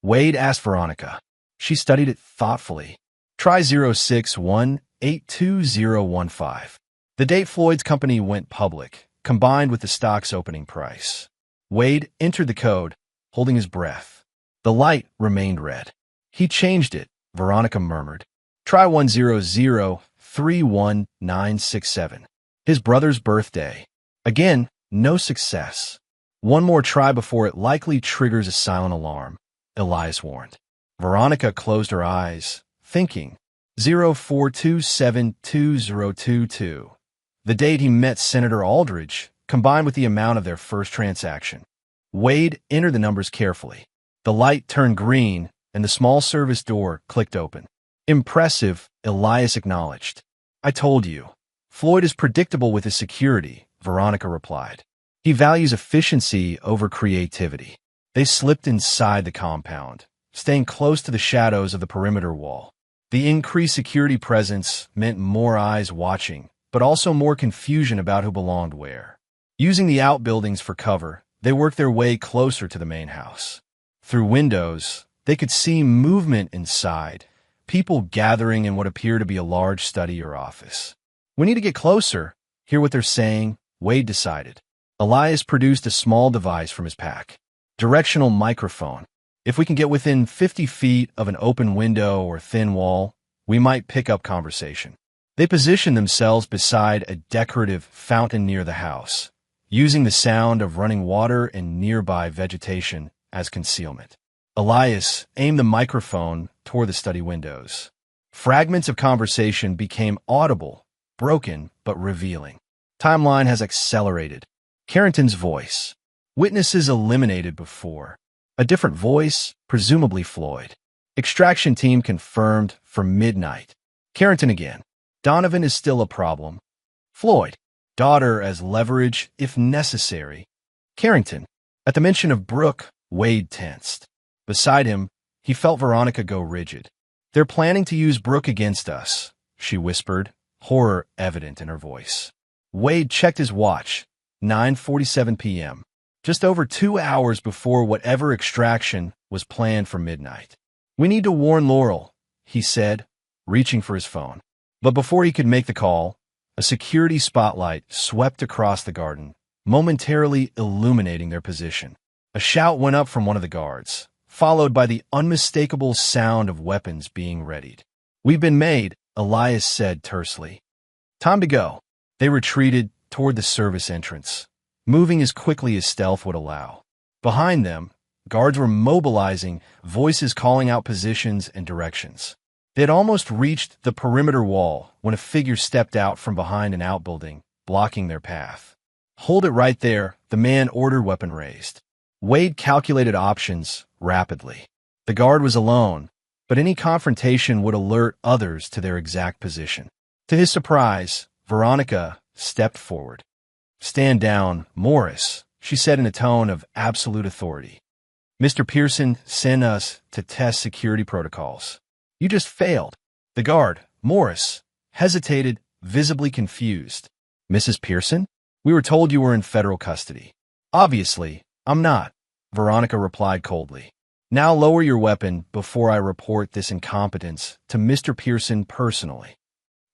Wade asked Veronica. She studied it thoughtfully. Try 061-82015. The date Floyd's company went public, combined with the stock's opening price. Wade entered the code, holding his breath. The light remained red. He changed it, Veronica murmured. Try 100-31967. His brother's birthday. Again, no success. One more try before it likely triggers a silent alarm, Elias warned. Veronica closed her eyes, thinking, 04272022. The date he met Senator Aldridge, combined with the amount of their first transaction. Wade entered the numbers carefully. The light turned green, and the small service door clicked open. Impressive, Elias acknowledged. I told you. Floyd is predictable with his security, Veronica replied. He values efficiency over creativity. They slipped inside the compound, staying close to the shadows of the perimeter wall. The increased security presence meant more eyes watching, but also more confusion about who belonged where. Using the outbuildings for cover, they worked their way closer to the main house. Through windows, they could see movement inside, people gathering in what appeared to be a large study or office. We need to get closer, hear what they're saying, Wade decided. Elias produced a small device from his pack. Directional microphone. If we can get within 50 feet of an open window or thin wall, we might pick up conversation. They positioned themselves beside a decorative fountain near the house, using the sound of running water and nearby vegetation as concealment. Elias aimed the microphone toward the study windows. Fragments of conversation became audible, broken but revealing. Timeline has accelerated. Carrington's voice. Witnesses eliminated before. A different voice, presumably Floyd. Extraction team confirmed for midnight. Carrington again. Donovan is still a problem. Floyd. Daughter as leverage if necessary. Carrington. At the mention of Brooke, Wade tensed. Beside him, he felt Veronica go rigid. They're planning to use Brooke against us, she whispered, horror evident in her voice. Wade checked his watch. 9:47 p.m. Just over 2 hours before whatever extraction was planned for midnight. We need to warn Laurel, he said, reaching for his phone. But before he could make the call, a security spotlight swept across the garden, momentarily illuminating their position. A shout went up from one of the guards, followed by the unmistakable sound of weapons being readied. We've been made, Elias said tersely. Time to go. They retreated toward the service entrance, moving as quickly as stealth would allow. Behind them, guards were mobilizing, voices calling out positions and directions. They had almost reached the perimeter wall when a figure stepped out from behind an outbuilding, blocking their path. Hold it right there, the man ordered, weapon raised. Wade calculated options rapidly. The guard was alone, but any confrontation would alert others to their exact position. To his surprise, Veronica stepped forward. "Stand down, Morris," she said in a tone of absolute authority. "Mr. Pearson sent us to test security protocols. You just failed." The guard, Morris, hesitated, visibly confused. "Mrs. Pearson? We were told you were in federal custody." "Obviously, I'm not," Veronica replied coldly. "Now lower your weapon before I report this incompetence to Mr. Pearson personally."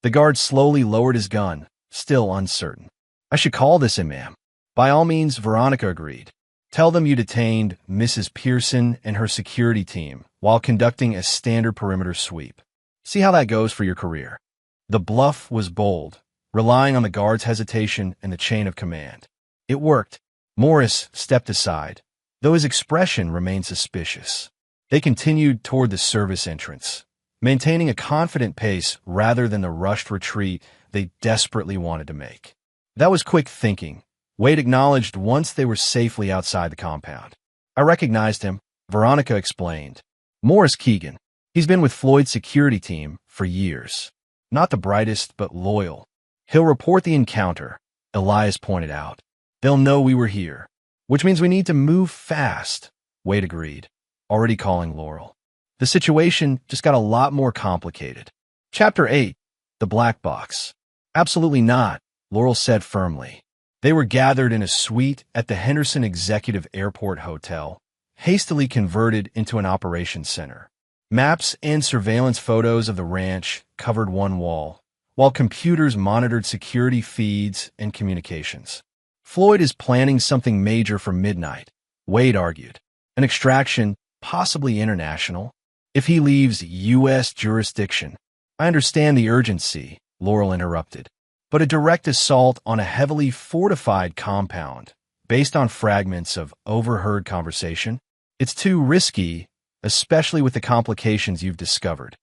The guard slowly lowered his gun, still uncertain. "I should call this in, ma'am." "By all means," Veronica agreed. "Tell them you detained Mrs. Pearson and her security team while conducting a standard perimeter sweep. See how that goes for your career." The bluff was bold, relying on the guard's hesitation and the chain of command. It worked. Morris stepped aside, though his expression remained suspicious. They continued toward the service entrance, maintaining a confident pace rather than the rushed retreat they desperately wanted to make. That was quick thinking, Wade acknowledged once they were safely outside the compound. "I recognized him," Veronica explained. "Morris Keegan. He's been with Floyd's security team for years. Not the brightest, but loyal. He'll report the encounter," Elias pointed out. "They'll know we were here, which means we need to move fast," Wade agreed, already calling Laurel. The situation just got a lot more complicated. Chapter 8. The Black Box. "Absolutely not," Laurel said firmly. They were gathered in a suite at the Henderson Executive Airport Hotel, hastily converted into an operations center. Maps and surveillance photos of the ranch covered one wall, while computers monitored security feeds and communications. "Floyd is planning something major for midnight," Wade argued. "An extraction, possibly international, if he leaves U.S. jurisdiction." "I understand the urgency," Laurel interrupted, "but a direct assault on a heavily fortified compound, based on fragments of overheard conversation, it's too risky, especially with the complications you've discovered."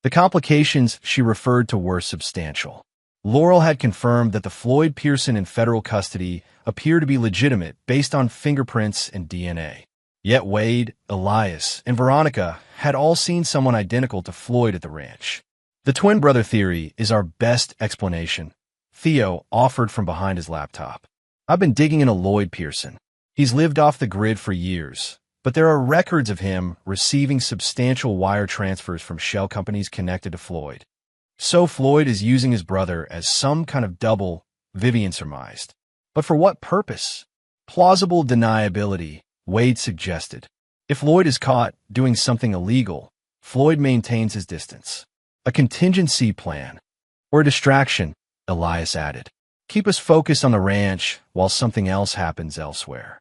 The complications she referred to were substantial. Laurel had confirmed that the Floyd Pearson in federal custody appeared to be legitimate based on fingerprints and DNA. Yet Wade, Elias, and Veronica had all seen someone identical to Floyd at the ranch. "The twin brother theory is our best explanation," Theo offered from behind his laptop. "I've been digging into Lloyd Pearson. He's lived off the grid for years, but there are records of him receiving substantial wire transfers from shell companies connected to Floyd. So Floyd is using his brother as some kind of double, Vivian surmised. But for what purpose? Plausible deniability, Wade suggested. If Lloyd is caught doing something illegal, Floyd maintains his distance. A contingency plan, or a distraction, Elias added. Keep us focused on the ranch while something else happens elsewhere.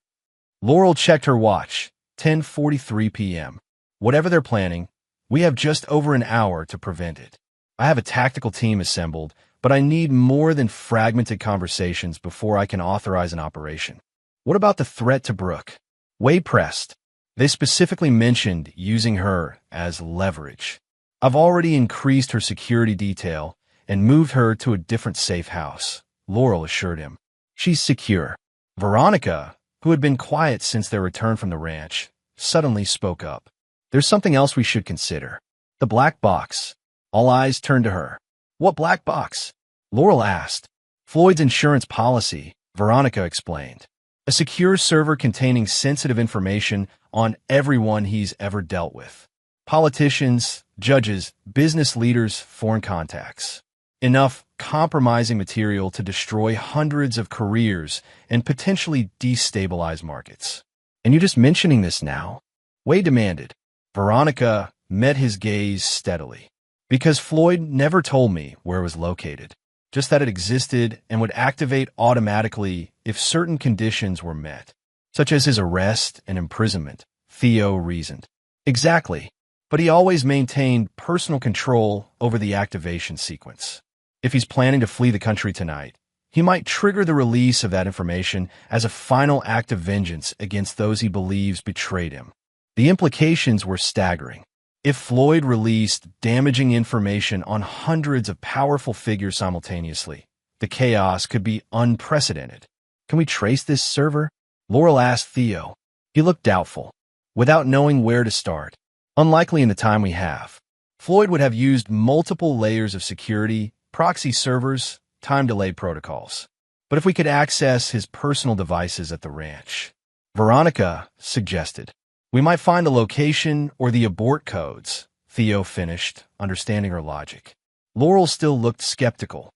Laurel checked her watch. 10:43 p.m. Whatever they're planning, we have just over an hour to prevent it. I have a tactical team assembled, but I need more than fragmented conversations before I can authorize an operation. What about the threat to Brooke? Wade pressed. They specifically mentioned using her as leverage. I've already increased her security detail and moved her to a different safe house, Laurel assured him. She's secure. Veronica, who had been quiet since their return from the ranch, suddenly spoke up. There's something else we should consider. The black box. All eyes turned to her. What black box? Laurel asked. Floyd's insurance policy, Veronica explained. A secure server containing sensitive information on everyone he's ever dealt with. Politicians, judges, business leaders, foreign contacts. Enough compromising material to destroy hundreds of careers and potentially destabilize markets. And you're just mentioning this now? Wade demanded. Veronica met his gaze steadily. Because Floyd never told me where it was located, just that it existed and would activate automatically if certain conditions were met, such as his arrest and imprisonment, Theo reasoned. Exactly, but he always maintained personal control over the activation sequence. If he's planning to flee the country tonight, he might trigger the release of that information as a final act of vengeance against those he believes betrayed him. The implications were staggering. If Floyd released damaging information on hundreds of powerful figures simultaneously, the chaos could be unprecedented. Can we trace this server? Laurel asked Theo. He looked doubtful. Without knowing where to start, Unlikely in the time we have. Floyd would have used multiple layers of security, proxy servers, time delay protocols. But if we could access his personal devices at the ranch, Veronica suggested, we might find the location or the abort codes. Theo finished, understanding her logic. Laurel still looked skeptical.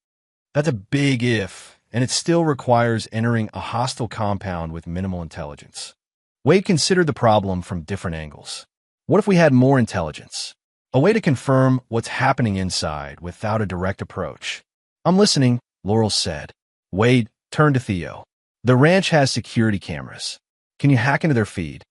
That's a big if, and it still requires entering a hostile compound with minimal intelligence. Wade considered the problem from different angles. What if we had more intelligence? A way to confirm what's happening inside without a direct approach. I'm listening, Laurel said. Wade turned to Theo. The ranch has security cameras. Can you hack into their feed?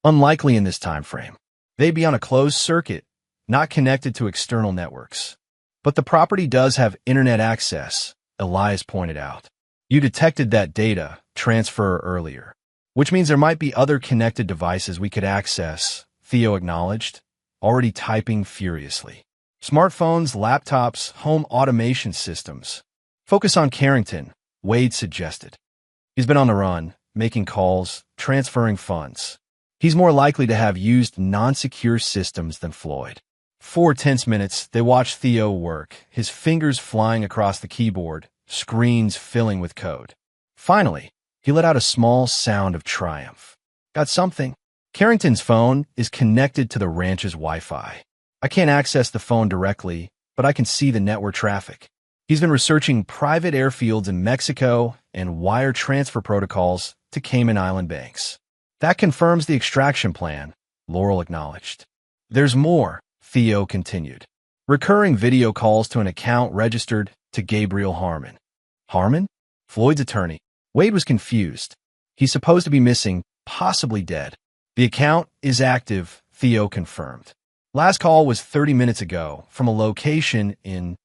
Unlikely in this time frame. They'd be on a closed circuit, not connected to external networks. But the property does have internet access, Elias pointed out. You detected that data transfer earlier, which means there might be other connected devices we could access, Theo acknowledged, already typing furiously. Smartphones, laptops, home automation systems. Focus on Carrington, Wade suggested. He's been on the run, making calls, transferring funds. He's more likely to have used non-secure systems than Floyd. For tense minutes, they watched Theo work, his fingers flying across the keyboard, screens filling with code. Finally, he let out a small sound of triumph. Got something. Carrington's phone is connected to the ranch's Wi-Fi. I can't access the phone directly, but I can see the network traffic. He's been researching private airfields in Mexico and wire transfer protocols to Cayman Island banks. That confirms the extraction plan, Laurel acknowledged. There's more, Theo continued. Recurring video calls to an account registered to Gabriel Harmon. Harmon? Floyd's attorney. Wade was confused. He's supposed to be missing, possibly dead. The account is active, Theo confirmed. Last call was 30 minutes ago from a location in...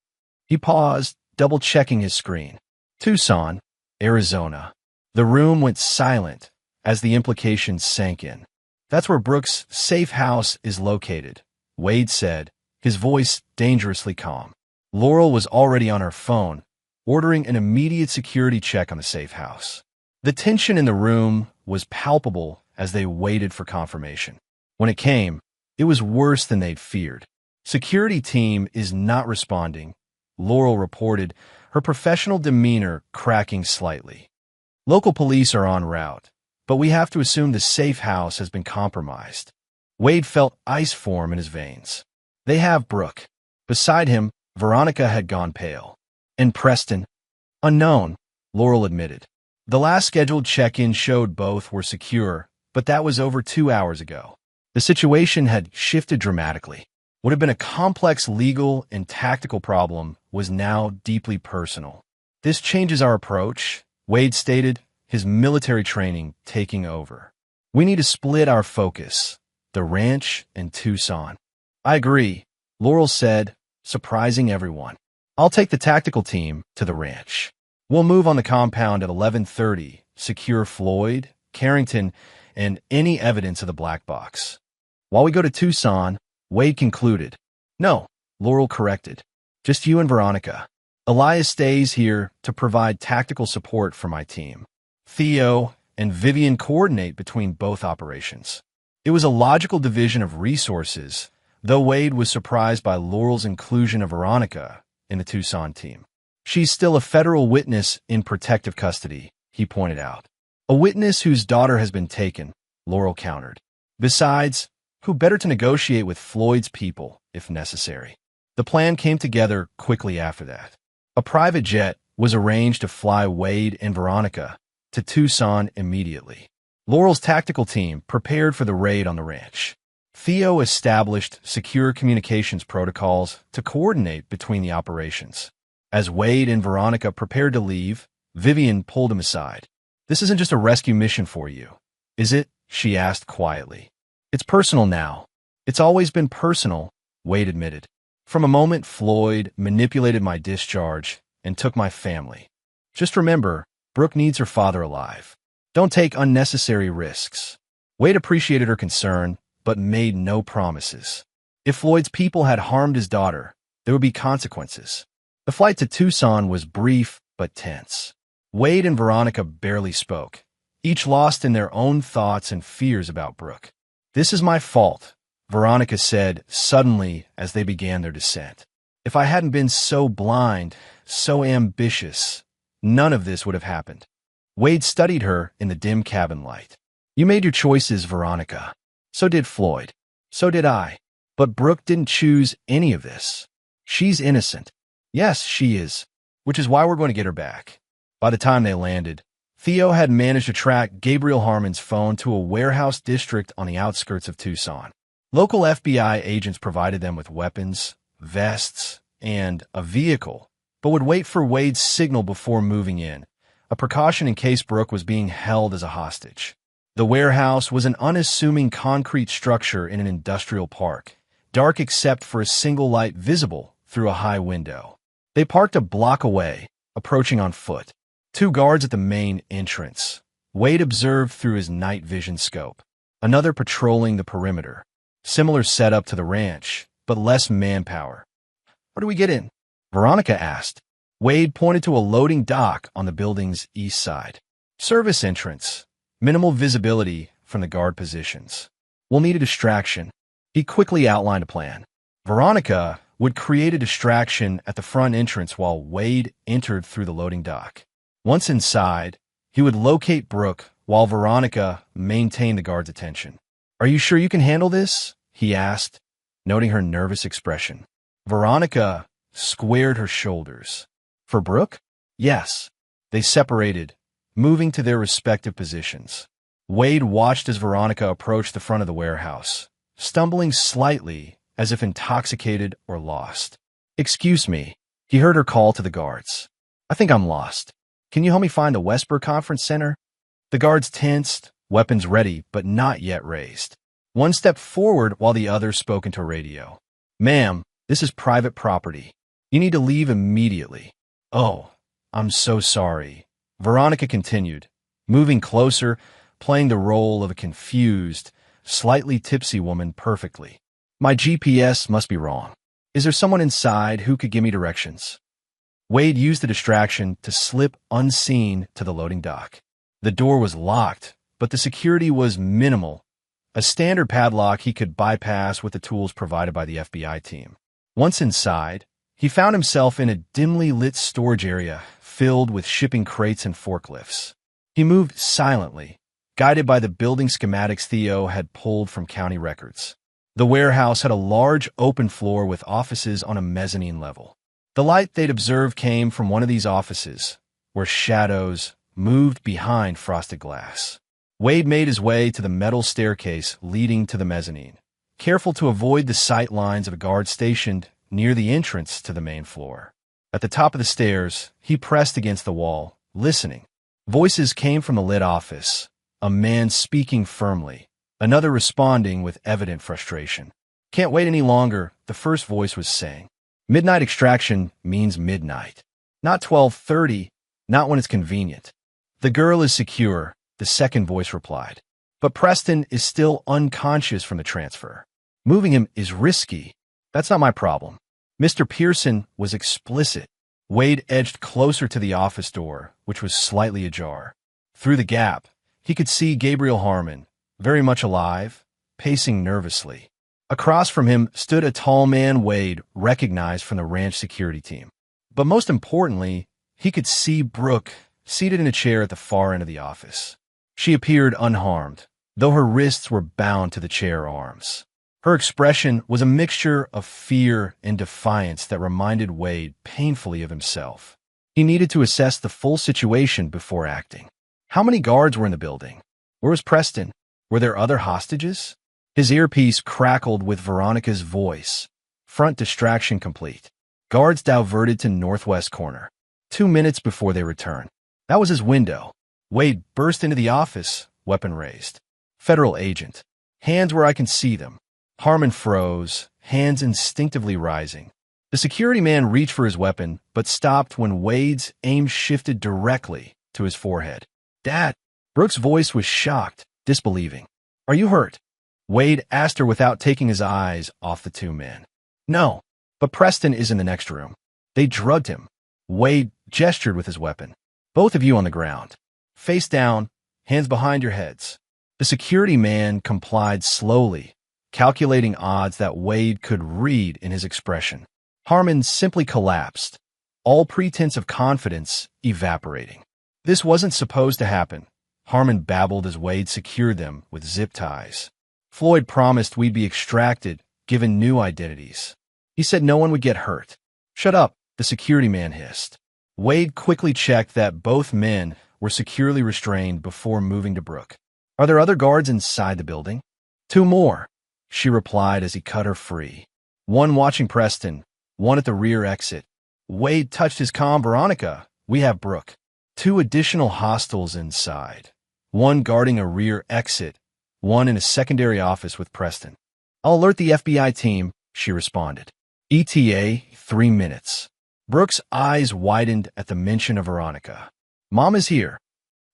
He paused, double-checking his screen. Tucson, Arizona. The room went silent as the implications sank in. That's where Brooks' safe house is located, Wade said, his voice dangerously calm. Laurel was already on her phone, ordering an immediate security check on the safe house. The tension in the room was palpable as they waited for confirmation. When it came, it was worse than they'd feared. Security team is not responding, Laurel reported, her professional demeanor cracking slightly. Local police are en route, but we have to assume the safe house has been compromised. Wade felt ice form in his veins. They have Brooke. Beside him, Veronica had gone pale. And Preston? Unknown, Laurel admitted. The last scheduled check-in showed both were secure, but that was over 2 hours ago. The situation had shifted dramatically. What had been a complex legal and tactical problem was now deeply personal. This changes our approach, Wade stated, his military training taking over. We need to split our focus, the ranch and Tucson. I agree, Laurel said, surprising everyone. I'll take the tactical team to the ranch. We'll move on the compound at 11:30, secure Floyd, Carrington, and any evidence of the black box. While we go to Tucson, Wade concluded. No, Laurel corrected. Just you and Veronica. Elias stays here to provide tactical support for my team. Theo and Vivian coordinate between both operations. It was a logical division of resources, though Wade was surprised by Laurel's inclusion of Veronica in the Tucson team. She's still a federal witness in protective custody, he pointed out. A witness whose daughter has been taken, Laurel countered. Besides, who better to negotiate with Floyd's people, if necessary? The plan came together quickly after that. A private jet was arranged to fly Wade and Veronica to Tucson immediately. Laurel's tactical team prepared for the raid on the ranch. Theo established secure communications protocols to coordinate between the operations. As Wade and Veronica prepared to leave, Vivian pulled him aside. This isn't just a rescue mission for you, is it? She asked quietly. It's personal now. It's always been personal, Wade admitted. From a moment Floyd manipulated my discharge and took my family. Just remember, Brooke needs her father alive. Don't take unnecessary risks. Wade appreciated her concern, but made no promises. If Floyd's people had harmed his daughter, there would be consequences. The flight to Tucson was brief but tense. Wade and Veronica barely spoke, each lost in their own thoughts and fears about Brooke. This is my fault, Veronica said suddenly as they began their descent. If I hadn't been so blind, so ambitious, none of this would have happened. Wade studied her in the dim cabin light. You made your choices, Veronica. So did Floyd. So did I. But Brooke didn't choose any of this. She's innocent. Yes, she is. Which is why we're going to get her back. By the time they landed, Theo had managed to track Gabriel Harmon's phone to a warehouse district on the outskirts of Tucson. Local FBI agents provided them with weapons, vests, and a vehicle, but would wait for Wade's signal before moving in, a precaution in case Brooke was being held as a hostage. The warehouse was an unassuming concrete structure in an industrial park, dark except for a single light visible through a high window. They parked a block away, approaching on foot. 2 guards at the main entrance. Wade observed through his night vision scope. Another patrolling the perimeter. Similar setup to the ranch, but less manpower. Where do we get in? Veronica asked. Wade pointed to a loading dock on the building's east side. Service entrance. Minimal visibility from the guard positions. We'll need a distraction. He quickly outlined a plan. Veronica would create a distraction at the front entrance while Wade entered through the loading dock. Once inside, he would locate Brooke while Veronica maintained the guard's attention. Are you sure you can handle this? He asked, noting her nervous expression. Veronica squared her shoulders. For Brooke? Yes. They separated, moving to their respective positions. Wade watched as Veronica approached the front of the warehouse, stumbling slightly as if intoxicated or lost. Excuse me, he heard her call to the guards. I think I'm lost. Can you help me find the Westbur Conference Center? The guards tensed, weapons ready but not yet raised. One stepped forward while the other spoke into a radio. Ma'am, this is private property. You need to leave immediately. Oh, I'm so sorry. Veronica continued, moving closer, playing the role of a confused, slightly tipsy woman perfectly. My GPS must be wrong. Is there someone inside who could give me directions? Wade used the distraction to slip unseen to the loading dock. The door was locked, but the security was minimal, a standard padlock he could bypass with the tools provided by the FBI team. Once inside, he found himself in a dimly lit storage area filled with shipping crates and forklifts. He moved silently, guided by the building schematics Theo had pulled from county records. The warehouse had a large open floor with offices on a mezzanine level. The light they'd observed came from one of these offices, where shadows moved behind frosted glass. Wade made his way to the metal staircase leading to the mezzanine, careful to avoid the sight lines of a guard stationed near the entrance to the main floor. At the top of the stairs, he pressed against the wall, listening. Voices came from the lit office, a man speaking firmly, another responding with evident frustration. Can't wait any longer, the first voice was saying. Midnight extraction means midnight. Not 12:30, not when it's convenient. The girl is secure, the second voice replied. But Preston is still unconscious from the transfer. Moving him is risky. That's not my problem. Mr. Pearson was explicit. Wade edged closer to the office door, which was slightly ajar. Through the gap, he could see Gabriel Harmon, very much alive, pacing nervously. Across from him stood a tall man Wade recognized from the ranch security team. But most importantly, he could see Brooke seated in a chair at the far end of the office. She appeared unharmed, though her wrists were bound to the chair arms. Her expression was a mixture of fear and defiance that reminded Wade painfully of himself. He needed to assess the full situation before acting. How many guards were in the building? Where was Preston? Were there other hostages? His earpiece crackled with Veronica's voice. Front distraction complete. Guards diverted to northwest corner. 2 minutes before they returned. That was his window. Wade burst into the office, weapon raised. Federal agent. Hands where I can see them. Harmon froze, hands instinctively rising. The security man reached for his weapon, but stopped when Wade's aim shifted directly to his forehead. Dad! Brooke's voice was shocked, disbelieving. Are you hurt? Wade asked her without taking his eyes off the 2 men. No, but Preston is in the next room. They drugged him. Wade gestured with his weapon. Both of you on the ground. Face down, hands behind your heads. The security man complied slowly, calculating odds that Wade could read in his expression. Harmon simply collapsed, all pretense of confidence evaporating. This wasn't supposed to happen, Harmon babbled as Wade secured them with zip ties. Floyd promised we'd be extracted, given new identities. He said no one would get hurt. Shut up, the security man hissed. Wade quickly checked that both men were securely restrained before moving to Brooke. Are there other guards inside the building? 2 more, she replied as he cut her free. 1 watching Preston, 1 at the rear exit. Wade touched his comm. Veronica, we have Brooke. 2 additional hostiles inside. 1 guarding a rear exit, 1 in a secondary office with Preston. I'll alert the FBI team, she responded. ETA, 3 minutes. Brooke's eyes widened at the mention of Veronica. Mom is here.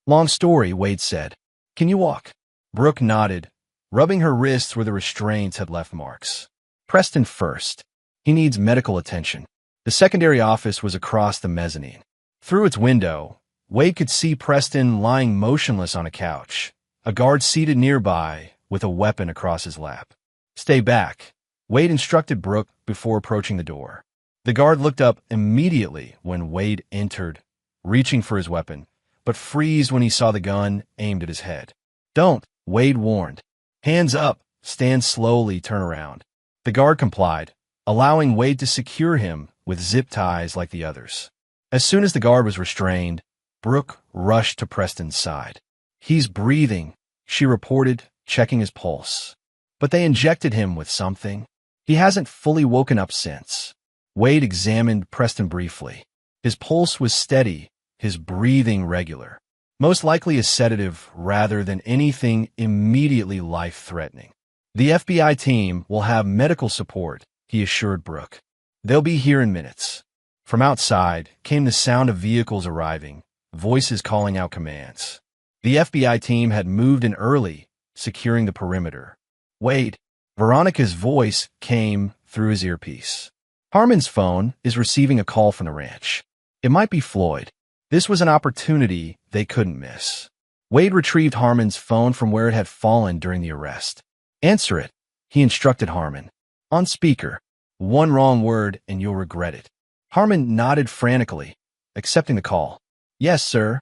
Long story, Wade said. Can you walk? Brooke nodded, rubbing her wrists where the restraints had left marks. Preston first. He needs medical attention. The secondary office was across the mezzanine. Through its window, Wade could see Preston lying motionless on a couch, a guard seated nearby with a weapon across his lap. Stay back, Wade instructed Brooke before approaching the door. The guard looked up immediately when Wade entered, reaching for his weapon, but freezed when he saw the gun aimed at his head. Don't, Wade warned. Hands up, stand slowly, turn around. The guard complied, allowing Wade to secure him with zip ties like the others. As soon as the guard was restrained, Brooke rushed to Preston's side. He's breathing, she reported, checking his pulse. But they injected him with something. He hasn't fully woken up since. Wade examined Preston briefly. His pulse was steady, his breathing regular. Most likely a sedative rather than anything immediately life-threatening. The FBI team will have medical support, he assured Brooke. They'll be here in minutes. From outside came the sound of vehicles arriving, voices calling out commands. The FBI team had moved in early, securing the perimeter. Wade, Veronica's voice came through his earpiece. Harmon's phone is receiving a call from the ranch. It might be Floyd. This was an opportunity they couldn't miss. Wade retrieved Harmon's phone from where it had fallen during the arrest. Answer it, he instructed Harmon. On speaker. 1 wrong word and you'll regret it. Harmon nodded frantically, accepting the call. Yes, sir.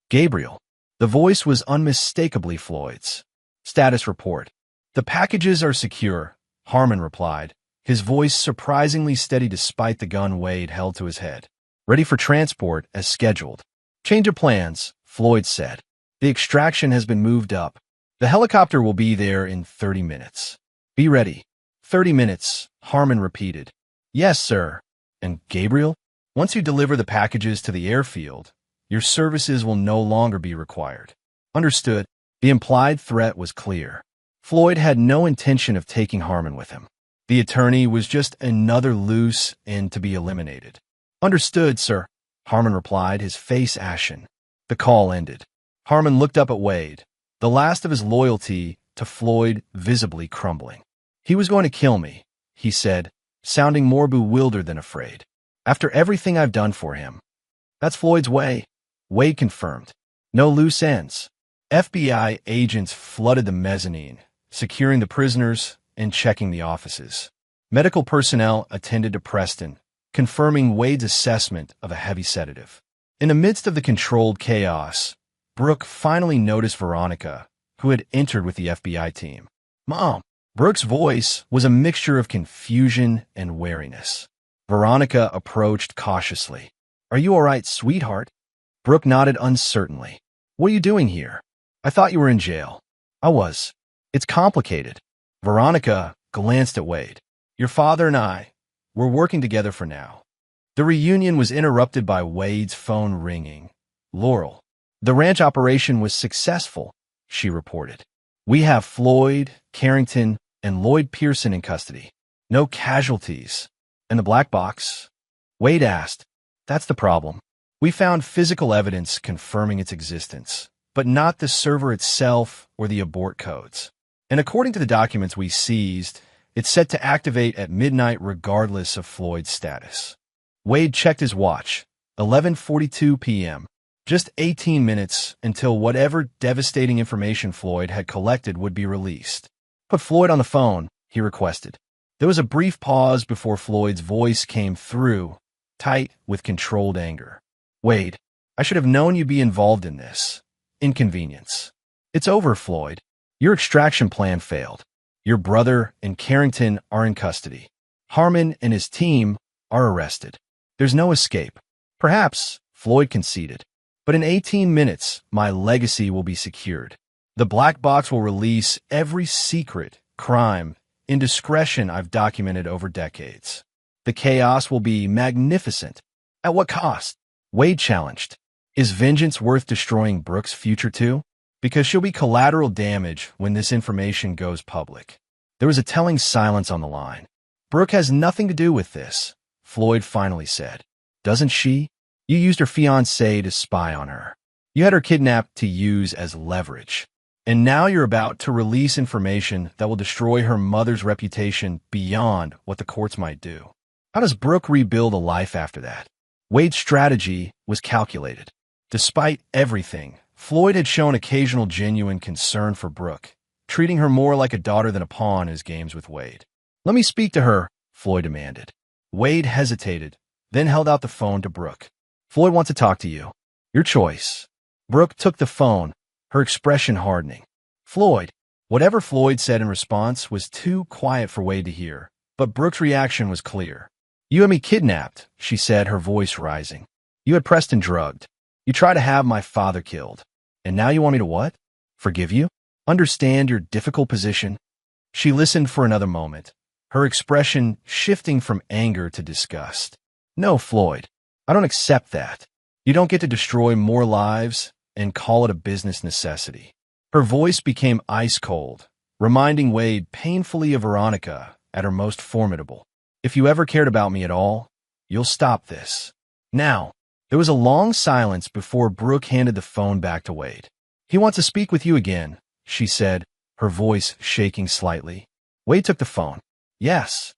Gabriel. The voice was unmistakably Floyd's. Status report. The packages are secure, Harmon replied, his voice surprisingly steady despite the gun Wade held to his head. Ready for transport as scheduled. Change of plans, Floyd said. The extraction has been moved up. The helicopter will be there in 30 minutes. Be ready. 30 minutes, Harmon repeated. Yes, sir. And Gabriel? Once you deliver the packages to the airfield, your services will no longer be required. Understood. The implied threat was clear. Floyd had no intention of taking Harmon with him. The attorney was just another loose end to be eliminated. Understood, sir, Harmon replied, his face ashen. The call ended. Harmon looked up at Wade, the last of his loyalty to Floyd visibly crumbling. He was going to kill me, he said, sounding more bewildered than afraid. After everything I've done for him. That's Floyd's way, Wade confirmed. No loose ends. FBI agents flooded the mezzanine, securing the prisoners and checking the offices. Medical personnel attended to Preston, confirming Wade's assessment of a heavy sedative. In the midst of the controlled chaos, Brooke finally noticed Veronica, who had entered with the FBI team. Mom. Brooke's voice was a mixture of confusion and wariness. Veronica approached cautiously. Are you all right, sweetheart? Brooke nodded uncertainly. What are you doing here? I thought you were in jail. I was. It's complicated. Veronica glanced at Wade. Your father and I, we're working together for now. The reunion was interrupted by Wade's phone ringing. Laurel. The ranch operation was successful, she reported. We have Floyd, Carrington, and Lloyd Pearson in custody. No casualties. And the black box? Wade asked. That's the problem. We found physical evidence confirming its existence, but not the server itself or the abort codes. And according to the documents we seized, it's set to activate at midnight regardless of Floyd's status. Wade checked his watch. 11:42 p.m. Just 18 minutes until whatever devastating information Floyd had collected would be released. Put Floyd on the phone, he requested. There was a brief pause before Floyd's voice came through, tight with controlled anger. Wade, I should have known you'd be involved in this. Inconvenience. It's over, Floyd. Your extraction plan failed. Your brother and Carrington are in custody. Harmon and his team are arrested. There's no escape. Perhaps, Floyd conceded. But in 18 minutes, my legacy will be secured. The black box will release every secret, crime, indiscretion I've documented over decades. The chaos will be magnificent. At what cost? Wade challenged. Is vengeance worth destroying Brooke's future too? Because she'll be collateral damage when this information goes public. There was a telling silence on the line. Brooke has nothing to do with this, Floyd finally said. Doesn't she? You used her fiancé to spy on her. You had her kidnapped to use as leverage. And now you're about to release information that will destroy her mother's reputation beyond what the courts might do. How does Brooke rebuild a life after that? Wade's strategy was calculated. Despite everything, Floyd had shown occasional genuine concern for Brooke, treating her more like a daughter than a pawn in his games with Wade. Let me speak to her, Floyd demanded. Wade hesitated, then held out the phone to Brooke. Floyd wants to talk to you. Your choice. Brooke took the phone, her expression hardening. Floyd. Whatever Floyd said in response was too quiet for Wade to hear, but Brooke's reaction was clear. You had me kidnapped, she said, her voice rising. You had Preston drugged. You tried to have my father killed. And now you want me to what? Forgive you? Understand your difficult position? She listened for another moment, her expression shifting from anger to disgust. No, Floyd, I don't accept that. You don't get to destroy more lives and call it a business necessity. Her voice became ice cold, reminding Wade painfully of Veronica at her most formidable. If you ever cared about me at all, you'll stop this. Now, there was a long silence before Brooke handed the phone back to Wade. He wants to speak with you again, she said, her voice shaking slightly. Wade took the phone. Yes.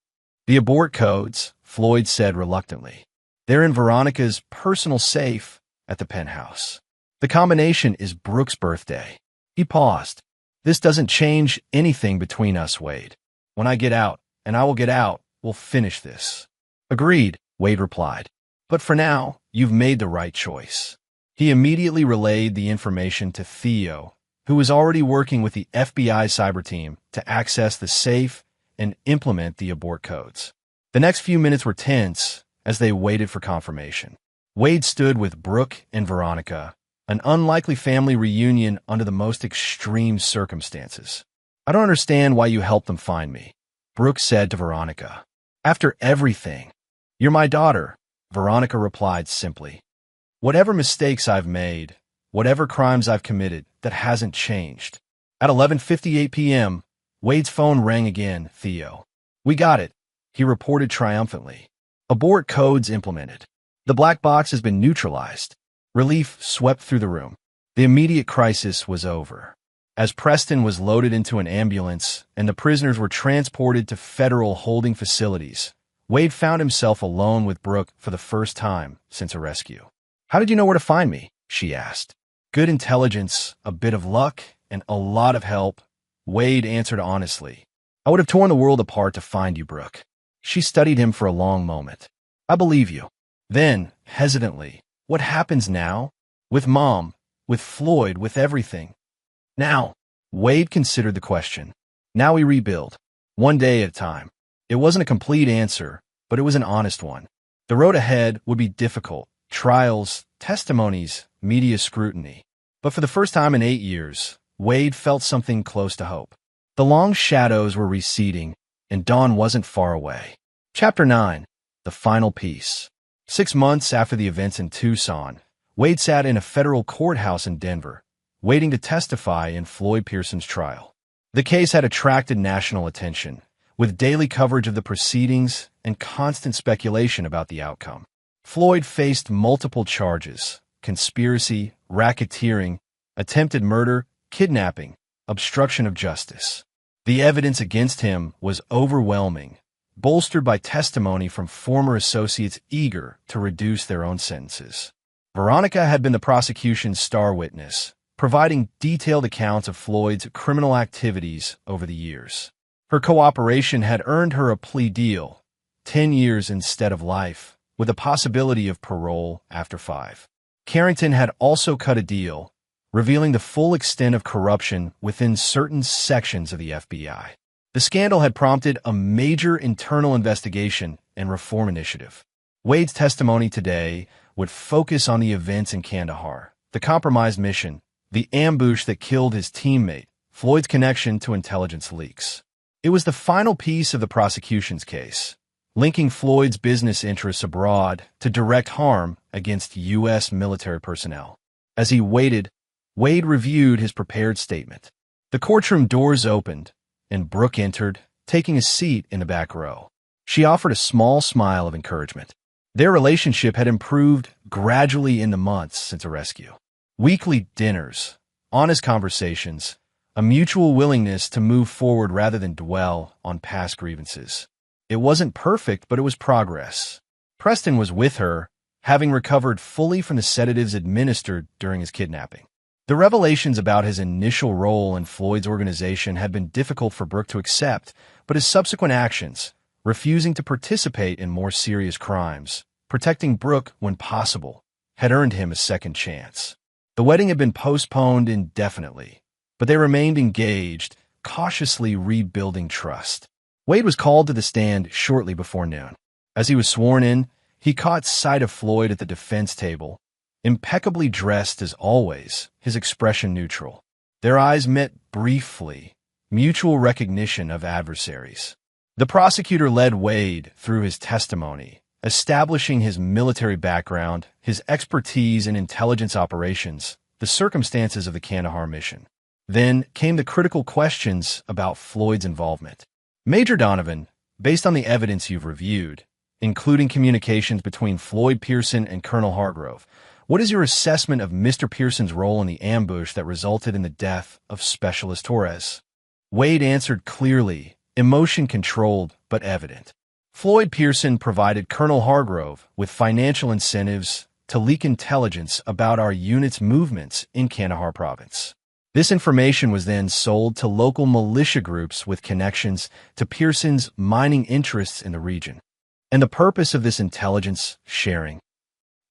The abort codes, Floyd said reluctantly. They're in Veronica's personal safe at the penthouse. The combination is Brooke's birthday. He paused. This doesn't change anything between us, Wade. When I get out, and I will get out, we'll finish this. Agreed, Wade replied. But for now, you've made the right choice. He immediately relayed the information to Theo, who was already working with the FBI cyber team to access the safe and implement the abort codes. The next few minutes were tense as they waited for confirmation. Wade stood with Brooke and Veronica, an unlikely family reunion under the most extreme circumstances. I don't understand why you helped them find me, Brooke said to Veronica. After everything. You're my daughter, Veronica replied simply. Whatever mistakes I've made, whatever crimes I've committed, that hasn't changed. At 11:58 p.m., Wade's phone rang again. Theo. We got it, he reported triumphantly. Abort codes implemented. The black box has been neutralized. Relief swept through the room. The immediate crisis was over. As Preston was loaded into an ambulance and the prisoners were transported to federal holding facilities, Wade found himself alone with Brooke for the first time since a rescue. How did you know where to find me? She asked. Good intelligence, a bit of luck, and a lot of help, Wade answered honestly. I would have torn the world apart to find you, Brooke. She studied him for a long moment. I believe you. Then, hesitantly, what happens now? With Mom, with Floyd, with everything. Now, Wade considered the question. Now we rebuild. One day at a time. It wasn't a complete answer, but it was an honest one. The road ahead would be difficult. Trials, testimonies, media scrutiny. But for the first time in 8 years, Wade felt something close to hope. The long shadows were receding, and dawn wasn't far away. Chapter 9. The Final Piece. 6 months after the events in Tucson, Wade sat in a federal courthouse in Denver, waiting to testify in Floyd Pearson's trial. The case had attracted national attention, with daily coverage of the proceedings and constant speculation about the outcome. Floyd faced multiple charges: conspiracy, racketeering, attempted murder, kidnapping, obstruction of justice. The evidence against him was overwhelming, bolstered by testimony from former associates eager to reduce their own sentences. Veronica had been the prosecution's star witness, providing detailed accounts of Floyd's criminal activities over the years. Her cooperation had earned her a plea deal, 10 years instead of life, with a possibility of parole after 5. Carrington had also cut a deal, revealing the full extent of corruption within certain sections of the FBI. The scandal had prompted a major internal investigation and reform initiative. Wade's testimony today would focus on the events in Kandahar, the compromised mission, the ambush that killed his teammate, Floyd's connection to intelligence leaks. It was the final piece of the prosecution's case, linking Floyd's business interests abroad to direct harm against U.S. military personnel. As he waited, Wade reviewed his prepared statement. The courtroom doors opened, and Brooke entered, taking a seat in the back row. She offered a small smile of encouragement. Their relationship had improved gradually in the months since a rescue. Weekly dinners, honest conversations, a mutual willingness to move forward rather than dwell on past grievances. It wasn't perfect, but it was progress. Preston was with her, having recovered fully from the sedatives administered during his kidnapping. The revelations about his initial role in Floyd's organization had been difficult for Brooke to accept, but his subsequent actions, refusing to participate in more serious crimes, protecting Brooke when possible, had earned him a second chance. The wedding had been postponed indefinitely, but they remained engaged, cautiously rebuilding trust. Wade was called to the stand shortly before noon. As he was sworn in, he caught sight of Floyd at the defense table, impeccably dressed as always, his expression neutral. Their eyes met briefly, mutual recognition of adversaries. The prosecutor led Wade through his testimony, establishing his military background, his expertise in intelligence operations, the circumstances of the Kandahar mission. Then came the critical questions about Floyd's involvement. Major Donovan, based on the evidence you've reviewed, including communications between Floyd Pearson and Colonel Hargrove, what is your assessment of Mr. Pearson's role in the ambush that resulted in the death of Specialist Torres? Wade answered clearly, emotion controlled but evident. Floyd Pearson provided Colonel Hargrove with financial incentives to leak intelligence about our unit's movements in Kandahar province. This information was then sold to local militia groups with connections to Pearson's mining interests in the region. And the purpose of this intelligence sharing?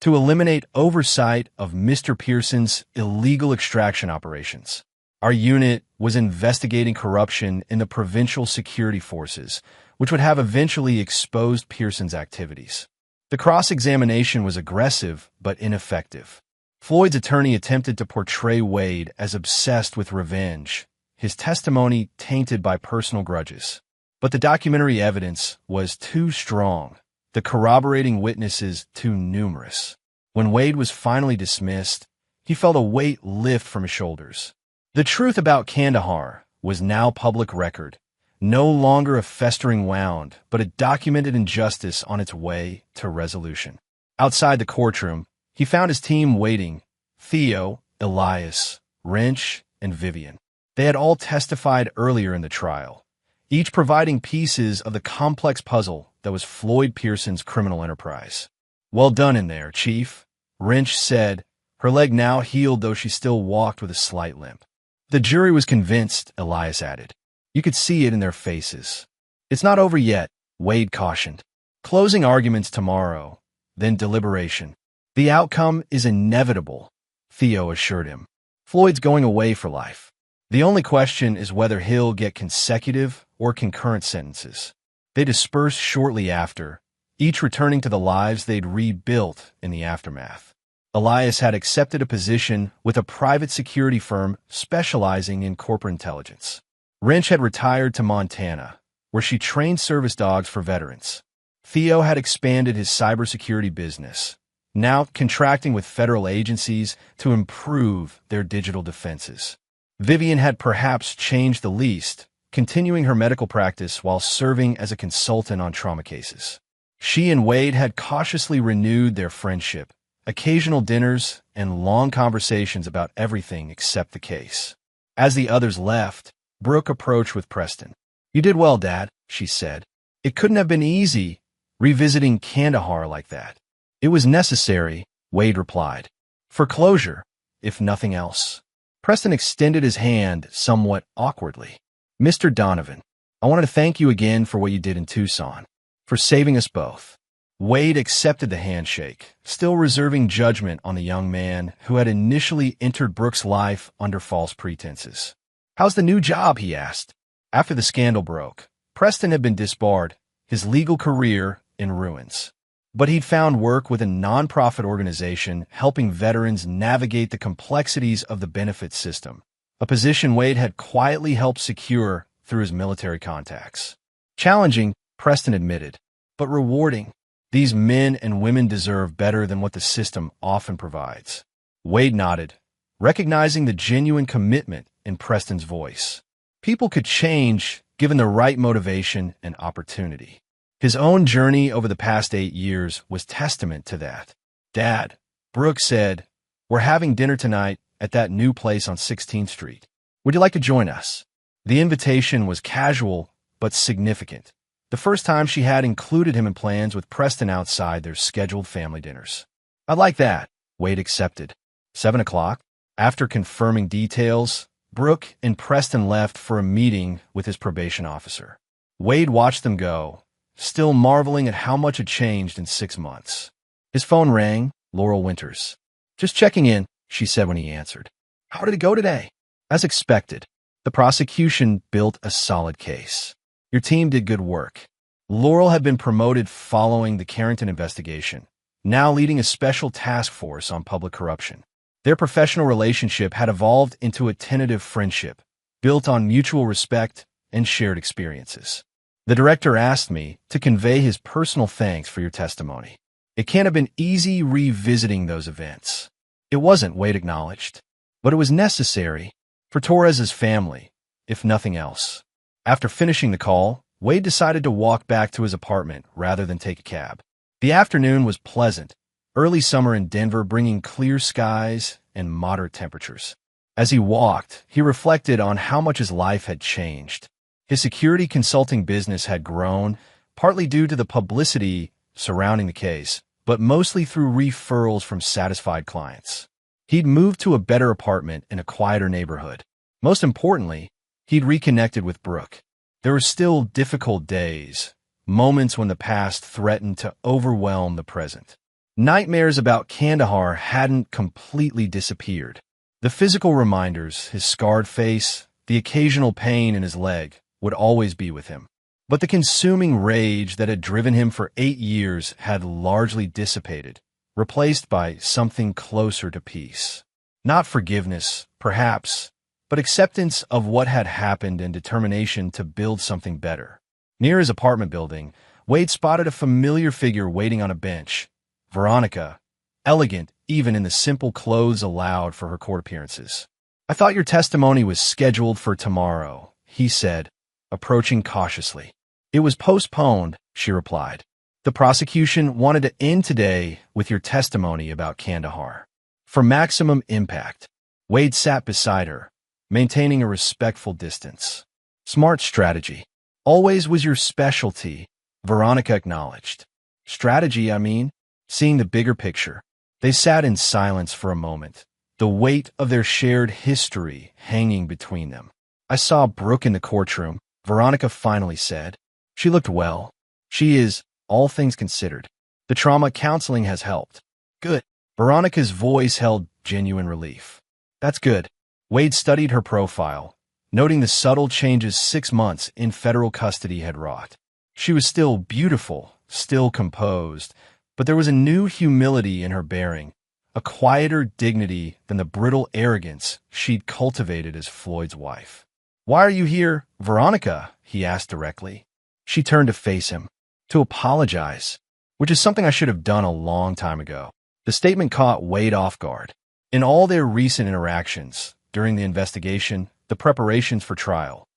To eliminate oversight of Mr. Pearson's illegal extraction operations. Our unit was investigating corruption in the provincial security forces, which would have eventually exposed Pearson's activities. The cross-examination was aggressive but ineffective. Floyd's attorney attempted to portray Wade as obsessed with revenge, his testimony tainted by personal grudges. But the documentary evidence was too strong, the corroborating witnesses too numerous. When Wade was finally dismissed, he felt a weight lift from his shoulders. The truth about Kandahar was now public record, no longer a festering wound, but a documented injustice on its way to resolution. Outside the courtroom, he found his team waiting: Theo, Elias, Wrench, and Vivian. They had all testified earlier in the trial, each providing pieces of the complex puzzle that was Floyd Pearson's criminal enterprise. "Well done in there, Chief," Wrench said, her leg now healed though she still walked with a slight limp. "The jury was convinced," Elias added. "You could see it in their faces." "It's not over yet," Wade cautioned. "Closing arguments tomorrow, then deliberation. The outcome is inevitable," Theo assured him. "Floyd's going away for life. The only question is whether he'll get consecutive or concurrent sentences." They dispersed shortly after, each returning to the lives they'd rebuilt in the aftermath. Elias had accepted a position with a private security firm specializing in corporate intelligence. Wrench had retired to Montana, where she trained service dogs for veterans. Theo had expanded his cybersecurity business, now contracting with federal agencies to improve their digital defenses. Vivian had perhaps changed the least, continuing her medical practice while serving as a consultant on trauma cases. She and Wade had cautiously renewed their friendship, occasional dinners and long conversations about everything except the case. As the others left, Brooke approached with Preston. "You did well, Dad," she said. "It couldn't have been easy revisiting Kandahar like that." "It was necessary," Wade replied. "For closure, if nothing else." Preston extended his hand somewhat awkwardly. "Mr. Donovan." I wanted to thank you again for what you did in Tucson, for saving us both. Wade accepted the handshake, still reserving judgment on the young man who had initially entered Brooke's life under false pretenses. "How's the new job?" he asked. After the scandal broke, Preston had been disbarred, his legal career in ruins. But he'd found work with a nonprofit organization helping veterans navigate the complexities of the benefits system, a position Wade had quietly helped secure through his military contacts. Challenging, Preston admitted, but rewarding. These men and women deserve better than what the system often provides. Wade nodded, recognizing the genuine commitment in Preston's voice. People could change given the right motivation and opportunity. His own journey over the past 8 years was testament to that. "Dad," Brooke said, "we're having dinner tonight at that new place on 16th Street. Would you like to join us?" The invitation was casual but significant. The first time she had included him in plans with Preston outside their scheduled family dinners. "I'd like that," Wade accepted. 7 o'clock. After confirming details, Brooke and Preston left for a meeting with his probation officer. Wade watched them go, still marveling at how much had changed in 6 months. His phone rang. Laurel Winters. "Just checking in," she said when he answered. "How did it go today?" "As expected. The prosecution built a solid case. Your team did good work." Laurel had been promoted following the Carrington investigation, now leading a special task force on public corruption. Their professional relationship had evolved into a tentative friendship, built on mutual respect and shared experiences. "The director asked me to convey his personal thanks for your testimony. It can't have been easy revisiting those events." "It wasn't," Wade acknowledged, "but it was necessary for Torres's family, if nothing else." After finishing the call, Wade decided to walk back to his apartment rather than take a cab. The afternoon was pleasant, early summer in Denver bringing clear skies and moderate temperatures. As he walked, he reflected on how much his life had changed. His security consulting business had grown, partly due to the publicity surrounding the case, but mostly through referrals from satisfied clients. He'd moved to a better apartment in a quieter neighborhood. Most importantly, he'd reconnected with Brooke. There were still difficult days, moments when the past threatened to overwhelm the present. Nightmares about Kandahar hadn't completely disappeared. The physical reminders, his scarred face, the occasional pain in his leg, would always be with him. But the consuming rage that had driven him for 8 years had largely dissipated, replaced by something closer to peace. Not forgiveness, perhaps, but acceptance of what had happened and determination to build something better. Near his apartment building, Wade spotted a familiar figure waiting on a bench. Veronica, elegant even in the simple clothes allowed for her court appearances. "I thought your testimony was scheduled for tomorrow," he said, approaching cautiously. "It was postponed," she replied. "The prosecution wanted to end today with your testimony about Kandahar. For maximum impact." Wade sat beside her, maintaining a respectful distance. "Smart strategy. Always was your specialty," Veronica acknowledged. "Strategy, I mean, seeing the bigger picture." They sat in silence for a moment, the weight of their shared history hanging between them. "I saw Brooke in the courtroom," Veronica finally said. "She looked well. She is, all things considered. The trauma counseling has helped." "Good." Veronica's voice held genuine relief. "That's good." Wade studied her profile, noting the subtle changes 6 months in federal custody had wrought. She was still beautiful, still composed, but there was a new humility in her bearing, a quieter dignity than the brittle arrogance she'd cultivated as Floyd's wife. "Why are you here, Veronica?" he asked directly. She turned to face him. "To apologize, which is something I should have done a long time ago." The statement caught Wade off guard. In all their recent interactions, during the investigation, the preparations for trial,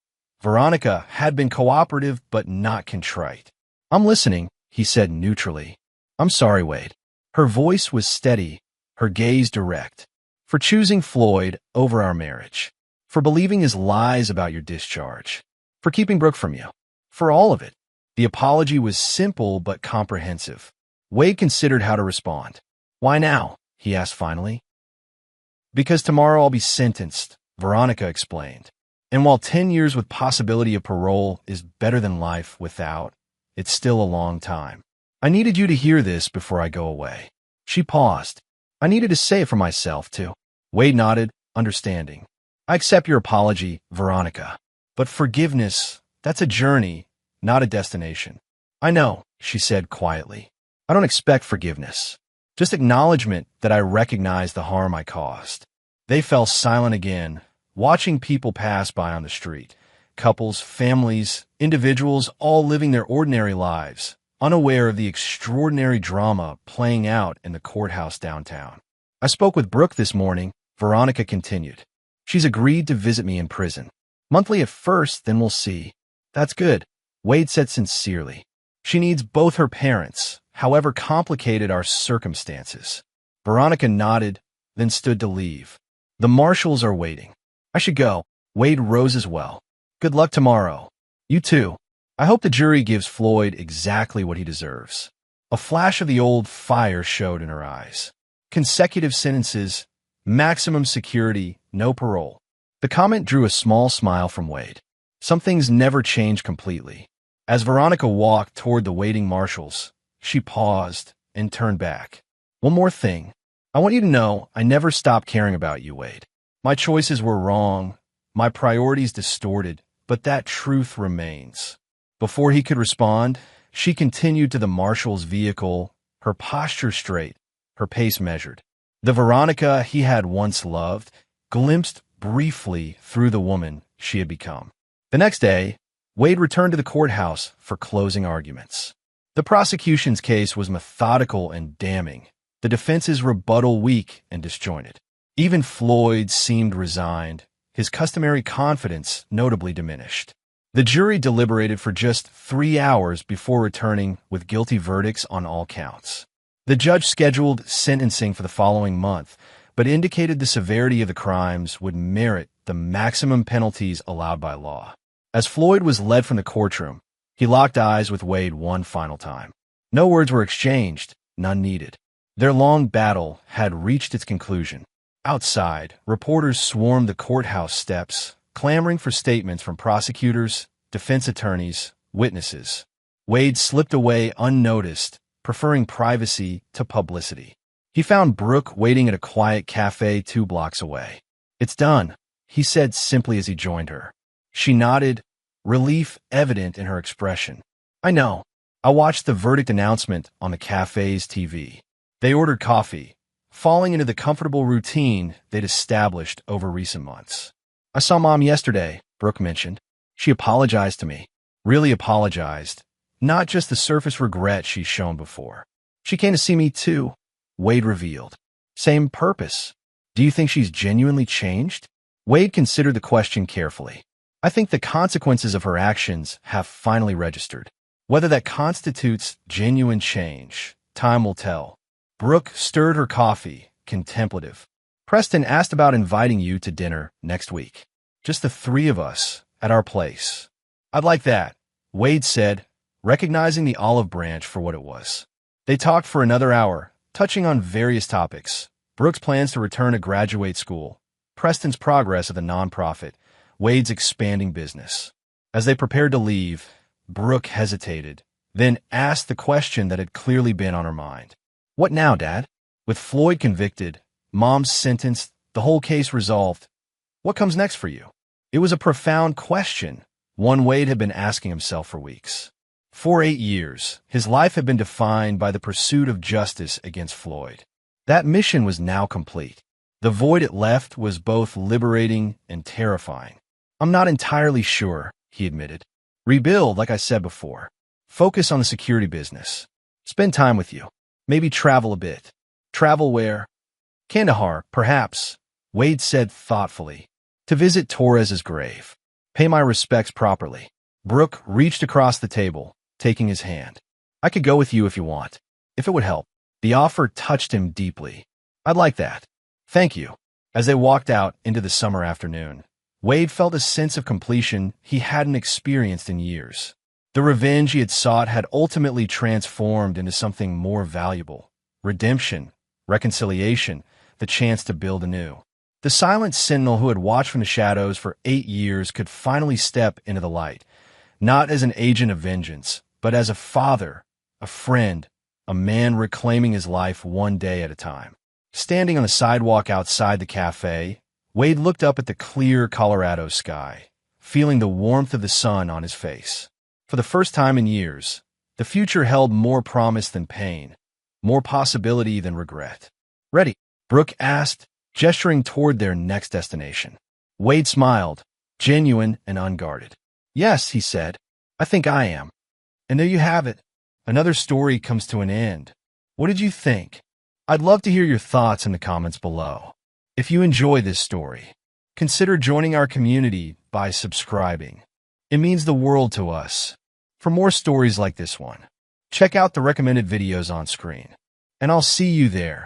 Veronica had been cooperative but not contrite. "I'm listening," he said neutrally. "I'm sorry, Wade." Her voice was steady, her gaze direct. "For choosing Floyd over our marriage. For believing his lies about your discharge. For keeping Brooke from you. For all of it." The apology was simple but comprehensive. Wade considered how to respond. "Why now?" he asked finally. "Because tomorrow I'll be sentenced," Veronica explained. And while 10 years with possibility of parole is better than life without, it's still a long time. I needed you to hear this before I go away. She paused. I needed to say it for myself, too. Wade nodded, understanding. I accept your apology, Veronica. But forgiveness, that's a journey, not a destination. I know, she said quietly. I don't expect forgiveness. Just acknowledgement that I recognize the harm I caused. They fell silent again, watching people pass by on the street. Couples, families, individuals, all living their ordinary lives, unaware of the extraordinary drama playing out in the courthouse downtown. I spoke with Brooke this morning, Veronica continued. She's agreed to visit me in prison. Monthly at first, then we'll see. That's good, Wade said sincerely. She needs both her parents, however complicated our circumstances. Veronica nodded, then stood to leave. The marshals are waiting. I should go. Wade rose as well. Good luck tomorrow. You too. I hope the jury gives Floyd exactly what he deserves. A flash of the old fire showed in her eyes. Consecutive sentences, maximum security, no parole. The comment drew a small smile from Wade. Some things never change completely. As Veronica walked toward the waiting marshals, she paused and turned back. One more thing. I want you to know I never stopped caring about you, Wade. My choices were wrong, my priorities distorted, but that truth remains. Before he could respond, she continued to the marshal's vehicle, her posture straight, her pace measured. The Veronica he had once loved glimpsed briefly through the woman she had become. The next day, Wade returned to the courthouse for closing arguments. The prosecution's case was methodical and damning, the defense's rebuttal weak and disjointed. Even Floyd seemed resigned, his customary confidence notably diminished. The jury deliberated for just 3 hours before returning with guilty verdicts on all counts. The judge scheduled sentencing for the following month, but indicated the severity of the crimes would merit the maximum penalties allowed by law. As Floyd was led from the courtroom, he locked eyes with Wade one final time. No words were exchanged, none needed. Their long battle had reached its conclusion. Outside, reporters swarmed the courthouse steps, clamoring for statements from prosecutors, defense attorneys, witnesses. Wade slipped away unnoticed, preferring privacy to publicity. He found Brooke waiting at a quiet cafe 2 blocks away. It's done, he said simply as he joined her. She nodded, relief evident in her expression. I know. I watched the verdict announcement on the cafe's TV. They ordered coffee, falling into the comfortable routine they'd established over recent months. I saw Mom yesterday, Brooke mentioned. She apologized to me. Really apologized. Not just the surface regret she's shown before. She came to see me too, Wade revealed. Same purpose. Do you think she's genuinely changed? Wade considered the question carefully. I think the consequences of her actions have finally registered. Whether that constitutes genuine change, time will tell. Brooke stirred her coffee, contemplative. Preston asked about inviting you to dinner next week. Just the 3 of us, at our place. I'd like that, Wade said, recognizing the olive branch for what it was. They talked for another hour, touching on various topics. Brooke's plans to return to graduate school, Preston's progress at the nonprofit, Wade's expanding business. As they prepared to leave, Brooke hesitated, then asked the question that had clearly been on her mind. What now, Dad? With Floyd convicted, Mom sentenced, the whole case resolved. What comes next for you? It was a profound question, one Wade had been asking himself for weeks. For 8 years, his life had been defined by the pursuit of justice against Floyd. That mission was now complete. The void it left was both liberating and terrifying. I'm not entirely sure, he admitted. Rebuild, like I said before. Focus on the security business. Spend time with you. Maybe travel a bit. Travel where? Kandahar, perhaps, Wade said thoughtfully. To visit Torres's grave. Pay my respects properly. Brooke reached across the table, taking his hand. I could go with you if you want, if it would help. The offer touched him deeply. I'd like that. Thank you. As they walked out into the summer afternoon, Wade felt a sense of completion he hadn't experienced in years. The revenge he had sought had ultimately transformed into something more valuable. Redemption, reconciliation, the chance to build anew. The silent sentinel who had watched from the shadows for 8 years could finally step into the light, not as an agent of vengeance, but as a father, a friend, a man reclaiming his life one day at a time. Standing on the sidewalk outside the cafe, Wade looked up at the clear Colorado sky, feeling the warmth of the sun on his face. For the first time in years, the future held more promise than pain, more possibility than regret. "Ready?" Brooke asked, gesturing toward their next destination. Wade smiled, genuine and unguarded. "Yes," he said, "I think I am." And there you have it. Another story comes to an end. What did you think? I'd love to hear your thoughts in the comments below. If you enjoy this story, consider joining our community by subscribing. It means the world to us. For more stories like this one, check out the recommended videos on screen. And I'll see you there.